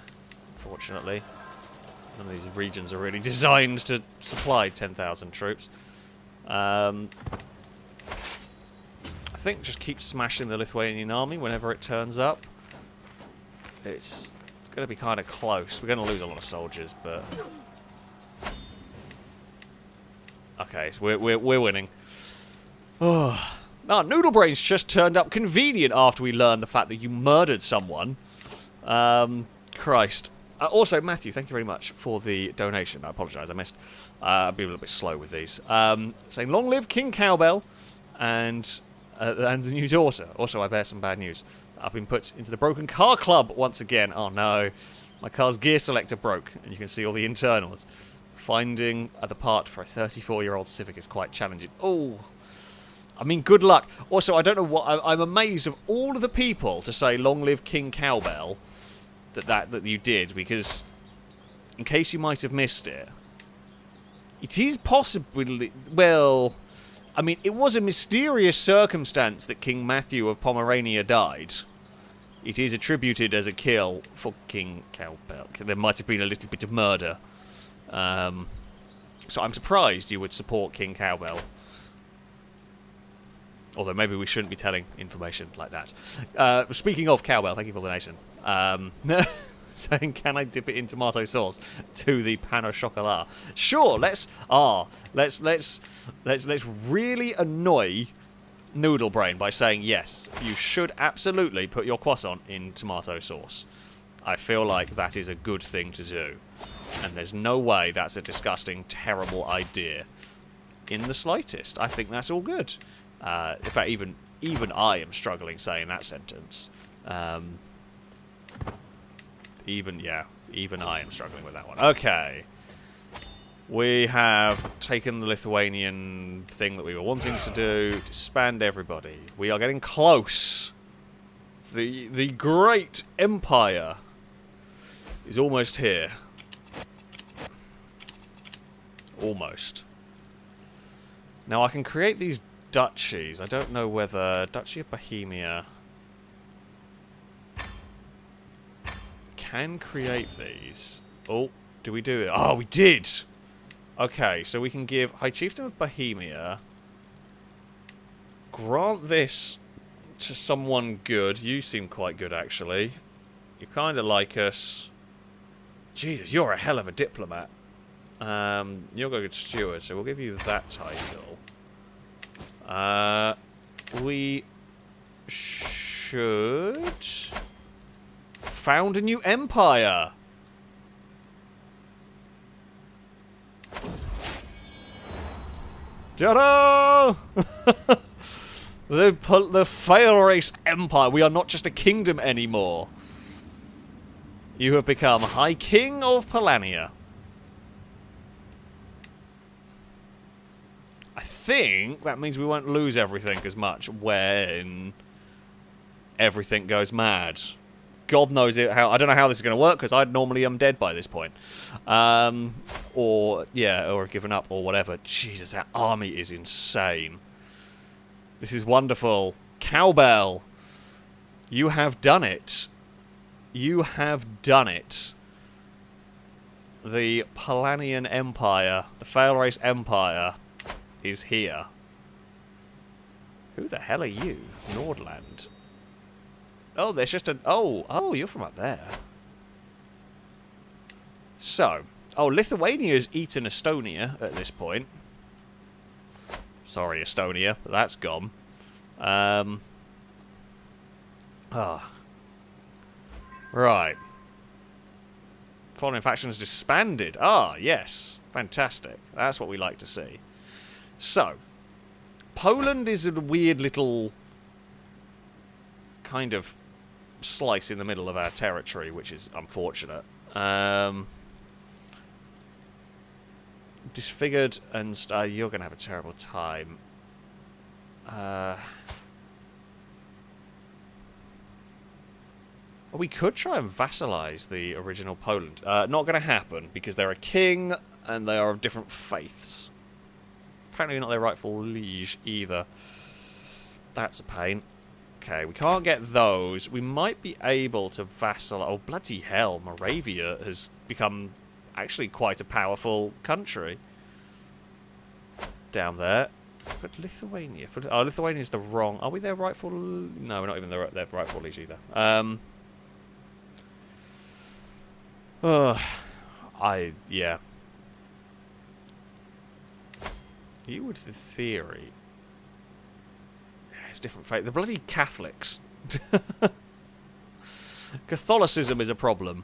unfortunately. None of these regions are really designed to supply 10,000 troops. I think just keep smashing the Lithuanian army whenever it turns up. It's going to be kind of close. We're going to lose a lot of soldiers, but... Okay, so we're winning. Oh. Ah, Noodlebrain's just turned up convenient after we learned the fact that you murdered someone. Christ. Also, Matthew, thank you very much for the donation. I apologise, I missed. I'll be a little bit slow with these. Saying, long live King Cowbell and the new daughter. Also, I bear some bad news. I've been put into the broken car club once again. Oh no. My car's gear selector broke, and you can see all the internals. Finding the part for a 34-year-old Civic is quite challenging. Oh, I mean, good luck. Also, I don't know what... I'm amazed of all of the people to say long live King Cowbell that you did, because in case you might have missed it, it is possibly... Well, I mean, it was a mysterious circumstance that King Matthew of Pomerania died. It is attributed as a kill for King Cowbell. There might have been a little bit of murder. So I'm surprised you would support King Cowbell. Although maybe we shouldn't be telling information like that. Speaking of Cowbell, thank you for the donation. Saying, can I dip it in tomato sauce to the pan au chocolat? Sure, let's really annoy Noodlebrain by saying yes, you should absolutely put your croissant in tomato sauce. I feel like that is a good thing to do. And there's no way that's a disgusting, terrible idea. In the slightest. I think that's all good. In fact, even I am struggling saying that sentence. Even I am struggling with that one. Okay. We have taken the Lithuanian thing that we were wanting to do. Disband everybody. We are getting close. The great empire is almost here. Almost. Now I can create these duchies. I don't know whether... Duchy of Bohemia... Can create these. Oh, do we do it? Oh, we did! Okay, so we can give High Chieftain of Bohemia... Grant this to someone good. You seem quite good, actually. You kind of like us. Jesus, you're a hell of a diplomat. You're a good steward, so we'll give you that title. We should found a new empire. Ta-da! The FailRace Empire. We are not just a kingdom anymore. You have become High King of Polania. I think that means we won't lose everything as much when everything goes mad. God knows it. I don't know how this is going to work, because I normally am dead by this point. Or have given up, or whatever. Jesus, that army is insane. This is wonderful. Cowbell, you have done it. You have done it. The Polanian Empire, the FailRace Empire, is here. Who the hell are you? Nordland. Oh, there's just an... Oh, you're from up there. So. Oh, Lithuania's eaten Estonia at this point. Sorry, Estonia, but that's gone. Right. Foreign factions disbanded. Ah, yes. Fantastic. That's what we like to see. So. Poland is a weird little... kind of slice in the middle of our territory, which is unfortunate. disfigured, and you're going to have a terrible time. We could try and vassalize the original Poland. Not going to happen, because they're a king, and they are of different faiths. Apparently not their rightful liege, either. That's a pain. Okay, we can't get those. We might be able to vassalize... Oh, bloody hell, Moravia has become actually quite a powerful country. Down there. But Lithuania... Oh, Lithuania is the wrong... Are we their rightful... No, we're not even their rightful liege, either. Yeah. You would, in theory... It's different faith. The bloody Catholics. Catholicism is a problem.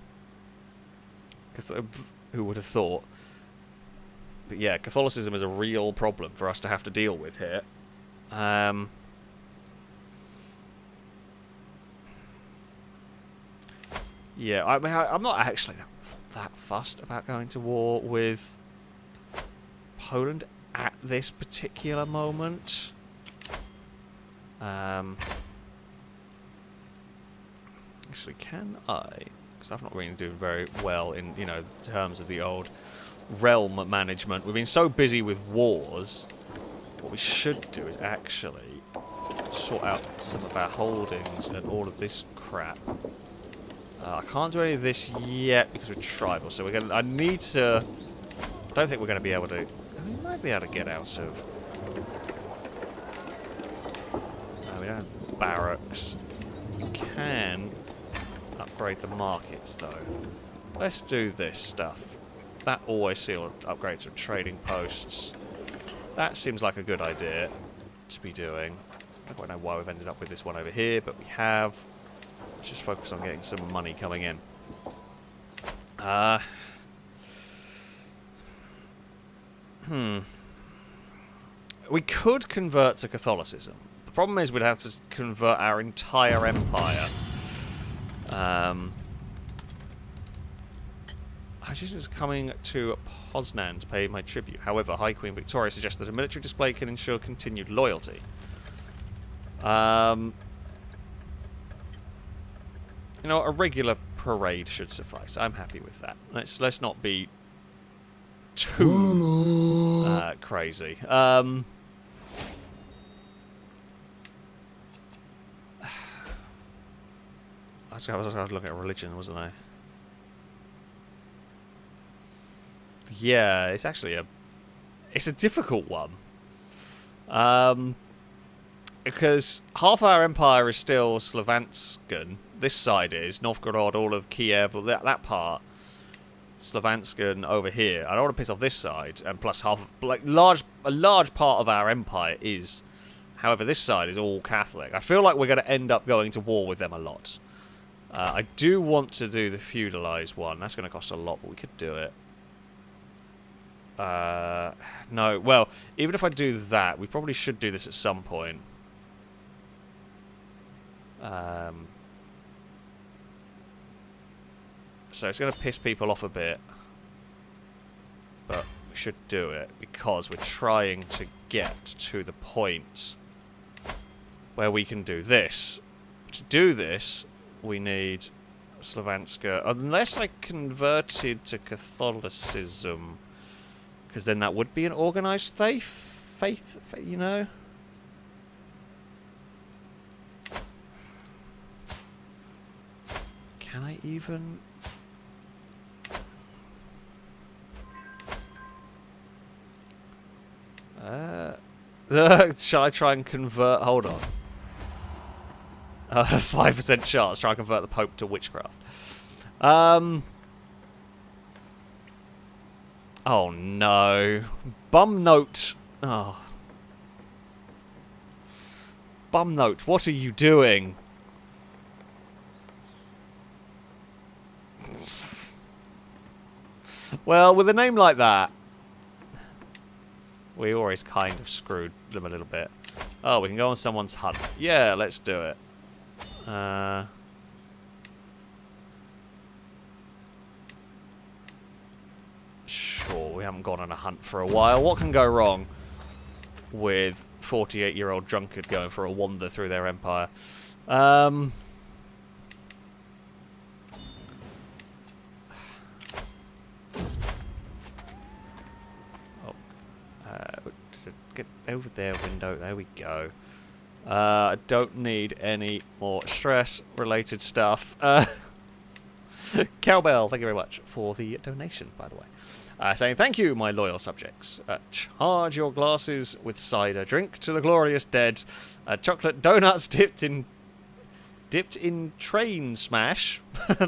Who would have thought? But yeah, Catholicism is a real problem for us to have to deal with here. Yeah, I mean, I'm not actually that fussed about going to war with Poland at this particular moment. Actually, can I? Because I've not really doing very well in, you know, terms of the old realm management. We've been so busy with wars. What we should do is actually sort out some of our holdings and all of this crap. I can't do any of this yet because we're tribal, so we're gonna. I need to. I don't think we're going to be able to. We might be able to get out of. No, we don't have barracks. We can upgrade the markets though. Let's do this stuff. That always sealed upgrades of trading posts. That seems like a good idea to be doing. I don't quite know why we've ended up with this one over here, but we have. Let's just focus on getting some money coming in. We could convert to Catholicism. The problem is we'd have to convert our entire empire. Attrition is coming to Poznan to pay my tribute. However, High Queen Victoria suggests that a military display can ensure continued loyalty. You know, a regular parade should suffice. I'm happy with that. Let's not be too crazy. I was looking at religion, wasn't I? Yeah, it's actually it's a difficult one. Because half our empire is still Slovanskan. This side is Novgorod, all of Kiev, that part. Slovanskan over here. I don't want to piss off this side, and plus half, like a large part of our empire is. However, this side is all Catholic. I feel like we're going to end up going to war with them a lot. I do want to do the feudalized one. That's going to cost a lot, but we could do it. No, well, even if I do that, we probably should do this at some point. So it's going to piss people off a bit, but we should do it because we're trying to get to the point where we can do this. To do this, we need Slovanska, unless I converted to Catholicism, because then that would be an organized faith, you know? Can I even... shall I try and convert... Hold on. 5% chance. Try and convert the Pope to witchcraft. Oh no. Bum note. Oh. Bum note, what are you doing? Well, with a name like that, we always kind of screwed them a little bit. Oh, we can go on someone's hunt. Yeah, let's do it. Sure, we haven't gone on a hunt for a while. What can go wrong with 48-year-old drunkard going for a wander through their empire? Get over there, window. There we go. I don't need any more stress-related stuff. Cowbell, thank you very much for the donation, by the way. Saying, thank you, my loyal subjects. Charge your glasses with cider. Drink to the glorious dead. Chocolate donuts dipped in train smash.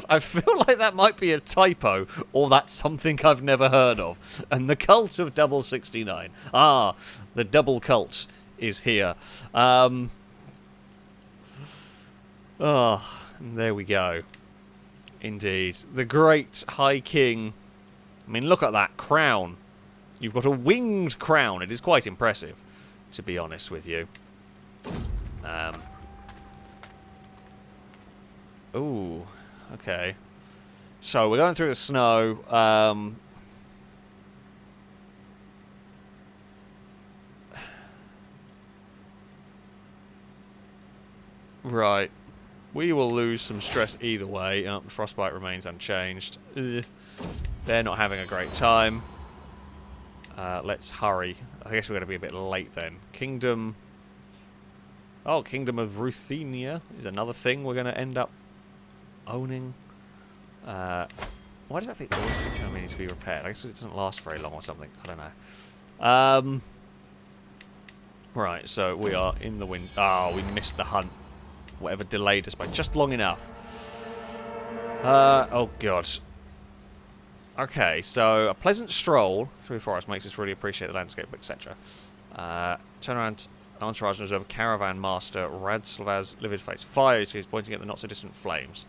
I feel like that might be a typo, or that's something I've never heard of. And the cult of double 69. Ah, the double cult is here. Oh, there we go. Indeed. The great High King. I mean, look at that crown. You've got a winged crown. It is quite impressive, to be honest with you. Ooh, okay. So we're going through the snow. Right. We will lose some stress either way. The frostbite remains unchanged. Ugh. They're not having a great time. Let's hurry. I guess we're going to be a bit late then. Kingdom... Oh, Kingdom of Ruthenia is another thing we're going to end up owning. Why does that thing always tell me it needs to be repaired? I guess it doesn't last very long or something. I don't know. Right, so we are in the wind. Oh, we missed the hunt. Whatever delayed us by just long enough. Oh, God. Okay, so a pleasant stroll through the forest makes us really appreciate the landscape, etc. Turn around. Entourage and observe Caravan Master Radslavaz livid face. Fire is pointing at the not-so-distant flames.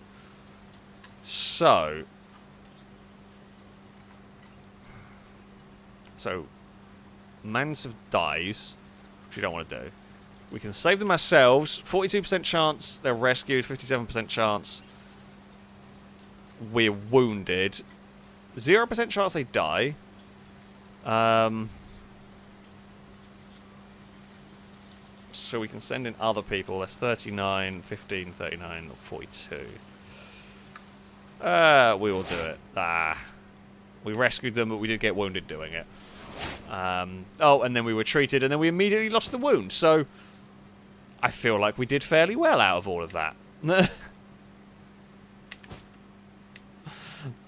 So, Mansiv dies, which we don't want to do. We can save them ourselves. 42% chance they're rescued. 57% chance we're wounded. 0% chance they die. So we can send in other people. That's 39, 15, 39, 42. We will do it. We rescued them, but we did get wounded doing it. Oh, and then we were treated, and then we immediately lost the wound. So I feel like we did fairly well out of all of that.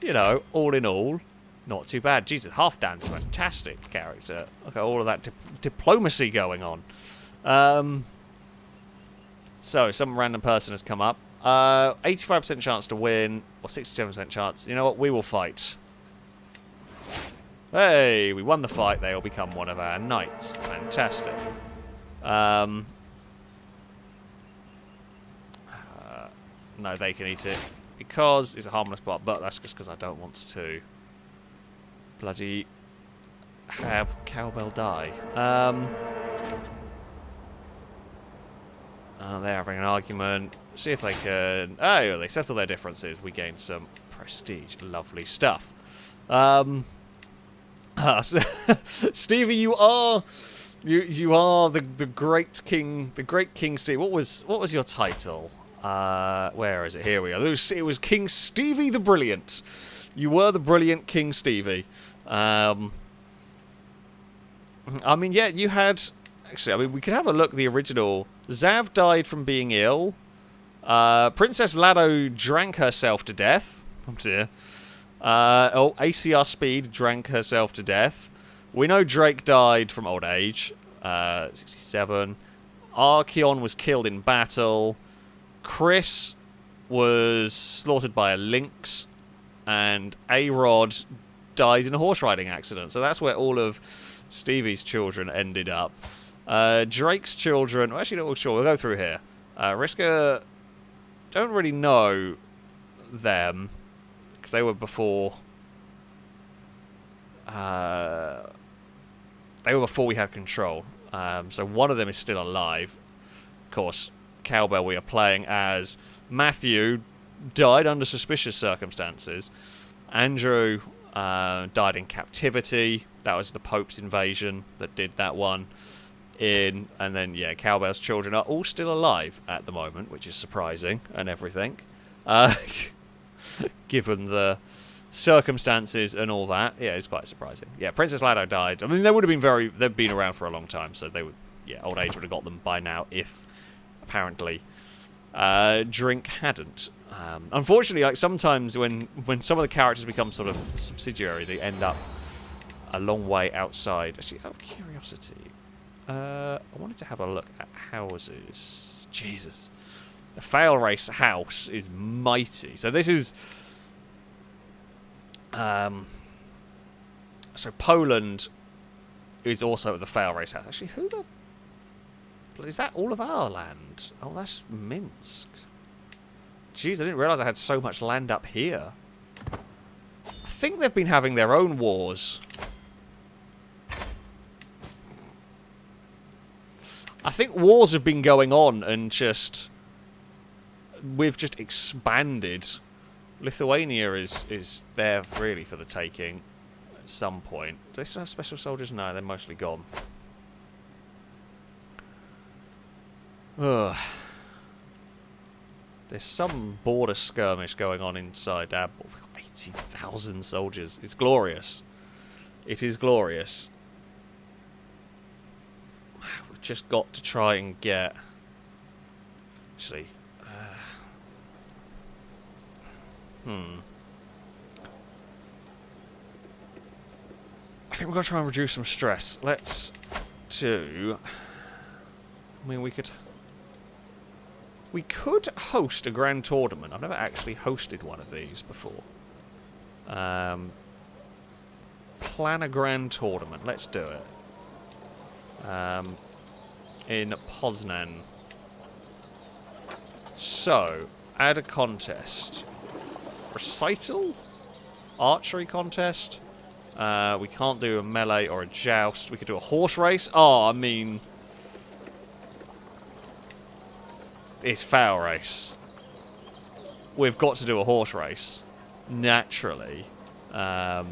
You know, all in all, not too bad. Jesus, Halfdan's a fantastic character. Look at all of that diplomacy going on. So, some random person has come up. 85% chance to win, or 67% chance. You know what? We will fight. Hey, we won the fight. They will become one of our knights. Fantastic. No, they can eat it. Because it's a harmless bot, but that's just because I don't want to bloody have Cowbell die. They're having an argument. See if they can... Oh, they settle their differences. We gain some prestige. Lovely stuff. Stevie, you are the great king, Stevie. What was your title? Where is it? Here we are. It was King Stevie the Brilliant. You were the brilliant King Stevie. I mean, yeah, you had... Actually, I mean, we could have a look at the original. Zav died from being ill. Princess Lado drank herself to death. Oh dear. ACR Speed drank herself to death. We know Drake died from old age. 67. Archeon was killed in battle. Chris was slaughtered by a lynx. And A-Rod died in a horse riding accident. So that's where all of Stevie's children ended up. Drake's children... Well, actually, not sure. We'll go through here. Riska... Don't really know them. Because they were before... they were before we had control. So one of them is still alive. Of course, Cowbell we are playing as. Matthew died under suspicious circumstances. Andrew died in captivity. That was the Pope's invasion that did that one. And then, yeah, Cowbell's children are all still alive at the moment, which is surprising and everything. Given the circumstances and all that. Yeah, it's quite surprising. Yeah, Princess Lado died. I mean, they've been around for a long time, so they would, yeah, old age would have got them by now if, apparently, Drink hadn't. Unfortunately, like, sometimes when some of the characters become sort of subsidiary, they end up a long way outside. Actually, out of curiosity, I wanted to have a look at houses. Jesus. The FailRace house is mighty. So this is... so Poland is also the FailRace house. Actually, who the... Is that all of our land? Oh, that's Minsk. Jeez, I didn't realise I had so much land up here. I think they've been having their own wars. I think wars have been going on and just... We've just expanded. Lithuania is there really for the taking at some point. Do they still have special soldiers? No, they're mostly gone. Ugh. There's some border skirmish going on inside our... We've got 80,000 soldiers. It's glorious. It is glorious. We've just got to try and get... Actually... I think we're going to try and reduce some stress. Let's do... I mean, we could host a grand tournament. I've never actually hosted one of these before. Plan a grand tournament. Let's do it. In Poznan. So, add a contest. Recital? Archery contest? We can't do a melee or a joust. We could do a horse race. Oh, I mean... It's FailRace. We've got to do a horse race. Naturally. So,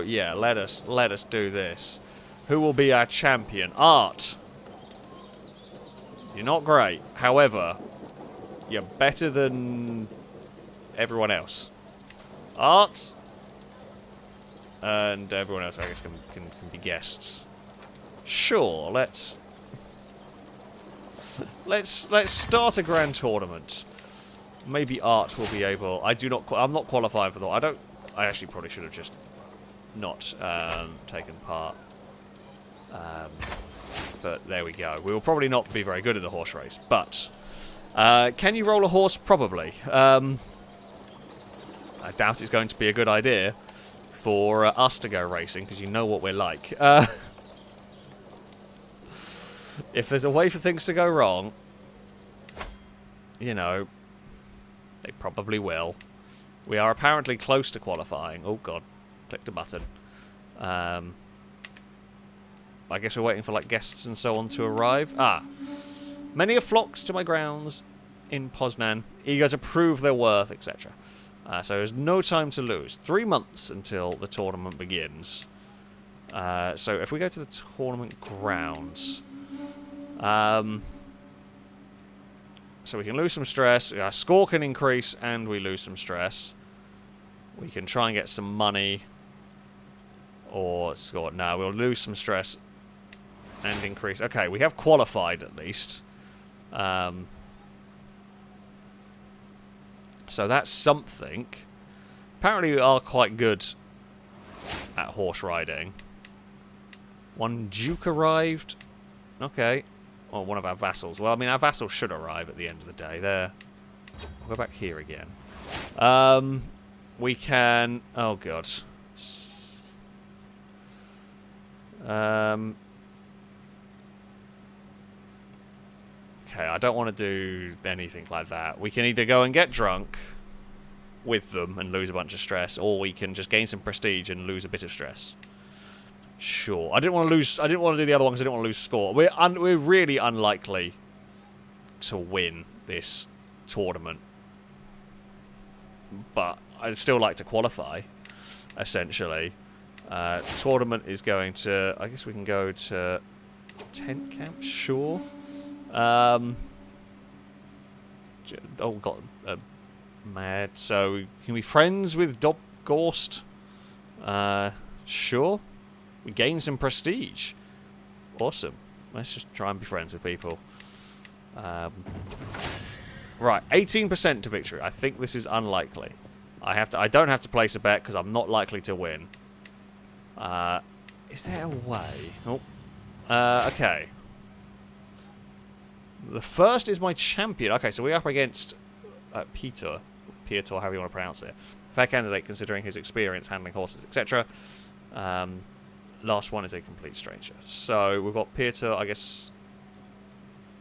yeah, let us do this. Who will be our champion? Art. You're not great. However, you're better than everyone else. Art. And everyone else, I guess, can be guests. Sure, let's start a grand tournament. Maybe Art will be able... I'm not qualified for that. I actually probably should have just not taken part. But there we go. We will probably not be very good at the horse race. But can you roll a horse? Probably. I doubt it's going to be a good idea for us to go racing, because you know what we're like. If there's a way for things to go wrong, you know, they probably will. We are apparently close to qualifying. Oh, God. Click the button. I guess we're waiting for, like, guests and so on to arrive. Many have flocked to my grounds in Poznan, eager to prove their worth, etc. So there's no time to lose. 3 months until the tournament begins. So if we go to the tournament grounds... so we can lose some stress. Our score can increase, and we lose some stress. We can try and get some money. Or score. No, we'll lose some stress and increase. Okay, we have qualified at least. So that's something. Apparently we are quite good at horse riding. One duke arrived. Okay. Or one of our vassals. Well, I mean, our vassals should arrive at the end of the day. There. We'll go back here again. We can... Oh, God. Okay, I don't want to do anything like that. We can either go and get drunk with them and lose a bunch of stress, or we can just gain some prestige and lose a bit of stress. Sure. I didn't want to lose... I didn't want to do the other one because I didn't want to lose score. We're really unlikely to win this tournament. But I'd still like to qualify, essentially. Tournament is going to... I guess we can go to... Tent camp? Sure. Oh, we've got mad. So, can we be friends with Gorst? Sure. We gain some prestige. Awesome. Let's just try and be friends with people. Right, 18% to victory. I think this is unlikely. I don't have to place a bet because I'm not likely to win. Is there a way? Oh. Okay. The first is my champion. Okay, so we're up against Peter, however you want to pronounce it. Fair candidate considering his experience handling horses, etc. Last one is a complete stranger. So we've got Peter, I guess.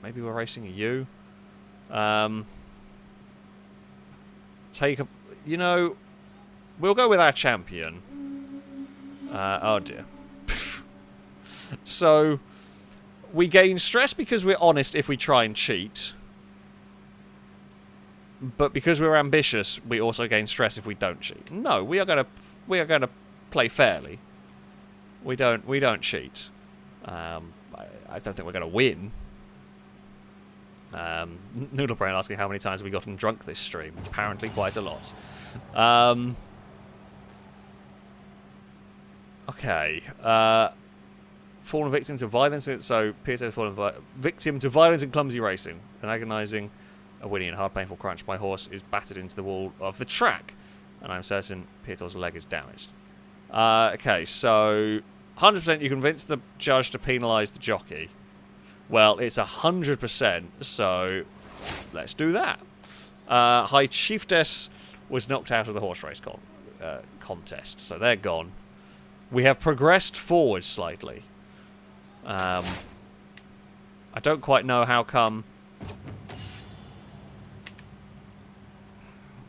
Maybe we're racing a U. Take a... You know, we'll go with our champion. Oh dear. So, we gain stress because we're honest if we try and cheat. But because we're ambitious, we also gain stress if we don't cheat. No, we are gonna play fairly. We don't cheat. I don't think we're gonna win. Noodleberry asking how many times have we gotten drunk this stream. Apparently quite a lot. Okay. Fallen victim to violence. So Peter fallen victim to violence and clumsy racing. An agonizing, a winning and hard painful crunch. My horse is battered into the wall of the track, and I'm certain Peter's leg is damaged. Okay, so 100% you convince the judge to penalise the jockey. Well, it's 100%, so let's do that. High Chiefess was knocked out of the horse race contest, so they're gone. We have progressed forward slightly. I don't quite know how come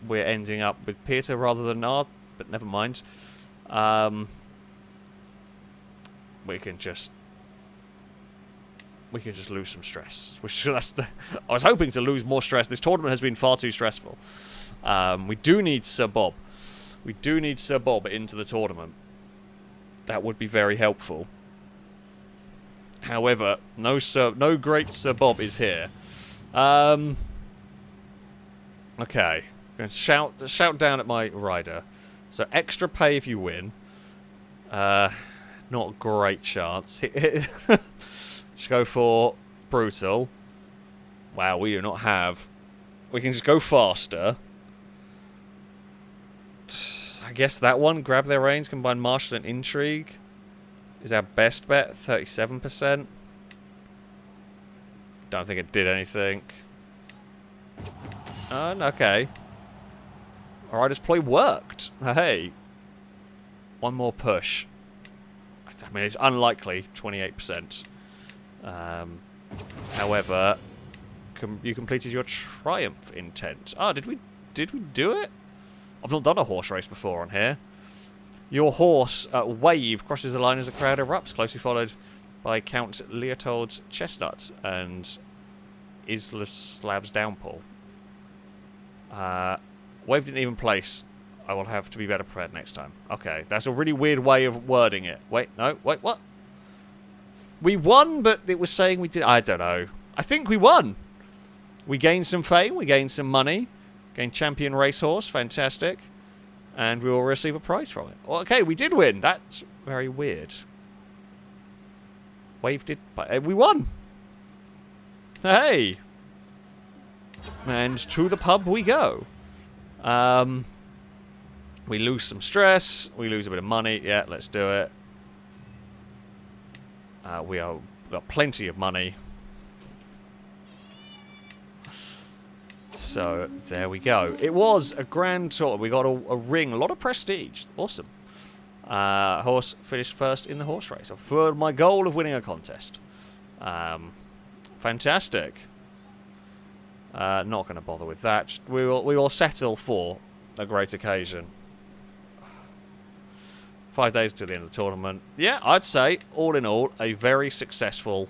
we're ending up with Peter rather than Ard, but never mind. We can just lose some stress. I was hoping to lose more stress. This tournament has been far too stressful. We do need Sir Bob. We do need Sir Bob into the tournament. That would be very helpful. However, no great Sir Bob is here. Okay. I'm going to shout down at my rider. So extra pay if you win. Not a great chance. Let's go for brutal. Wow, we do not have... We can just go faster. I guess that one, grab their reins, combine martial and intrigue, is our best bet. 37%. Don't think it did anything. Okay. Alright, ploy worked. Hey. One more push. I mean, it's unlikely. 28%. However, you completed your triumph intent. Oh, did we do it? I've not done a horse race before on here. Your horse, Wave, crosses the line as the crowd erupts, closely followed by Count Leotold's Chestnut and Islaslav's Downpour. Wave didn't even place. I will have to be better prepared next time. Okay, that's a really weird way of wording it. Wait, no, wait, what? We won, but it was saying we did... I don't know. I think we won. We gained some fame, we gained some money. Gained champion racehorse, fantastic. And we will receive a prize from it. Well, okay, we did win. That's very weird. Wave did... we won! Hey! And to the pub we go. We lose some stress. We lose a bit of money. Yeah, let's do it. We've got plenty of money. So, there we go. It was a grand tour. We got a ring, a lot of prestige. Awesome. Horse finished first in the horse race. I fulfilled my goal of winning a contest. Fantastic. Not going to bother with that. We will settle for a great occasion. 5 days to the end of the tournament. Yeah, I'd say, all in all, a very successful...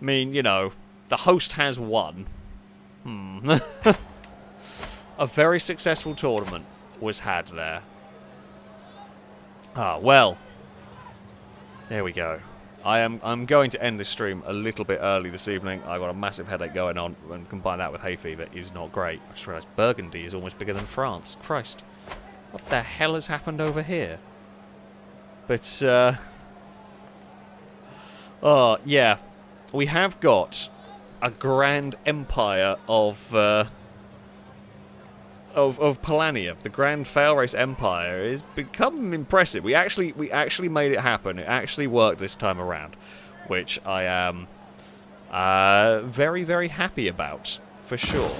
I mean, you know, the host has won. A very successful tournament. was had there. Ah, well. There we go. I'm going to end this stream a little bit early this evening. I've got a massive headache going on, and combine that with hay fever is not great. I just realised Burgundy is almost bigger than France. Christ. What the hell has happened over here? But, oh, yeah. We have got a grand empire of Polania. The Grand FailRace Empire has become impressive. We actually made it happen. It actually worked this time around, which I am very, very happy about, for sure.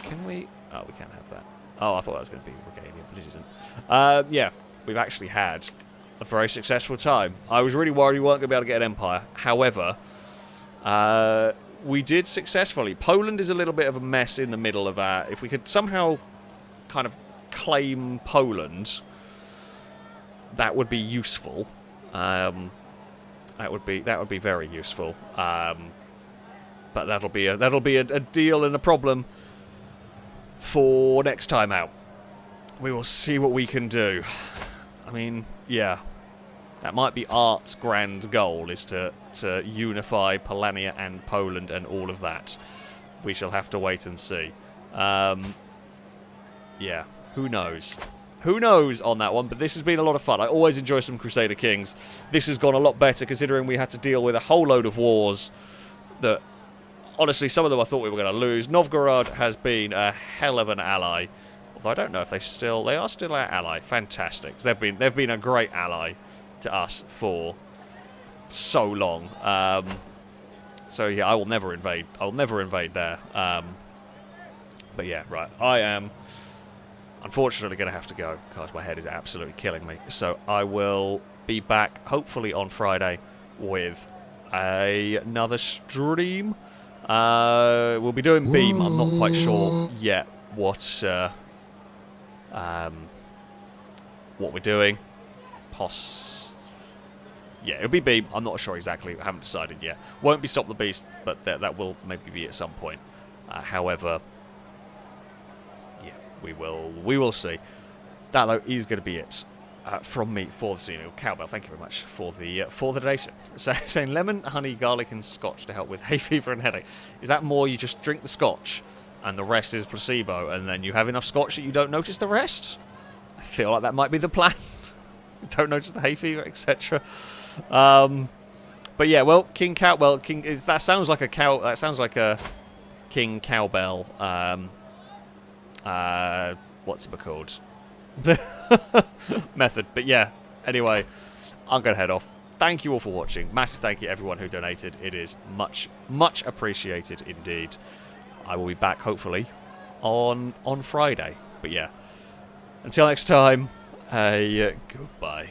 Can we... Oh, we can't have that. Oh, I thought that was going to be Regalia, but it isn't. Yeah, we've actually had a very successful time. I was really worried we weren't going to be able to get an empire. However, we did successfully. Poland is a little bit of a mess in the middle of our... If we could somehow kind of claim Poland, that would be useful. That would be very useful. But that'll be a deal and a problem for next time out. We will see what we can do. I mean, yeah. That might be Art's grand goal, is to unify Polania and Poland and all of that. We shall have to wait and see. Yeah, who knows? Who knows on that one, but this has been a lot of fun. I always enjoy some Crusader Kings. This has gone a lot better, considering we had to deal with a whole load of wars that, honestly, some of them I thought we were going to lose. Novgorod has been a hell of an ally. Although I don't know if they are still our ally. Fantastic. They've been a great ally to us for so long. So yeah, I will never invade. I'll never invade there. But yeah, right. I am unfortunately going to have to go because my head is absolutely killing me. So I will be back hopefully on Friday with another stream. We'll be doing Beam. I'm not quite sure yet what we're doing. Yeah, it'll be Beam. I'm not sure exactly. I haven't decided yet. Won't be Stop the Beast, but that will maybe be at some point. However, yeah, we will see. That though is going to be it from me for this evening. Cowbell, thank you very much for the donation. So, saying lemon, honey, garlic, and scotch to help with hay fever and headache. Is that more? You just drink the scotch, and the rest is placebo, and then you have enough scotch that you don't notice the rest? I feel like that might be the plan. Don't notice the hay fever, etc. But yeah, well, King Cowbell, that sounds like a cow. That sounds like a King Cowbell. What's it called? Method. But yeah. Anyway, I'm gonna head off. Thank you all for watching. Massive thank you to everyone who donated. It is much, much appreciated indeed. I will be back hopefully on Friday. But yeah, until next time. Goodbye.